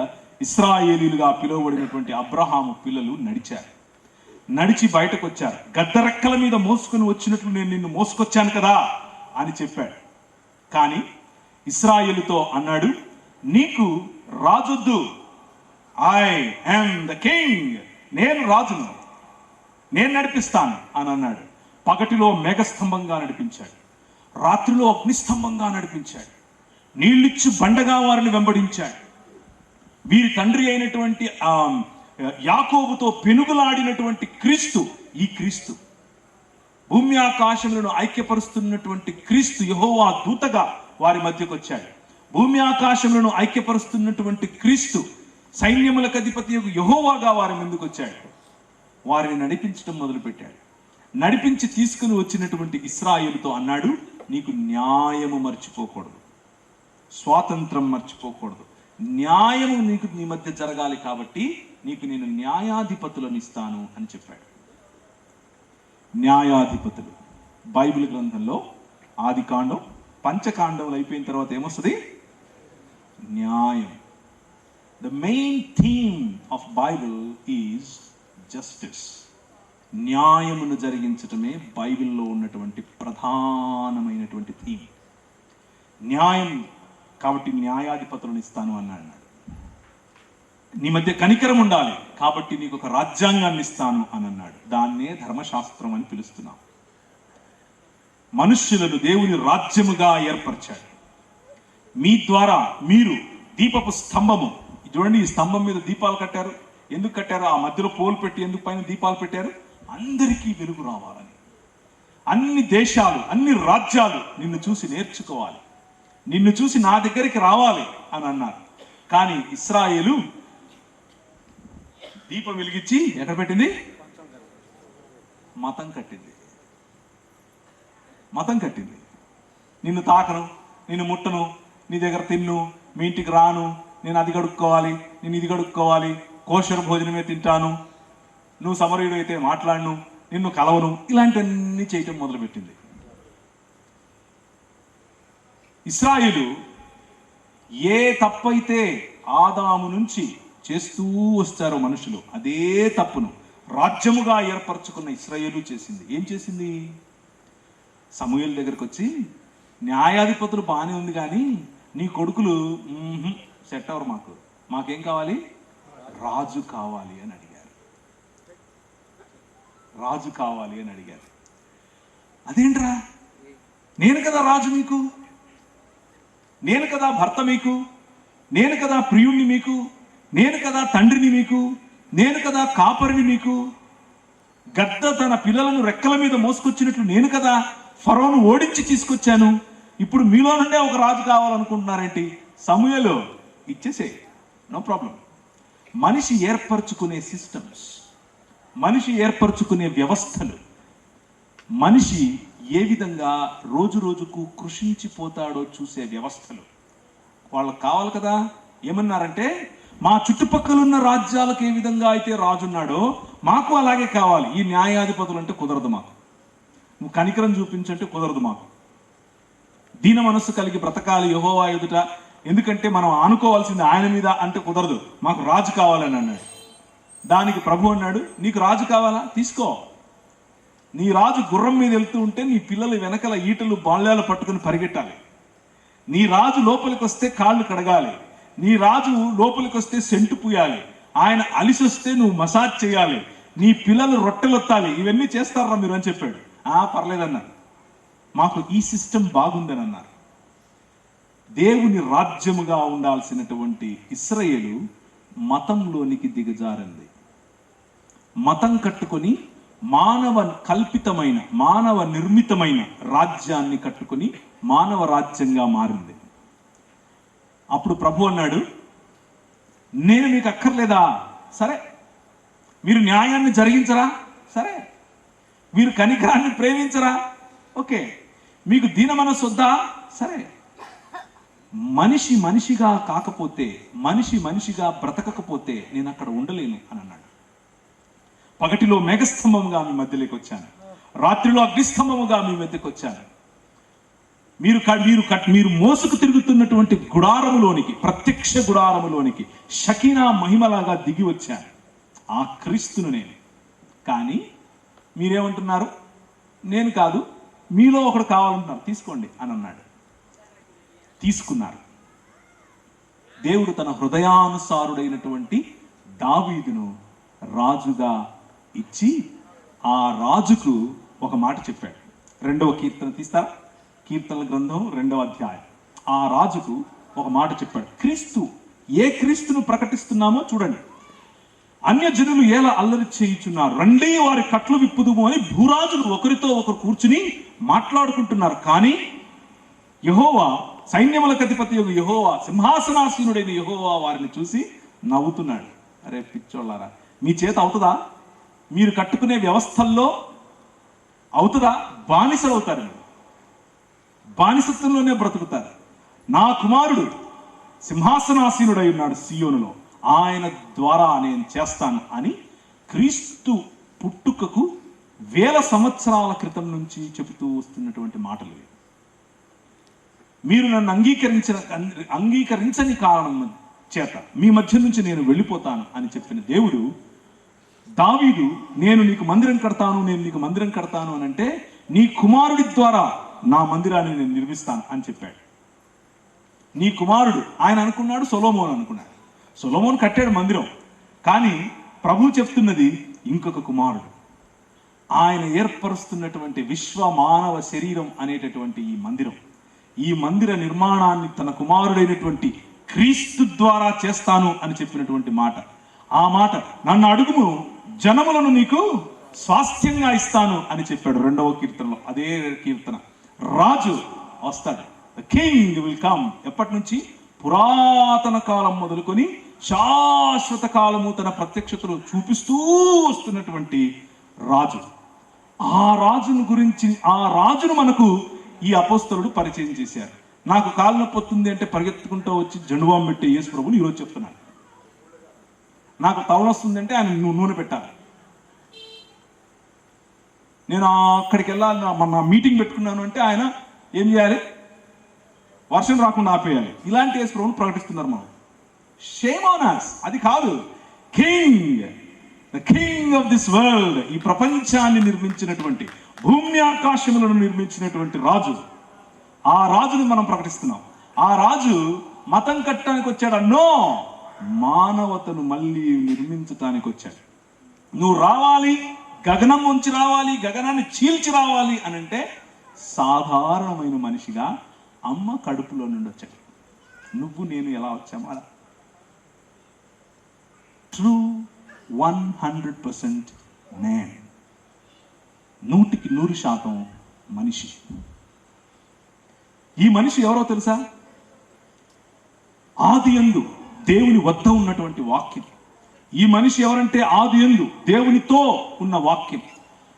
ఇశ్రాయేలీలుగా పిలువబడినటువంటి అబ్రహాము పిల్లలు నడిచారు. నడిచి బయటకు వచ్చారు. గద్దరెక్కల మీద మోసుకొని వచ్చినట్లు నేను నిన్ను మోసుకొచ్చాను కదా అని చెప్పాడు. కానీ ఇశ్రాయేలుతో అన్నాడు, నీకు రాజొద్దు, ఐ యామ్ ద కింగ్, నేను రాజును, నేను నడిపిస్తాను అని అన్నాడు. పగటిలో మేఘస్తంభంగా నడిపించాడు, రాత్రిలో అగ్నిస్తంభంగా నడిపించాడు. నీళ్ళిచ్చు బండగా వారిని వెంబడించాడు. వీరి తండ్రి అయినటువంటి యాకోబుతో పెనుగులాడినటువంటి క్రీస్తు ఈ క్రీస్తు. భూమి ఆకాశములను ఐక్యపరుస్తున్నటువంటి క్రీస్తు యెహోవా దూతగా వారి మధ్యకు వచ్చాడు. భూమి ఆకాశములను ఐక్యపరుస్తున్నటువంటి క్రీస్తు సైన్యములకు అధిపతి యెహోవాగా వారి ముందుకు వచ్చాడు. వారిని నడిపించడం మొదలుపెట్టాడు. నడిపించి తీసుకుని వచ్చినటువంటి ఇశ్రాయేలుతో అన్నాడు, నీకు న్యాయము మర్చిపోకూడదు, స్వాతంత్రం మర్చిపోకూడదు, న్యాయము నీకు నీ మధ్య జరగాలి, కాబట్టి నీకు నేను న్యాయాధిపతులను ఇస్తాను అని చెప్పాడు. న్యాయాధిపతులు బైబిల్ గ్రంథంలో ఆదికాండం పంచకాండములు అయిపోయిన తర్వాత ఏమొస్తుంది? న్యాయం. The main theme of Bible is justice. న్యాయమును జరిగించటమే బైబిల్లో ఉన్నటువంటి ప్రధానమైనటువంటి థీమ్. న్యాయం. కాబట్టి న్యాయాధిపతులను ఇస్తాను అన్నాడు. నీ మధ్య కనికరం ఉండాలి, కాబట్టి నీకు ఒక రాజ్యాంగాన్ని ఇస్తాను అని అన్నాడు. దాన్నే ధర్మశాస్త్రం అని పిలుస్తున్నాం. మనుష్యులను దేవుని రాజ్యముగా ఏర్పరిచాడు. మీ ద్వారా మీరు దీపపు స్తంభము. చూడండి, ఈ స్తంభం మీద దీపాలు కట్టారు. ఎందుకు కట్టారు? ఆ మధ్యలో పోలు పెట్టి ఎందుకు పైన దీపాలు పెట్టారు? అందరికీ వెలుగు రావాలని. అన్ని దేశాలు, అన్ని రాజ్యాలు నిన్ను చూసి నేర్చుకోవాలి, నిన్ను చూసి నా దగ్గరికి రావాలి అని అన్నారు. కానీ ఇశ్రాయేలు దీపం వెలిగించి ఎక్కడ పెట్టింది? మతం కట్టింది. మతం కట్టింది. నిన్ను తాకను, నిన్ను ముట్టను, నీ దగ్గర తిన్ను, మీ ఇంటికి రాను, నేను అది గడుక్కోవాలి, నేను ఇది గడుక్కోవాలి, కోశర భోజనమే తింటాను, నువ్వు సమరయుడు అయితే మాట్లాడను, నిన్ను కలవను, ఇలాంటివన్నీ చేయటం మొదలుపెట్టింది. ఇశ్రాయేలు ఏ తప్పైతే ఆదాము నుంచి చేస్తూ వస్తారో మనుషులు, అదే తప్పును రాజ్యముగా ఏర్పరచుకున్న ఇశ్రాయేలు చేసింది. ఏం చేసింది? సమూయేలు దగ్గరకు వచ్చి, న్యాయాధిపతులు బాగానే ఉంది కానీ నీ కొడుకులు సెట్ అవరు, మాకేం కావాలి? రాజు కావాలి అని అడిగారు. రాజు కావాలి అని అడిగారు. అదేంట్రా, నేను కదా రాజు మీకు, నేను కదా భర్త మీకు, నేను కదా ప్రియుణ్ణి మీకు, నేను కదా తండ్రిని మీకు, నేను కదా కాపరిని మీకు, గద్ద తన పిల్లలను రెక్కల మీద మోసుకొచ్చినట్లు నేను కదా ఫరోను ఓడించి తీసుకొచ్చాను, ఇప్పుడు మీలో నుండే ఒక రాజు కావాలనుకుంటున్నారేంటి? సమూయేలు ఇచ్చేసే, నో ప్రాబ్లం. మనిషి ఏర్పరచుకునే సిస్టమ్స్, మనిషి ఏర్పరచుకునే వ్యవస్థలు, మనిషి ఏ విధంగా రోజు రోజుకు కృషించిపోతాడో చూసే వ్యవస్థలు వాళ్ళకు కావాలి కదా. ఏమన్నారంటే, మా చుట్టుపక్కల ఉన్న రాజ్యాలకు ఏ విధంగా అయితే రాజున్నాడో మాకు అలాగే కావాలి. ఈ న్యాయాధిపతులు అంటే కుదరదు మాకు, నువ్వు కనికరం చూపించంటే కుదరదు మాకు, దీన మనస్సు కలిగి బ్రతకాలి యెహోవా ఎదుట, ఎందుకంటే మనం ఆనుకోవాల్సింది ఆయన మీద అంటే కుదరదు, మాకు రాజు కావాలని అన్నాడు. దానికి ప్రభు అన్నాడు, నీకు రాజు కావాలా? తీసుకో. నీ రాజు గుర్రం మీద వెళ్తూ ఉంటే నీ పిల్లలు వెనకల ఈటలు బాల్యాలు పట్టుకుని పరిగెట్టాలి. నీ రాజు లోపలికి వస్తే కాళ్ళు కడగాలి. నీ రాజు లోపలికి వస్తే సెంటు పూయాలి. ఆయన అలిసొస్తే నువ్వు మసాజ్ చేయాలి. నీ పిల్లలు రొట్టెలొత్తాలి. ఇవన్నీ చేస్తారా మీరు అని చెప్పాడు. పర్లేదన్నారు, మాకు ఈ సిస్టమ్ బాగుందని అన్నారు. దేవుని రాజ్యముగా ఉండాల్సినటువంటి ఇశ్రాయేలు మతంలోనికి దిగజారింది. మతం కట్టుకొని మానవ కల్పితమైన, మానవ నిర్మితమైన రాజ్యాన్ని కట్టుకొని మానవ రాజ్యంగా మారింది. అప్పుడు ప్రభు అన్నాడు, నేను మీకు అక్కర్లేదా? సరే. మీరు న్యాయాన్ని జరిగించరా? సరే. మీరు కనికరాన్ని ప్రేమించరా? ఓకే. మీకు దీన మనస్సు వద్దా? సరే. మనిషి మనిషిగా కాకపోతే, మనిషి మనిషిగా బ్రతకకపోతే నేను అక్కడ ఉండలేను అని అన్నాడు. పగటిలో మేఘస్తంభముగా మీ మధ్యలోకి వచ్చాను, రాత్రిలో అగ్నిస్తంభముగా మీ మధ్యకి వచ్చాను. మీరు మోసుకు తిరుగుతున్నటువంటి గుడారములోనికి, ప్రత్యక్ష గుడారములోనికి షకీనా మహిమలాగా దిగి వచ్చాను. ఆ క్రీస్తును నేను. కానీ మీరేమంటున్నారు? నేను కాదు, మీలో ఒకడు కావాలంటున్నారు, తీసుకోండి అని అన్నాడు. తీసుకున్నారు. దేవుడు తన హృదయానుసారుడైనటువంటి దావీదును రాజుగా ఇచ్చి, ఆ రాజుకు ఒక మాట చెప్పాడు. 2వ కీర్తన తీస్తారా? కీర్తనల గ్రంథం 2వ అధ్యాయం ఆ రాజుకు ఒక మాట చెప్పాడు. క్రీస్తు, ఏ క్రీస్తును ప్రకటిస్తున్నామో చూడండి. అన్యజనులు ఎలా అల్లరి చేయుచున్నారు, రండి వారి కట్లు విప్పుదుము అని భూరాజులు ఒకరితో ఒకరు కూర్చుని మాట్లాడుకుంటున్నారు. కానీ యెహోవా, సైన్యములకు అధిపతి యెహోవా, సింహాసనాసీనుడైన యెహోవా వారిని చూసి నవ్వుతున్నాడు. అరే పిచ్చోళ్ళారా, మీ చేత అవుతుందా? మీరు కట్టుకునే వ్యవస్థల్లో అవుతుందా? బానిసలు అవుతారు, బానిసత్వంలోనే బ్రతుకుతారు. నా కుమారుడు సింహాసనాసీనుడై ఉన్నాడు సియోనులో, ఆయన ద్వారా నేను చేస్తాను అని క్రీస్తు పుట్టుకకు 1000 సంవత్సరాల క్రితం నుంచి చెబుతూ వస్తున్నటువంటి మాటలు. మీరు నన్ను అంగీకరించని కారణం చేత మీ మధ్య నుంచి నేను వెళ్ళిపోతాను అని చెప్పిన దేవుడు, దావీదు నేను నీకు మందిరం కడతాను అని అంటే, నీ కుమారుడి ద్వారా నా మందిరాన్ని నేను నిర్మిస్తాను అని చెప్పాడు. నీ కుమారుడు, ఆయన అనుకున్నాడు సొలొమోను అనుకున్నాడు. సొలొమోను కట్టాడు మందిరం, కానీ ప్రభు చెప్తున్నది ఇంకొక కుమారుడు, ఆయన ఏర్పరుస్తున్నటువంటి విశ్వ మానవ శరీరం అనేటటువంటి ఈ మందిర నిర్మాణాన్ని తన కుమారుడైనటువంటి క్రీస్తు ద్వారా చేస్తాను అని చెప్పినటువంటి మాట. ఆ మాట, నన్ను అడుగుము జనములను నీకు స్వాస్థ్యంగా ఇస్తాను అని చెప్పాడు 2వ కీర్తనలో. అదే కీర్తన, రాజు వస్తాడు, ద కింగ్ విల్ కమ్. ఎప్పటి నుంచి? పురాతన కాలం మొదలుకొని శాశ్వత కాలము తన ప్రత్యక్షతను చూపిస్తూ వస్తున్నటువంటి రాజు. ఆ రాజును మనకు ఈ అపోస్తలుడు పరిచయం చేశారు. నాకు కాలు నొప్పి వస్తుంది అంటే పరిగెత్తుకుంటూ వచ్చి జండుబాం పెట్టే యేసు ప్రభుని ఈరోజు చెప్తున్నాను. నాకు తలనొస్తుంది అంటే ఆయన నూనె పెట్టాలి. నేను అక్కడికి వెళ్ళాలి, నా మీటింగ్ పెట్టుకున్నాను అంటే ఆయన ఏం చేయాలి? వర్షం రాకుండా ఆపేయాలి. ఇలాంటి యేసు ప్రభుని ప్రకటిస్తున్నారు మనం. Shame on us. అది కాదు, the king of this world, ఈ ప్రపంచాన్ని నిర్మించినటువంటి, భూమి ఆకాశములను నిర్మించినటువంటి రాజు. ఆ రాజుని మనం ప్రకటిస్తున్నాం. ఆ రాజు మతం కట్టడానికి వచ్చాడు? నో, మానవతను మళ్ళీ నిర్మించటానికి వచ్చాడు. నువ్వు రావాలి, గగనం నుంచి రావాలి, గగనాన్ని చీల్చి రావాలి అని అంటే సాధారణమైన మనిషిగా అమ్మ కడుపులో నుండి వచ్చాడు. నువ్వు నేను ఎలా వచ్చాము అలా. ట్రూ 100% మ్యాన్, 100% మనిషి. ఈ మనిషి ఎవరో తెలుసా? ఆదియందు దేవుని వద్ద ఉన్నటువంటి వాక్యం. ఈ మనిషి ఎవరంటే ఆదియందు దేవునితో ఉన్న వాక్యం.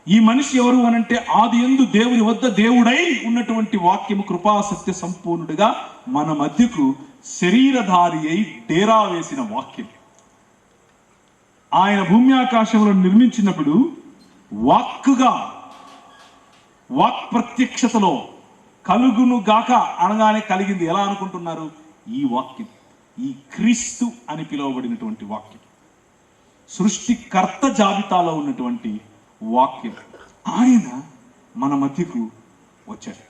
ఈ మనిషి ఎవరు అనంటే ఆదియందు దేవుని వద్ద దేవుడై ఉన్నటువంటి వాక్యము, కృపా సత్య సంపూర్ణుడిగా మన మధ్యకు శరీరధారి అయి డేరా వేసిన వాక్యం. ఆయన భూమి ఆకాశంలో నిర్మించినప్పుడు వాక్ ప్రత్యక్షతలో కలుగును గాక అనగానే కలిగింది. ఎలా అనుకుంటున్నారు? ఈ వాక్యం, ఈ క్రీస్తు అని పిలువబడినటువంటి వాక్యం, సృష్టికర్త జాబితాలో ఉన్నటువంటి వాక్యం. ఆయన మన మధ్యకు వచ్చాడు.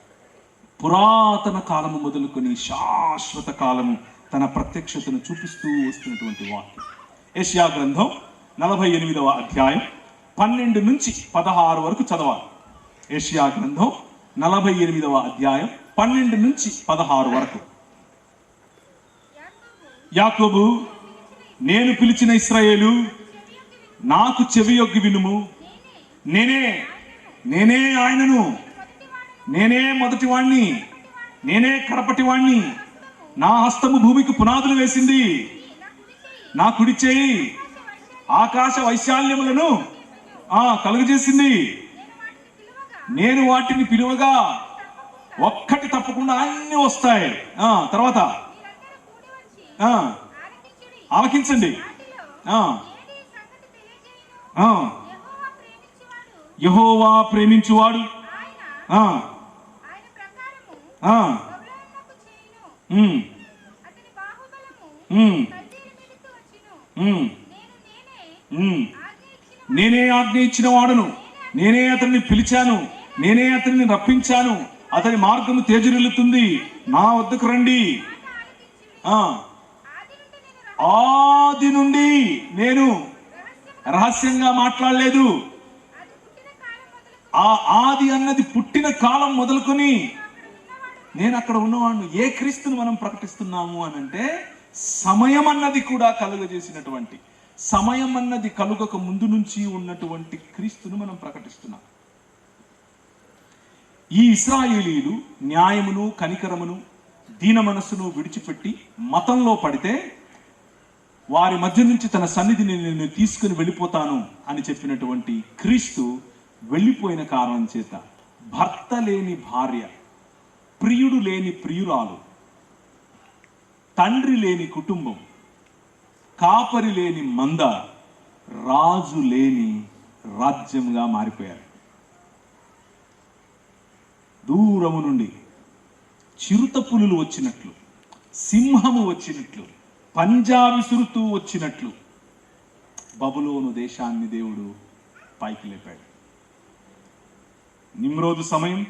పురాతన కాలము మొదలుకొని శాశ్వత కాలము తన ప్రత్యక్షతను చూపిస్తూ వస్తున్నటువంటి వాక్యం. యెషయా గ్రంథం 48వ అధ్యాయం 12 నుంచి 16 వరకు చదవాలి. యెషయా గ్రంథం 48వ అధ్యాయం 12 నుంచి 16 వరకు. యాకోబు, నేను పిలిచిన ఇశ్రాయేలు, నాకు చెవియొగ్గి వినుము. నేనే ఆయనను, నేనే మొదటివాణ్ణి, నేనే కడపటివాణ్ణి. నా హస్తము భూమికి పునాదులు వేసింది, నా కుడి చేయి ఆకాశ వైశాల్యములను కలుగజేసింది. నేను వాటిని పిలువగా ఒక్కటి తప్పకుండా అన్ని వస్తాయి. తర్వాత ఆలకించండి. యెహోవా ప్రేమించువాడు నేనే ఆజ్ఞ ఇచ్చిన వాడును, నేనే అతన్ని పిలిచాను, నేనే అతన్ని రప్పించాను. అతని మార్గము తేజరిల్లుతుంది. నా వద్దకు రండి. ఆది నుండి నేను రహస్యంగా మాట్లాడలేదు. ఆ ఆది అన్నది పుట్టిన కాలం మొదలుకొని నేను అక్కడ ఉన్నవాడిని. ఏ క్రీస్తుని మనం ప్రకటిస్తున్నాము అని అంటే సమయం అన్నది కూడా కలుగజేసినటువంటి, సమయం అన్నది కలుగక ముందు నుంచి ఉన్నటువంటి క్రీస్తును మనం ప్రకటిస్తున్నాం. ఈ ఇశ్రాయేలీయులు న్యాయమును కనికరమును దీన మనస్సును విడిచిపెట్టి మతంలో పడితే వారి మధ్య నుంచి తన సన్నిధిని నేను తీసుకుని వెళ్ళిపోతాను అని చెప్పినటువంటి క్రీస్తు వెళ్ళిపోయిన కారణం చేత భర్త లేని భార్య, ప్రియుడు లేని ప్రియురాలు, తండ్రి లేని కుటుంబం, కాపరి లేని మంద, రాజు లేని రాజ్యంగా మారిపోయారు. దూరము నుండి చిరుత పులులు వచ్చినట్లు, సింహము వచ్చినట్లు, పంజా విసురుతూ వచ్చినట్లు బబులోను దేశాన్ని దేవుడు పైకి లేపాడు. నిమ్రోదు సమయం,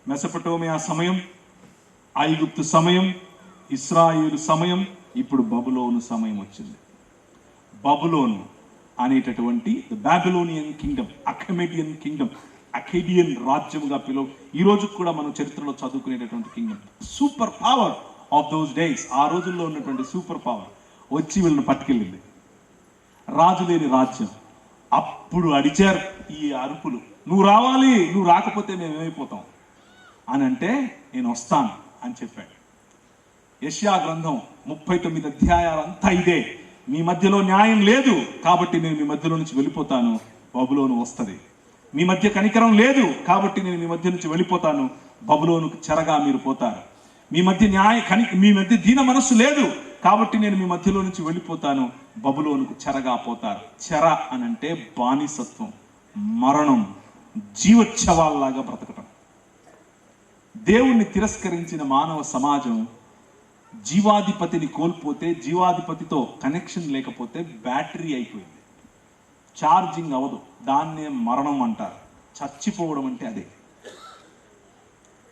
మెసపటోమియా సమయం, ఐగుప్తు సమయం, ఇశ్రాయేలు సమయం, ఇప్పుడు బబులోను సమయం వచ్చింది. బబులోను అనేటటువంటి the Babylonian kingdom, Achaemenid kingdom, Akkadian రాజ్యంగా ఈ రోజు కూడా మనం చరిత్రలో చదువుకునేటటువంటి kingdom, super power of those days. ఆ రోజుల్లో ఉన్నటువంటి సూపర్ పవర్ వచ్చి వీళ్ళని పట్టుకెళ్ళింది. రాజు లేని రాజ్యం. అప్పుడు అడిచారు ఈ అరుపులు, నువ్వు రావాలి, నువ్వు రాకపోతే మేము ఏమైపోతాం అని అంటే నేను వస్తాను అని చెప్పాడు. యెషయా గ్రంథం 39 అధ్యాయాలంతా ఇదే. మీ మధ్యలో న్యాయం లేదు కాబట్టి నేను మీ మధ్యలో నుంచి వెళ్ళిపోతాను, బబులోను వస్తుంది. మీ మధ్య కనికరం లేదు కాబట్టి నేను మీ మధ్య నుంచి వెళ్ళిపోతాను, బబులోనుకు చెరగా మీరు పోతారు. మీ మధ్య మీ మధ్య దీన మనస్సు లేదు కాబట్టి నేను మీ మధ్యలో నుంచి వెళ్ళిపోతాను, బబులోనుకు చెరగా పోతారు. చెర అనంటే బానిసత్వం, మరణం, జీవోత్సవాల్లాగా బ్రతకటం. దేవుణ్ణి తిరస్కరించిన మానవ సమాజం జీవాధిపతిని కోల్పోతే, జీవాధిపతితో కనెక్షన్ లేకపోతే బ్యాటరీ అయిపోయింది, ఛార్జింగ్ అవ్వదు. దాన్నే మరణం అంటారు. చచ్చిపోవడం అంటే అదే.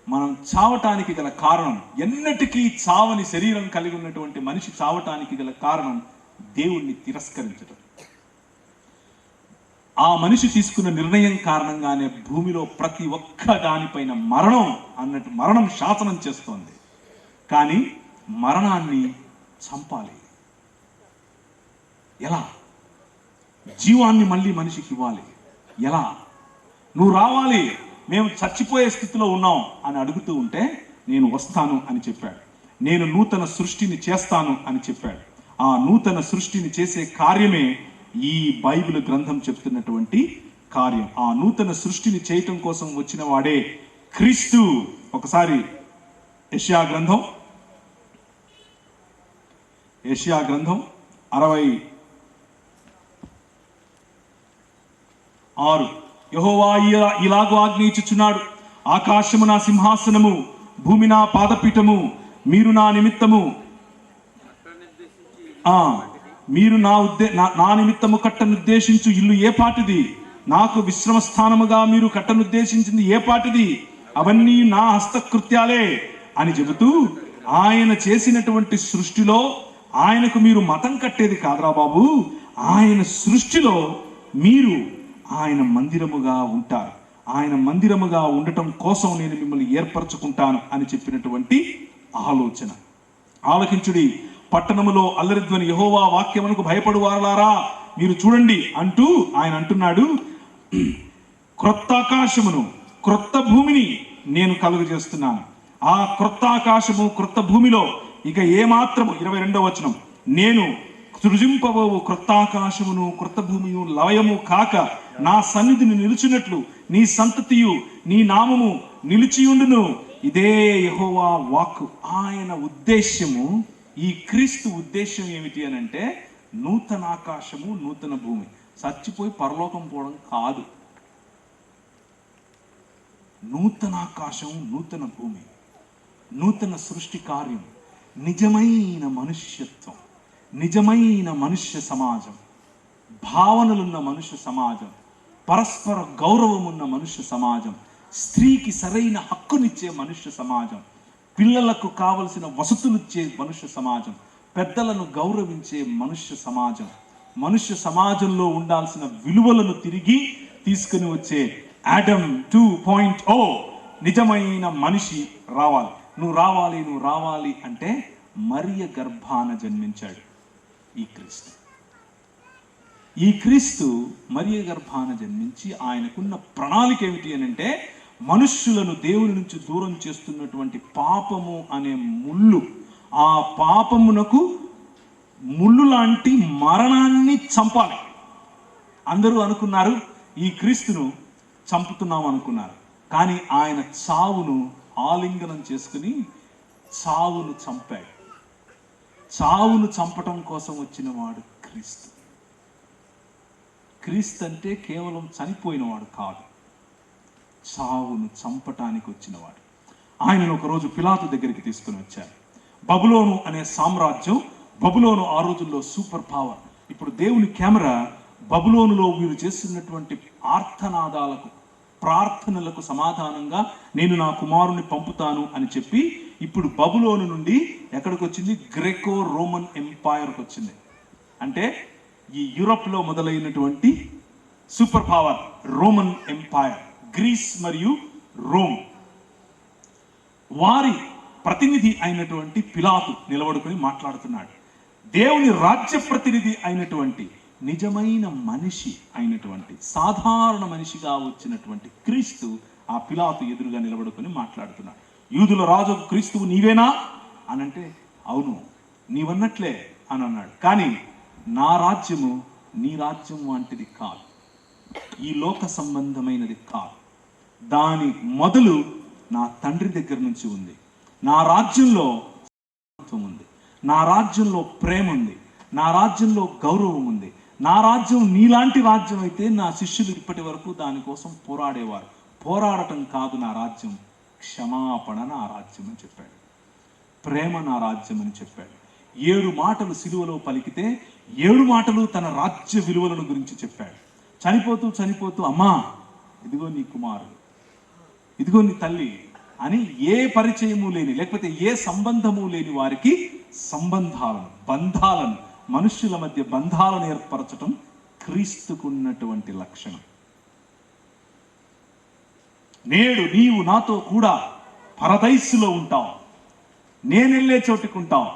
మనం చావటానికి గల కారణం, ఎన్నటికీ చావని శరీరం కలిగి ఉన్నటువంటి మనిషి చావటానికి గల కారణం దేవుణ్ణి తిరస్కరించడం. ఆ మనిషి తీసుకున్న నిర్ణయం కారణంగానే భూమిలో ప్రతి ఒక్క దానిపైన మరణం శాసనం చేస్తోంది. కానీ మరణాన్ని చంపాలి. ఎలా? జీవాన్ని మళ్ళీ మనిషికి ఇవ్వాలి. ఎలా? నువ్వు రావాలి, మేము చచ్చిపోయే స్థితిలో ఉన్నాం అని అడుగుతూ ఉంటే నేను వస్తాను అని చెప్పాడు. నేను నూతన సృష్టిని చేస్తాను అని చెప్పాడు. ఆ నూతన సృష్టిని చేసే కార్యమే ఈ బైబిల్ గ్రంథం చెప్తున్నటువంటి కార్యం. ఆ నూతన సృష్టిని చేయటం కోసం వచ్చిన వాడే క్రీస్తు. ఒకసారి యెషయా గ్రంథం 66, యెహోవా ఇలాగూ ఆజ్ఞయించుచున్నాడు, ఆకాశము నా సింహాసనము, భూమి నా పాదపీఠము, మీరు నా నిమిత్తము నా నిమిత్తము కట్టనుద్దేశించు ఇల్లు ఏ పాటిది? నాకు విశ్రమ స్థానముగా మీరు కట్టనుద్దేశించింది ఏ పాటిది? అవన్నీ నా హస్తకృత్యాలే అని చెబుతూ, ఆయన చేసినటువంటి సృష్టిలో ఆయనకు మీరు మతం కట్టేది కాదురా బాబు, ఆయన సృష్టిలో మీరు ఆయన మందిరముగా ఉంటారు. ఆయన మందిరముగా ఉండటం కోసం నేను మిమ్మల్ని ఏర్పరచుకుంటాను అని చెప్పినటువంటి ఆలోచన. ఆలకించుడి, పట్టణములో అల్లరిధ్వని, యెహోవా వాక్యమునకు భయపడు వారలారా మీరు చూడండి అంటూ ఆయన అంటున్నాడు, క్రొత్త ఆకాశమును క్రొత్త భూమిని నేను కలుగజేస్తున్నాను. ఆ క్రొత్త ఆకాశము క్రొత్త భూమిలో ఇక ఏమాత్రము 22వ వచనం, నేను సృజింపబోవు క్రొత్త ఆకాశమును క్రొత్త భూమియు లవయము కాక నా సన్నిధిని నిలిచినట్లు నీ సంతతియు నీ నామము నిలిచియుండును. ఇదే యెహోవా వాక్కు. ఆయన ఉద్దేశ్యము, ఈ క్రీస్తు ఉద్దేశం ఏమిటి అని అంటే నూతన ఆకాశము నూతన భూమి. చచ్చిపోయి పరలోకం పోవడం కాదు. నూతన ఆకాశం నూతన భూమి, నూతన సృష్టి కార్యం, నిజమైన మనుష్యత్వం, నిజమైన మనుష్య సమాజం, భావనలున్న మనుష్య సమాజం, పరస్పర గౌరవం ఉన్న మనుష్య సమాజం, స్త్రీకి సరైన హక్కునిచ్చే మనుష్య సమాజం, పిల్లలకు కావలసిన వసతులిచ్చే మనుష్య సమాజం, పెద్దలను గౌరవించే మనుష్య సమాజం, మనుష్య సమాజంలో ఉండాల్సిన విలువలను తిరిగి తీసుకుని వచ్చే ఆడమ్ 2.0 నిజమైన మనిషి రావాలి. నువ్వు రావాలి, నువ్వు రావాలి అంటే మరియ గర్భాన జన్మించాడు ఈ క్రీస్తు. ఈ క్రీస్తు మరియ గర్భాన జన్మించి ఆయనకున్న ప్రణాళిక ఏమిటి అని అంటే, మనుష్యులను దేవుని నుంచి దూరం చేస్తున్నటువంటి పాపము అనే ముళ్ళు, ఆ పాపమునకు ముళ్ళు లాంటి మరణాన్ని చంపాలి. అందరూ అనుకున్నారు ఈ క్రీస్తును చంపుతున్నాం అనుకున్నారు, కానీ ఆయన చావును ఆలింగనం చేసుకుని చావును చంపాడు. చావును చంపటం కోసం వచ్చిన వాడు క్రీస్తు. క్రీస్తు అంటే కేవలం చనిపోయినవాడు కాదు, చావును చంపటానికి వచ్చినవాడు. ఆయనను ఒకరోజు పిలాతు దగ్గరికి తీసుకుని వచ్చారు. బబులోను అనే సామ్రాజ్యం, బబులోను ఆ రోజుల్లో సూపర్ పవర్. ఇప్పుడు దేవుని కెమెరా బబులోనులో వీరు చేస్తున్నటువంటి ఆర్తనాదాలకు, ప్రార్థనలకు సమాధానంగా నేను నా కుమారుని పంపుతాను అని చెప్పి ఇప్పుడు బబులోను నుండి ఎక్కడికి వచ్చింది? గ్రెకో రోమన్ ఎంపైర్కి వచ్చింది. అంటే ఈ యూరోప్లో మొదలైనటువంటి super power Roman empire, Greece మరియు రోమ్. వారి ప్రతినిధి అయినటువంటి పిలాతు నిలబడుకొని మాట్లాడుతున్నాడు. దేవుని రాజ్య ప్రతినిధి అయినటువంటి, నిజమైన మనిషి అయినటువంటి, సాధారణ మనిషిగా వచ్చినటువంటి క్రీస్తు ఆ పిలాతు ఎదురుగా నిలబడుకొని మాట్లాడుతున్నాడు. యూదుల రాజు క్రీస్తువు నీవేనా అని అంటే, అవును నీవన్నట్లే అని అన్నాడు. కానీ నా రాజ్యము నీ రాజ్యం వంటిది కాదు, ఈ లోక సంబంధమైనది కాదు. దాని మొదలు నా తండ్రి దగ్గర నుంచి ఉంది. నా రాజ్యంలో ఉంది, నా రాజ్యంలో ప్రేమ ఉంది, నా రాజ్యంలో గౌరవం ఉంది. నా రాజ్యం నీలాంటి రాజ్యం అయితే నా శిష్యులు ఇప్పటి వరకు దానికోసం పోరాడేవారు. పోరాడటం కాదు నా రాజ్యం, క్షమాపణ నా రాజ్యం అని చెప్పాడు. ప్రేమ నా రాజ్యం అని చెప్పాడు. 7 మాటలు సిలువలో పలికితే 7 మాటలు తన రాజ్య విలువలను గురించి చెప్పాడు. చనిపోతూ చనిపోతూ, అమ్మా ఇదిగో నీ కుమారుడు, ఇదిగో నీ తల్లి అని ఏ పరిచయము లేని, లేకపోతే ఏ సంబంధము లేని వారికి సంబంధాలను, బంధాలను, మనుష్యుల మధ్య బంధాలను ఏర్పరచటం క్రీస్తుకున్నటువంటి లక్షణం. నేడు నీవు నాతో కూడా పరదైసులో ఉంటావు, నేను వెళ్ళే చోటుకుంటావు,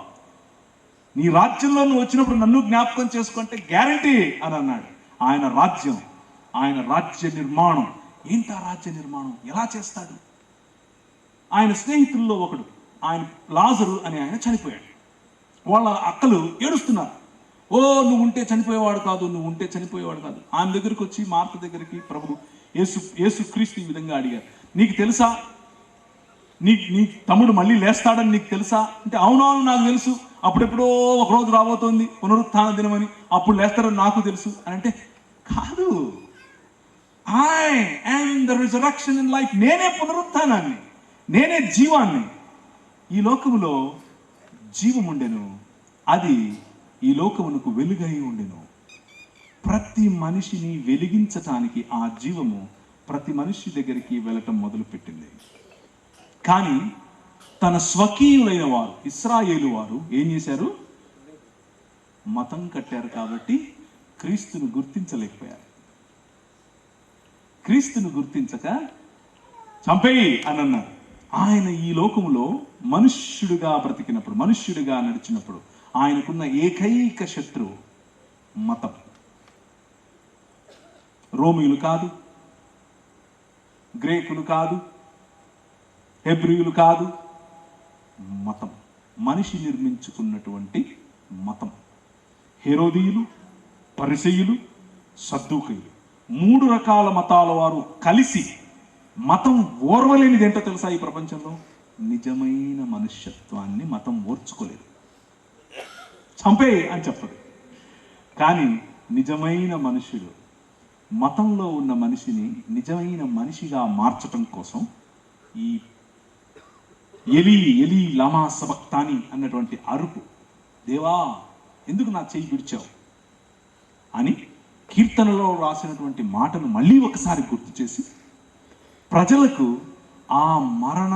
నీ రాజ్యంలో నువ్వు వచ్చినప్పుడు నన్ను జ్ఞాపకం చేసుకుంటే గ్యారంటీ అని అన్నాడు. ఆయన రాజ్యం, ఆయన రాజ్య నిర్మాణం. ఏంటి ఆ రాజ్య నిర్మాణం? ఎలా చేస్తాడు? ఆయన స్నేహితుల్లో ఒకడు, ఆయన లాజరు అని ఆయన చనిపోయాడు. వాళ్ళ అక్కలు ఏడుస్తున్నారు. ఓ నువ్వు ఉంటే చనిపోయేవాడు కాదు, నువ్వు ఉంటే చనిపోయేవాడు కాదు. ఆయన దగ్గరికి వచ్చి, మార్త దగ్గరికి ప్రభు యేసుక్రీస్తు ఈ విధంగా అడిగారు, నీకు తెలుసా నీ తమ్ముడు మళ్ళీ లేస్తాడని నీకు తెలుసా అంటే, అవునవును నాకు తెలుసు, అప్పుడెప్పుడో ఒకరోజు రాబోతోంది పునరుత్థాన దినమని, అప్పుడు లేస్తారని నాకు తెలుసు అని అంటే, కాదు, I am the resurrection in life. నేనే పునరుత్థానాన్ని, నేనే జీవాన్ని. ఈ లోకములో జీవం ఉండెను, అది ఈ లోకమునకు వెలుగై ఉండెను. ప్రతి మనిషిని వెలిగించటానికి ఆ జీవము ప్రతి మనిషి దగ్గరికి వెళ్ళటం మొదలుపెట్టింది. కానీ తన స్వకీయులైన వారు, ఇశ్రాయేలు వారు ఏం చేశారు? మతం కట్టారు. కాబట్టి క్రీస్తును గుర్తించలేకపోయారు. క్రీస్తును గుర్తించక చంపేయి అని అన్నారు. ఆయన ఈ లోకములో మనుష్యుడిగా బ్రతికినప్పుడు, మనుష్యుడిగా నడిచినప్పుడు ఆయనకున్న ఏకైక శత్రువు మతం. రోమియులు కాదు, గ్రేకులు కాదు, హెబ్రియులు కాదు, మతం. మనిషి నిర్మించుకున్నటువంటి మతం. హెరోదీయులు, పరిసయ్యులు, సద్దూకయులు, 3 రకాల మతాల వారు కలిసి మతం ఓర్వలేనిది ఏంటో తెలుసా? ఈ ప్రపంచంలో నిజమైన మనుష్యత్వాన్ని మతం ఓర్చుకోలేదు. చంపే అని చెప్పదు. కానీ నిజమైన మనుషుడు మతంలో ఉన్న మనిషిని నిజమైన మనిషిగా మార్చటం కోసం ఈ ఎలి ఎలి లమా సబక్తాని అన్నటువంటి అరుపు, దేవా ఎందుకు నా చేయి విడిచావు అని కీర్తనలో రాసినటువంటి మాటను మళ్ళీ ఒకసారి గుర్తు చేసి ప్రజలకు ఆ మరణ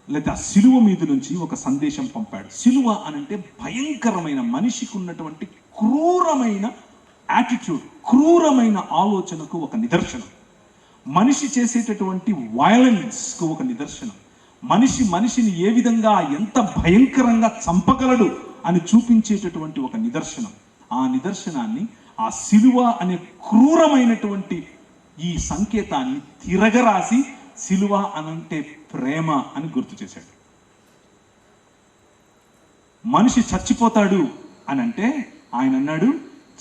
లేదా సిలువ మీద నుంచి ఒక సందేశం పంపాడు. సిలువ అనంటే భయంకరమైన, మనిషికి ఉన్నటువంటి క్రూరమైన యాటిట్యూడ్, క్రూరమైన ఆలోచనకు ఒక నిదర్శనం. మనిషి చేసేటటువంటి వయలెన్స్కు ఒక నిదర్శనం. మనిషిని ఏ విధంగా ఎంత భయంకరంగా చంపగలడు అని చూపించేటటువంటి ఒక నిదర్శనం. ఆ నిదర్శనాన్ని, ఆ సిలువ అనే క్రూరమైనటువంటి ఈ సంకేతాన్ని తిరగరాసి సిలువ అనంటే ప్రేమ అని గుర్తు చేశాడు. మనిషి చచ్చిపోతాడు అని అంటే ఆయన అన్నాడు,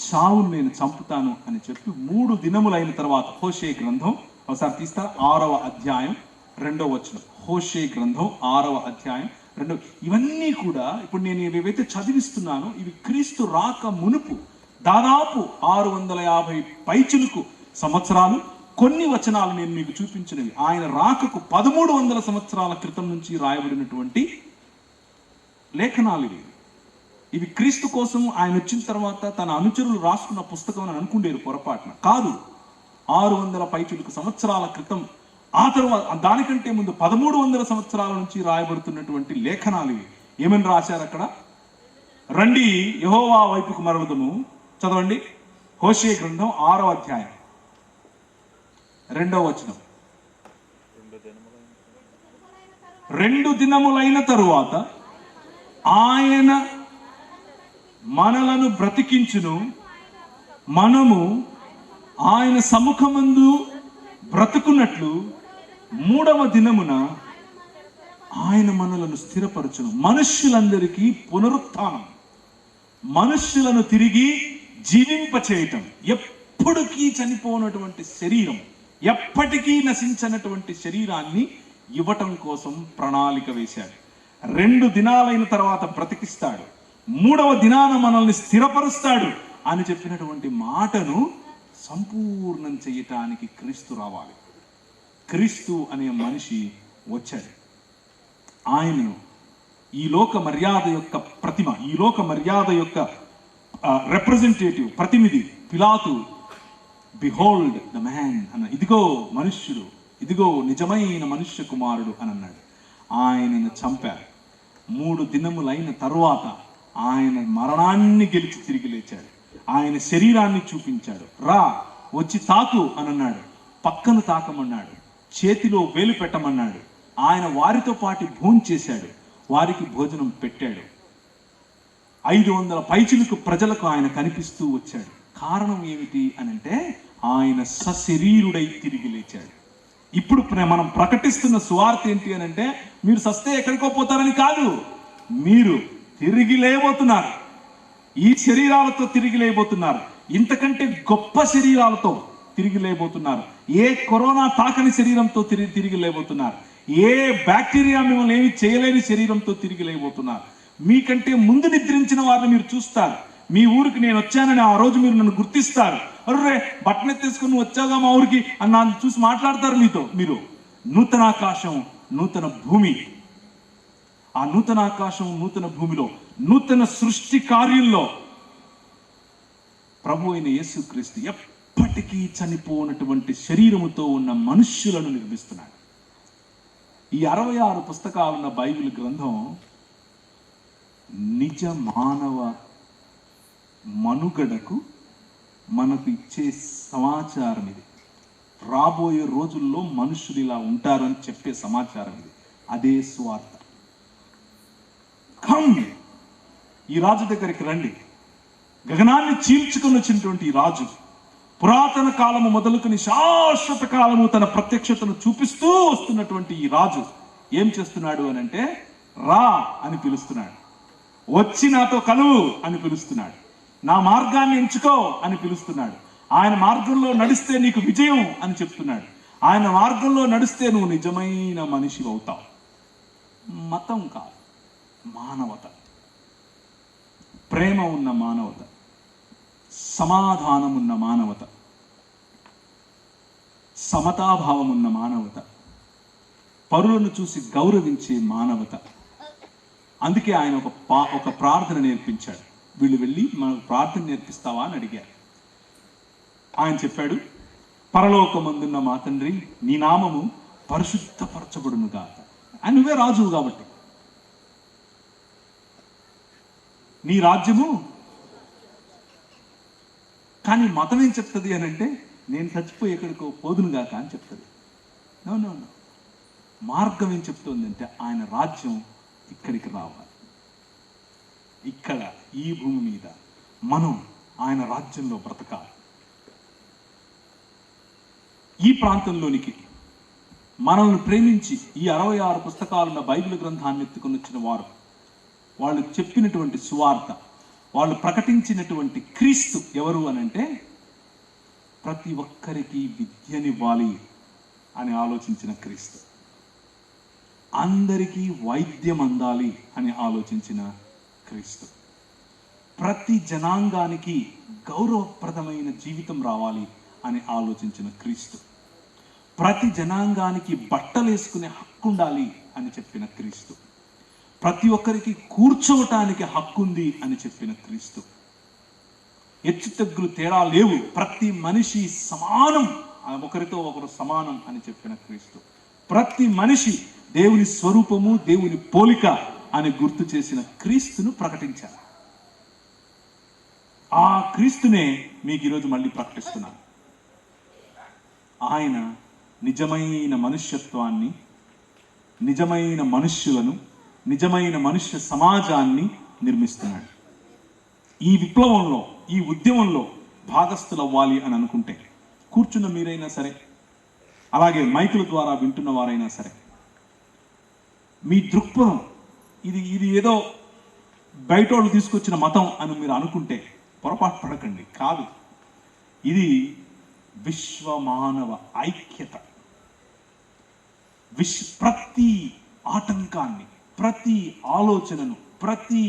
చావును నేను చంపుతాను అని చెప్పి 3 దినములైన తర్వాత, హోషే గ్రంథం ఒకసారి తీస్తారు, 6వ అధ్యాయం 2వ వచనం. హోషే గ్రంథం 6వ అధ్యాయం 2. ఇవన్నీ కూడా ఇప్పుడు నేను ఏవైతే చదివిస్తున్నానో ఇవి క్రీస్తు రాక మునుపు దాదాపు 650 పైచులకు సంవత్సరాలు. కొన్ని వచనాలు నేను మీకు చూపించినవి ఆయన రాకకు 1300 సంవత్సరాల క్రితం నుంచి రాయబడినటువంటి లేఖనాలు ఇవి క్రీస్తు కోసం ఆయన వచ్చిన తర్వాత తన అనుచరులు రాసుకున్న పుస్తకం అని అనుకుండేరు పొరపాటున. కాదు, 600 పైచులకు సంవత్సరాల క్రితం, ఆ తర్వాత దానికంటే ముందు 1300 సంవత్సరాల నుంచి రాయబడుతున్నటువంటి లేఖనాలు ఇవి. ఏమని రాశారు అక్కడ? రండి యెహోవా వైపుకు మరలుదము. చదవండి, హోషే గ్రంథం 6వ అధ్యాయం 2వ వచనం. 2 దినములైన తరువాత ఆయన మనలను బ్రతికించును, మనము ఆయన సముఖమందు బ్రతుకున్నట్లు 3వ దినమున ఆయన మనలను స్థిరపరచును. మనుష్యులందరికీ పునరుత్థానం, మనుష్యులను తిరిగి జీవింపచేయటం, ఎప్పటికీ చనిపోనటువంటి శరీరం, ఎప్పటికీ నశించనటువంటి శరీరాన్ని ఇవ్వటం కోసం ప్రణాళిక వేశాడు. 2 దినాలైన తర్వాత బ్రతికిస్తాడు, 3వ దినాన మనల్ని స్థిరపరుస్తాడు అని చెప్పినటువంటి మాటను సంపూర్ణం చేయటానికి క్రీస్తు రావాలి. క్రీస్తు అనే మనిషి వచ్చాడు. ఆయనను ఈ లోక మర్యాద యొక్క ప్రతిమ, ఈ లోక మర్యాద యొక్క రిప్రజెంటేటివ్, ప్రతినిధి పిలాతు, బిహోల్డ్ ద మ్యాన్ అన్న, ఇదిగో మనుష్యుడు, ఇదిగో నిజమైన మనుష్య కుమారుడు అని అన్నాడు. ఆయనను చంపారు. 3 దినములైన తరువాత ఆయన మరణాన్ని గెలిచి తిరిగి లేచాడు. ఆయన శరీరాన్ని చూపించాడు. రా వచ్చి తాకు అని అన్నాడు. పక్కను తాకమన్నాడు, చేతిలో వేలు పెట్టమన్నాడు. ఆయన వారితో పాటు భోంచేశాడు, వారికి భోజనం పెట్టాడు. 500 పైచిలకు ప్రజలకు ఆయన కనిపిస్తూ వచ్చాడు. కారణం ఏమిటి అనంటే ఆయన సశరీరుడై తిరిగి లేచాడు. ఇప్పుడు మనం ప్రకటిస్తున్న సువార్త ఏంటి అనంటే మీరు సస్తే ఎక్కడికో పోతారని కాదు, మీరు తిరిగి లేబోతున్నారు. ఈ శరీరాలతో తిరిగి లేబోతున్నారు. ఇంతకంటే గొప్ప శరీరాలతో తిరిగి లేబోతున్నారు. ఏ కరోనా తాకని శరీరంతో తిరిగి లేబోతున్నారు. ఏ బ్యాక్టీరియా మిమ్మల్ని ఏమి చేయలేని శరీరంతో తిరిగి లేబోతున్నారు. మీకంటే ముందు నిద్రించిన వారిని మీరు చూస్తారు. మీ ఊరికి నేను వచ్చానని ఆ రోజు మీరు నన్ను గుర్తిస్తారు. అర్రే బట్టన తీసుకుని నువ్వు వచ్చావుగా మా ఊరికి అని నన్ను చూసి మాట్లాడతారు మీతో. మీరు నూతన ఆకాశం, నూతన భూమి, ఆ నూతన ఆకాశం, నూతన భూమిలో, నూతన సృష్టి కార్యంలో ప్రభు అయిన యేసుక్రీస్తు ఎప్పటికీ చనిపోనటువంటి శరీరముతో ఉన్న మనుష్యులను నిర్మిస్తున్నాడు. ఈ 66 పుస్తకాలున్న బైబిల్ గ్రంథం నిజ మానవ మనుగడకు మనకు ఇచ్చే సమాచారం ఇది. రాబోయే రోజుల్లో మనుషులు ఇలా ఉంటారని చెప్పే సమాచారం ఇది. అదే స్వార్థ. ఈ రాజు దగ్గరికి రండి. గగనాన్ని చీల్చుకొని వచ్చినటువంటి ఈ రాజు పురాతన కాలము మొదలుకొని శాశ్వత కాలము తన ప్రత్యక్షతను చూపిస్తూ వస్తున్నటువంటి ఈ రాజు ఏం చేస్తున్నాడు అని అంటే, రా అని పిలుస్తున్నాడు. వచ్చి నాతో కలువు అని పిలుస్తున్నాడు. నా మార్గాన్ని ఎంచుకో అని పిలుస్తున్నాడు. ఆయన మార్గంలో నడిస్తే నీకు విజయం అని చెప్తున్నాడు. ఆయన మార్గంలో నడిస్తే నువ్వు నిజమైన మనిషి అవుతావు. మతం కాదు, మానవత, ప్రేమ ఉన్న మానవత, సమాధానం ఉన్న మానవత, సమతాభావం ఉన్న మానవత, పరులను చూసి గౌరవించే మానవత. అందుకే ఆయన ఒక ప్రార్థన నేర్పించాడు. వీళ్ళు వెళ్ళి మనకు ప్రార్థన నేర్పిస్తావా అని అడిగారు. ఆయన చెప్పాడు, పరలోకమందున్న మా తండ్రి, నీ నామము పరిశుద్ధపరచబడును గాక. ఆయన నువ్వే రాజువు కాబట్టి నీ రాజ్యము. కానీ మతం ఏం చెప్తుంది అని అంటే, నేను చచ్చిపోయి ఎక్కడికో పోదునుగాక అని చెప్తుంది. నో నో నో, మార్గం ఏం చెప్తుంది అంటే ఆయన రాజ్యం ఇక్కడికి రావాలి. ఇక్కడ ఈ భూమి మీద మనం ఆయన రాజ్యంలో బ్రతకాలి. ఈ ప్రాంతంలోనికి మనల్ని ప్రేమించి ఈ 66 పుస్తకాలున్న బైబిల్ గ్రంథాన్ని ఎత్తుకొని వచ్చిన వారు, వాళ్ళు చెప్పినటువంటి సువార్త, వాళ్ళు ప్రకటించినటువంటి క్రీస్తు ఎవరు అనంటే ప్రతి ఒక్కరికి విద్యనివ్వాలి అని ఆలోచించిన క్రీస్తు, అందరికీ వైద్యం అందాలి అని ఆలోచించిన క్రీస్తు, ప్రతి జనాంగానికి గౌరవప్రదమైన జీవితం రావాలి అని ఆలోచించిన క్రీస్తు, ప్రతి జనాంగానికి బట్టలు వేసుకునే హక్కు ఉండాలి అని చెప్పిన క్రీస్తు, ప్రతి ఒక్కరికి కూర్చోవటానికి హక్కు ఉంది అని చెప్పిన క్రీస్తు, హెచ్చుతగ్గులు తేడా లేవు, ప్రతి మనిషి సమానం, ఒకరితో ఒకరు సమానం అని చెప్పిన క్రీస్తు, ప్రతి మనిషి దేవుని స్వరూపము దేవుని పోలిక అని గుర్తు చేసిన క్రీస్తును ప్రకటించారు. ఆ క్రీస్తునే మీకు ఈరోజు మళ్ళీ ప్రకటిస్తున్నాను. ఆయన నిజమైన మనుష్యత్వాన్ని, నిజమైన మనుష్యులను, నిజమైన మనుష్య సమాజాన్ని నిర్మిస్తున్నాడు. ఈ విప్లవంలో, ఈ ఉద్యమంలో భాగస్థులు అవ్వాలి అని అనుకుంటే, కూర్చున్న మీరైనా సరే, అలాగే మైకుల ద్వారా వింటున్న వారైనా సరే, మీ దృక్పథం ఇది ఏదో బయట వాళ్ళు తీసుకొచ్చిన మతం అని మీరు అనుకుంటే పొరపాటు పడకండి. కాదు, ఇది విశ్వమానవ ఐక్యత. ప్రతి ఆటంకాన్ని, ప్రతి ఆలోచనను, ప్రతి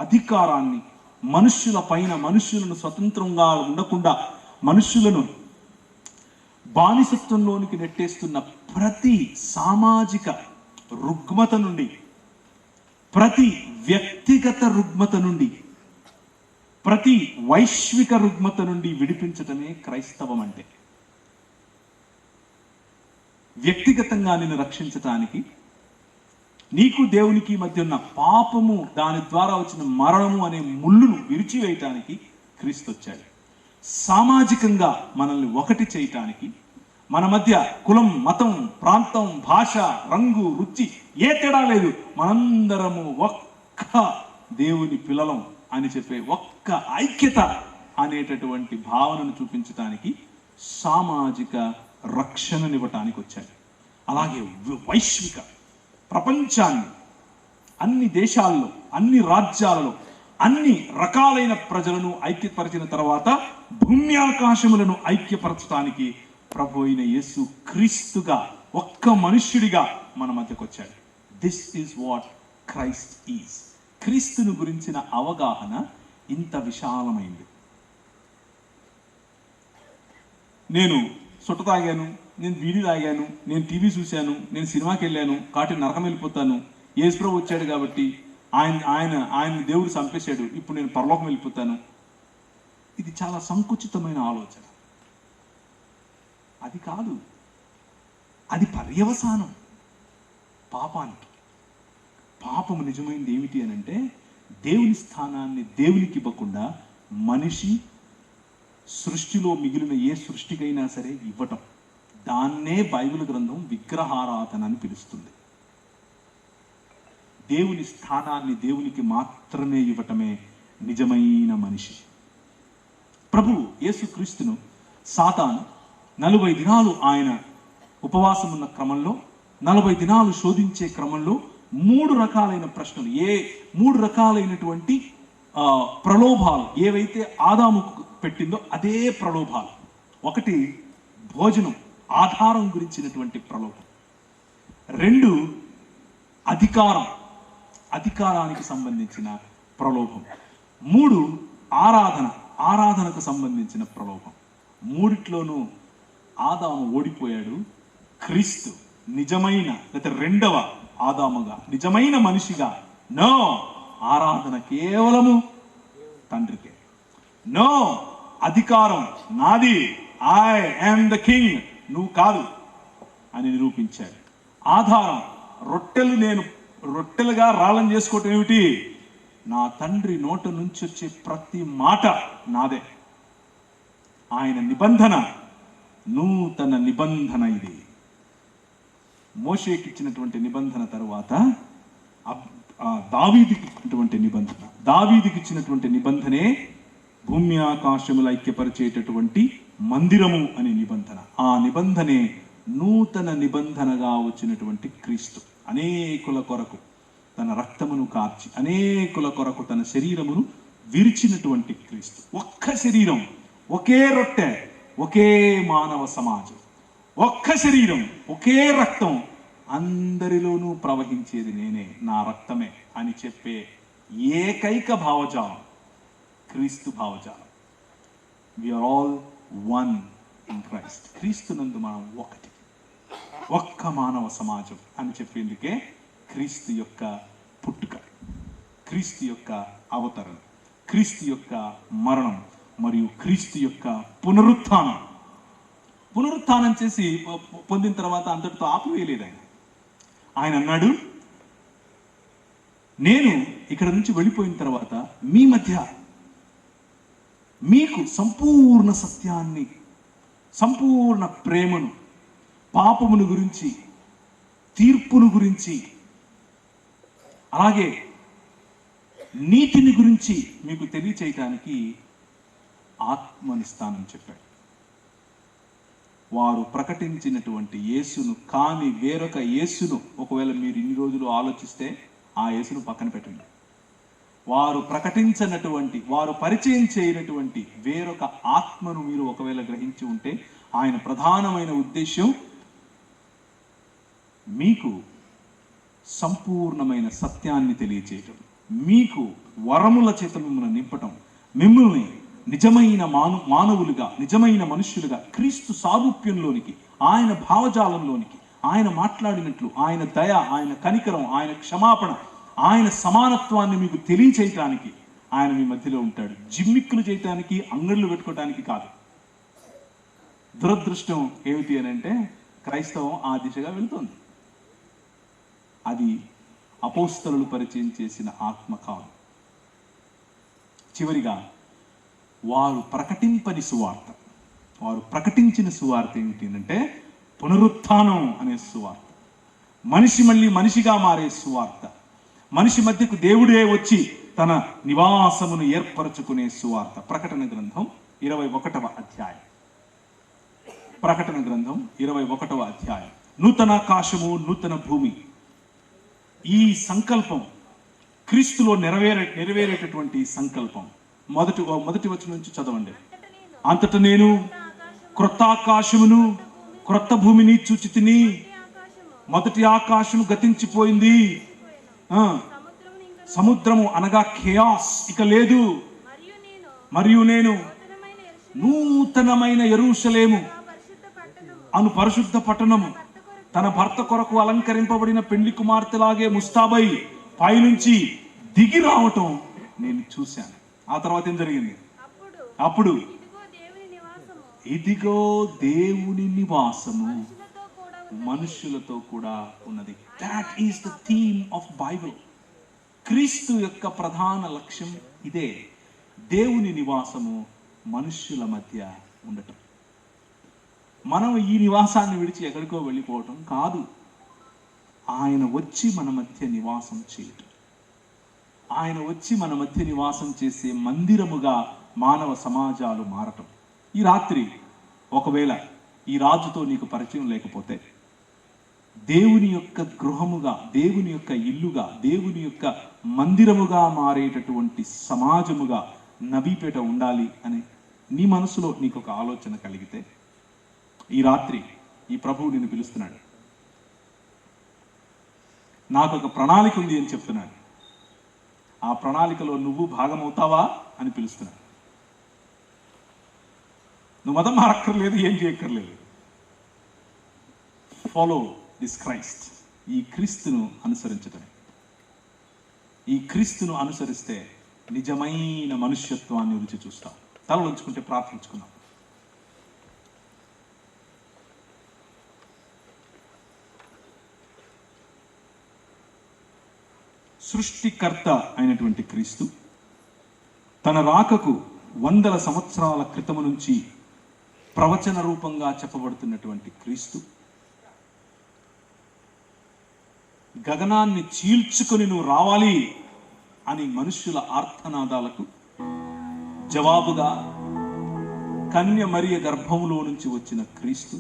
అధికారాన్ని, మనుష్యుల పైన మనుష్యులను స్వతంత్రంగా ఉండకుండా మనుష్యులను బానిసత్వంలోనికి నెట్టేస్తున్న ప్రతి సామాజిక రుగ్మత నుండి, ప్రతి వ్యక్తిగత రుగ్మత నుండి, ప్రతి వైశ్విక రుగ్మత నుండి విడిపించటమే క్రైస్తవం అంటే. వ్యక్తిగతంగా నిన్ను రక్షించటానికి, నీకు దేవునికి మధ్య ఉన్న పాపము, దాని ద్వారా వచ్చిన మరణము అనే ముళ్ళును విరిచివేయటానికి క్రీస్తు వచ్చాడు. సామాజికంగా మనల్ని ఒకటి చేయటానికి, మన మధ్య కులం, మతం, ప్రాంతం, భాష, రంగు, రుచి ఏ తేడా లేదు, మనందరము ఒక్క దేవుని పిల్లలం అని చెప్పే ఒక్క ఐక్యత అనేటటువంటి భావనను చూపించడానికి, సామాజిక రక్షణనివ్వటానికి వచ్చాడు. అలాగే వైశ్విక ప్రపంచాన్ని, అన్ని దేశాల్లో, అన్ని రాజ్యాలలో, అన్ని రకాలైన ప్రజలను ఐక్యపరిచిన తర్వాత భూమి ఆకాశములను ఐక్యపరచడానికి ప్రభు అయిన యేసు క్రీస్తుగా, ఒక్క మనుష్యుడిగా మన మధ్యకు వచ్చాడు. This is what Christ is. క్రీస్తును గురించిన అవగాహన ఇంత విశాలమైంది. నేను సొట్ట తాగాను, నేను బీడీ తాగాను, నేను టీవీ చూశాను, నేను సినిమాకి వెళ్ళాను కాబట్టి నరకం వెళ్ళిపోతాను, యేసుప్రభు వచ్చాడు కాబట్టి ఆయన దేవుడు చంపేశాడు, ఇప్పుడు నేను పరలోకం వెళ్ళిపోతాను. ఇది చాలా సంకుచితమైన ఆలోచన. అది కాదు, అది పర్యవసానం పాపానికి. పాపము నిజమైనది ఏమిటి అని అంటే, దేవుని స్థానాన్ని దేవునికి ఇవ్వకుండా మనిషి సృష్టిలో మిగిలిన ఏ సృష్టికైనా సరే ఇవ్వటం. దాన్నే బైబిల్ గ్రంథం విగ్రహారాధన అని పిలుస్తుంది. దేవుని స్థానాన్ని దేవునికి మాత్రమే ఇవ్వటమే నిజమైన మనిషి. ప్రభు యేసుక్రీస్తును సాతాను 40 దినాలు ఆయన ఉపవాసం ఉన్న క్రమంలో, 40 దినాలు శోధించే క్రమంలో 3 రకాలైన ప్రశ్నలు, 3 రకాలైనటువంటి ప్రలోభాలు ఏవైతే ఆదాముకు పెట్టిందో అదే ప్రలోభాలు. ఒకటి భోజనం, ఆధారం గురించినటువంటి ప్రలోభం. 2 అధికారానికి సంబంధించిన ప్రలోభం. 3 ఆరాధనకు సంబంధించిన ప్రలోభం. 3ట్లోనూ ఆదాము ఓడిపోయాడు. క్రీస్తు నిజమైన, లేదా రెండవ ఆదాముగా, నిజమైన మనిషిగా, నో, ఆరాధన కేవలము తండ్రికే, నో, అధికారం నాది, ఐ యామ్ ద కింగ్, నువ్వు కాదు అని నిరూపించాడు. ఆధారం, నేను రొట్టెలుగా రాళ్ళని చేసుకోవటం ఏమిటి? నా తండ్రి నోట నుంచి వచ్చే ప్రతి మాట నాదే. ఆయన నిబంధన, నూతన నిబంధన ఇది. మోషేకి ఇచ్చినటువంటి నిబంధన తరువాత దావీదుకి ఇచ్చినటువంటి నిబంధన, దావీదుకి ఇచ్చినటువంటి నిబంధనే భూమి ఆకాశములు ఐక్యపరిచేటటువంటి మందిరము అనే నిబంధన. ఆ నిబంధనే నూతన నిబంధనగా వచ్చినటువంటి క్రీస్తు. అనేకుల కొరకు తన రక్తమును కార్చి, అనేకుల కొరకు తన శరీరమును విరిచినటువంటి క్రీస్తు. ఒక్క శరీరం, ఒకే రొట్టె, ఒకే మానవ సమాజం, ఒక్క శరీరం, ఒకే రక్తం, అందరిలోనూ ప్రవహించేది నేనే, నా రక్తమే అని చెప్పే ఏకైక భావజాలం క్రీస్తు భావజాలం. We are all one in Christ. క్రీస్తునందు మనం ఒకటి, ఒక్క మానవ సమాజం అని చెప్పేందుకే క్రీస్తు యొక్క పుట్టుక, క్రీస్తు యొక్క అవతరణ, క్రీస్తు యొక్క మరణం మరియు క్రీస్తు యొక్క పునరుత్థానం. పునరుత్థానం చేసి పొందిన తర్వాత అంతటితో ఆపివేయలేదు ఆయన. ఆయన అన్నాడు, నేను ఇక్కడ నుంచి వెళ్ళిపోయిన తర్వాత మీ మధ్య మీకు సంపూర్ణ సత్యాన్ని, సంపూర్ణ ప్రేమను, పాపమును గురించి, తీర్పును గురించి, అలాగే నీతిని గురించి మీకు తెలియచేయటానికి ఆత్మనిస్తానని చెప్పాడు. వారు ప్రకటించినటువంటి యేసును కాని వేరొక యేసును ఒకవేళ మీరు ఇన్ని రోజులు ఆలోచిస్తే ఆ యేసును పక్కన పెట్టండి. వారు ప్రకటించినటువంటి, వారు పరిచయం చేయనటువంటి వేరొక ఆత్మను మీరు ఒకవేళ గ్రహించి ఉంటే ఆయన ప్రధానమైన ఉద్దేశం మీకు సంపూర్ణమైన సత్యాన్ని తెలియచేయటం, మీకు వరముల చేత మిమ్మల్ని నింపటం, మిమ్మల్ని నిజమైన మానవులుగా, నిజమైన మనుష్యులుగా క్రీస్తు సారూప్యంలోనికి, ఆయన భావజాలంలోనికి, ఆయన మాట్లాడినట్లు ఆయన దయ, ఆయన కనికరం, ఆయన క్షమాపణ, ఆయన సమానత్వాన్ని మీకు తెలియచేయటానికి ఆయన మీ మధ్యలో ఉంటాడు. జిమ్మిక్కులు చేయటానికి, అంగళ్ళు పెట్టుకోవటానికి కాదు. దురదృష్టం ఏమిటి అని అంటే క్రైస్తవం ఆ దిశగా వెళుతోంది. అది అపోస్తలులు పరిచయం చేసిన ఆత్మ కాదు. చివరిగా వారు ప్రకటింపని సువార్త, వారు ప్రకటించిన సువార్త ఏమిటి అంటే పునరుత్థానం అనే సువార్త, మనిషి మళ్ళీ మనిషిగా మారే సువార్త, మనిషి మధ్యకు దేవుడే వచ్చి తన నివాసమును ఏర్పరచుకునే సువార్త. ప్రకటన గ్రంథం 21వ అధ్యాయం. ప్రకటన గ్రంథం 21వ అధ్యాయం. నూతన ఆకాశము, నూతన భూమి, ఈ సంకల్పం క్రీస్తులో నెరవేరేటటువంటి సంకల్పం. మొదటి వచనం నుంచి చదవండి. అంతట నేను క్రొత్త ఆకాశమును క్రొత్త భూమిని చూచి తిని, మొదటి ఆకాశము గతించిపోయింది, సముద్రము అనగా ఖేయాస్ ఇక లేదు, మరియు నేను నూతనమైన యెరూషలేము అను పరిశుద్ధ పట్టణము తన భర్త కొరకు అలంకరింపబడిన పెళ్లి కుమార్తెలాగే ముస్తాబై పైనుంచి దిగి రావటం నేను చూశాను. ఆ తర్వాత ఏం జరిగింది? అప్పుడు ఇదిగో దేవుని నివాసము మనుషులతో కూడా ఉన్నది. That is the theme of Bible. క్రీస్తు యొక్క ప్రధాన లక్ష్యం ఇదే, దేవుని నివాసము మనుష్యుల మధ్య ఉండటం. మనం ఈ నివాసాన్ని విడిచి ఎక్కడికో వెళ్ళిపోవటం కాదు, ఆయన వచ్చి మన మధ్య నివాసం చేయటం, ఆయన వచ్చి మన మధ్య నివాసం చేసే మందిరముగా మానవ సమాజాలు మారటం. ఈ రాత్రి ఒకవేళ ఈ రాజుతో నీకు పరిచయం లేకపోతే, దేవుని యొక్క గృహముగా, దేవుని యొక్క ఇల్లుగా, దేవుని యొక్క మందిరముగా మారేటటువంటి సమాజముగా నబీపేట ఉండాలి అని నీ మనసులో నీకు ఒక ఆలోచన కలిగితే, ఈ రాత్రి ఈ ప్రభువు నిన్ను పిలుస్తున్నాడు. నాకు ఒక ప్రణాళిక ఉంది అని చెప్తున్నాడు. ఆ ప్రణాళికలో నువ్వు భాగమవుతావా అని పిలుస్తున్నాడు. నువ్వు మతం మారక్కర్లేదు, ఏం చేయక్కర్లేదు. Follow this Christ. ఈ క్రీస్తును అనుసరించటమే. ఈ క్రీస్తును అనుసరిస్తే నిజమైన మనుష్యత్వాన్ని రుచి చూస్తాం. తల ఉంచుకుంటే ప్రార్థించుకున్నాం. సృష్టికర్త అయినటువంటి క్రీస్తు తన రాకకు 100 సంవత్సరాల క్రితము నుంచి ప్రవచన రూపంగా చెప్పబడుతున్నటువంటి క్రీస్తు గగనాన్ని చీల్చుకొని నువ్వు రావాలి అని మనుష్యుల ఆర్తనాదాలకు జవాబుగా కన్య మరియ గర్భములో నుంచి వచ్చిన క్రీస్తు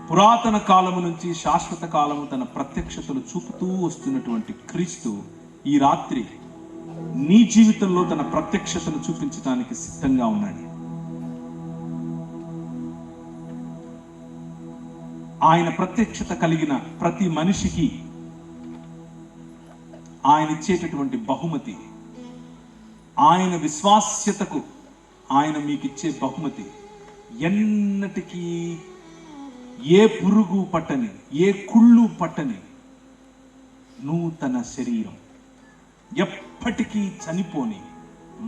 పురాతన కాలము నుంచి శాశ్వత కాలము తన ప్రత్యక్షతలు చూపుతూ వస్తున్నటువంటి క్రీస్తు ఈ రాత్రి నీ జీవితంలో తన ప్రత్యక్షతను చూపించడానికి సిద్ధంగా ఉన్నాడు. ఆయన ప్రత్యక్షత కలిగిన ప్రతి మనిషికి ఆయన ఇచ్చేటటువంటి బహుమతి, ఆయన విశ్వాస్యతకు ఆయన మీకిచ్చే బహుమతి ఎన్నటికీ ఏ పురుగు పట్టని, ఏ కుళ్ళు పట్టని నూతన శరీరం, ఎప్పటికీ చనిపోని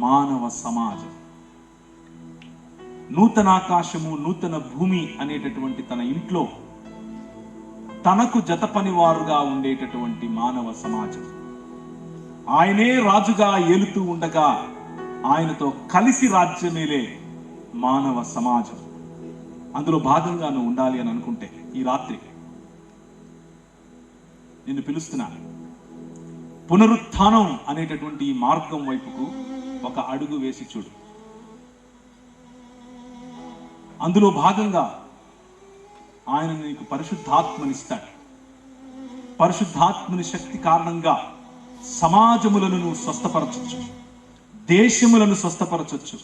మానవ సమాజం, నూతన ఆకాశము నూతన భూమి అనేటటువంటి తన ఇంట్లో తనకు జత పనివారుగా ఉండేటటువంటి మానవ సమాజం, ఆయనే రాజుగా ఏలుతూ ఉండగా ఆయనతో కలిసి రాజ్యమేలే మానవ సమాజం, అందులో భాగంగా నువ్వు ఉండాలి అని అనుకుంటే ఈ రాత్రి నిన్ను పిలుస్తున్నాను. పునరుత్థానం అనేటటువంటి ఈ మార్గం వైపుకు ఒక అడుగు వేసి చూడు. అందులో భాగంగా ఆయన నీకు పరిశుద్ధాత్మనిస్తాడు. పరిశుద్ధాత్మని శక్తి కారణంగా సమాజములను నువ్వు స్వస్థపరచొచ్చు, దేశములను స్వస్థపరచొచ్చు,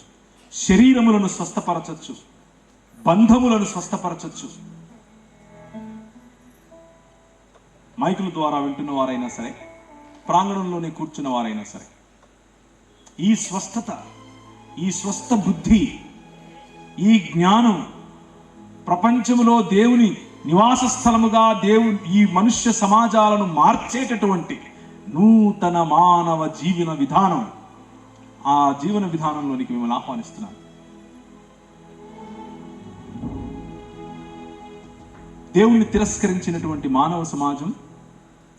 శరీరములను స్వస్థపరచొచ్చు, బంధములను స్వస్థపరచొచ్చు. మైకుల ద్వారా వింటున్న వారైనా సరే, ప్రాంగణంలోనే కూర్చున్న వారైనా సరే, ఈ స్వస్థత, ఈ స్వస్థ బుద్ధి, ఈ జ్ఞానం ప్రపంచములో దేవుని నివాస స్థలముగా ఈ మనుష్య సమాజాలను మార్చేటటువంటి నూతన మానవ జీవన విధానం, ఆ జీవన విధానంలోనికి మిమ్మల్ని ఆహ్వానిస్తున్నాను. దేవుణ్ణి తిరస్కరించినటువంటి మానవ సమాజం,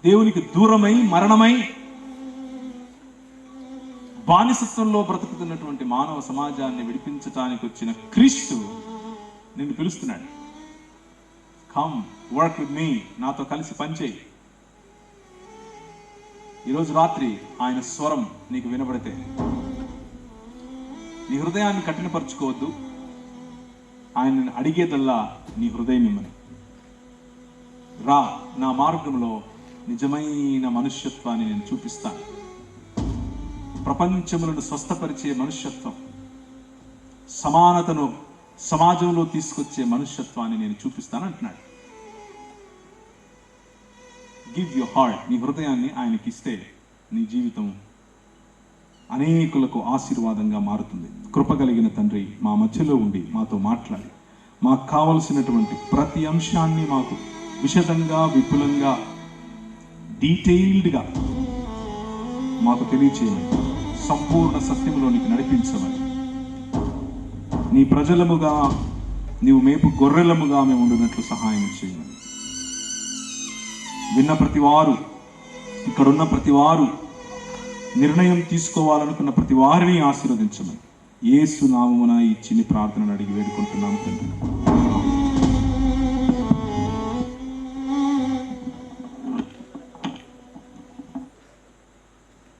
దేవునికి దూరమై మరణమై బానిసత్వంలో బ్రతుకుతున్నటువంటి మానవ సమాజాన్ని విడిపించడానికి వచ్చిన క్రీస్తు నిన్ను పిలుస్తున్నాడు. కమ్ వర్క్ విత్ మీ, నాతో కలిసి పనిచేయి. ఈరోజు రాత్రి ఆయన స్వరం నీకు వినబడితే నీ హృదయాన్ని కఠినపరుచుకోవద్దు. ఆయన అడిగేదల్లా నీ హృదయం ఇమ్మని. రా, నా మార్గంలో నిజమైన మనుష్యత్వాన్ని నేను చూపిస్తాను. ప్రపంచములను స్వస్థపరిచే మనుష్యత్వం, సమానతను సమాజంలో తీసుకొచ్చే మనుష్యత్వాన్ని నేను చూపిస్తాను అంటున్నాడు. గివ్ యువర్ హార్ట్, నీ హృదయాన్ని ఆయనకి ఇస్తే నీ జీవితం అనేకులకు ఆశీర్వాదంగా మారుతుంది. కృపగలిగిన తండ్రి, మా మధ్యలో ఉండి మాతో మాట్లాడి మాకు కావలసినటువంటి ప్రతి అంశాన్ని మాకు విశదంగా, విపులంగా, డీటెయిల్డ్గా మాకు తెలియచేయమని, సంపూర్ణ సత్యములోనికి నడిపించమని, నీ ప్రజలముగా, నీవు మేపు గొర్రెలముగా మేము ఉండినట్లు సహాయం చేయమని, విన్న ప్రతి వారు, ఇక్కడున్న ప్రతి వారు, నిర్ణయం తీసుకోవాలనుకున్న ప్రతి వారిని ఆశీర్వదించమని యేసు నామమున ఈ చిన్ని ప్రార్థనను అడిగి వేడుకుంటున్నాము తండ్రి.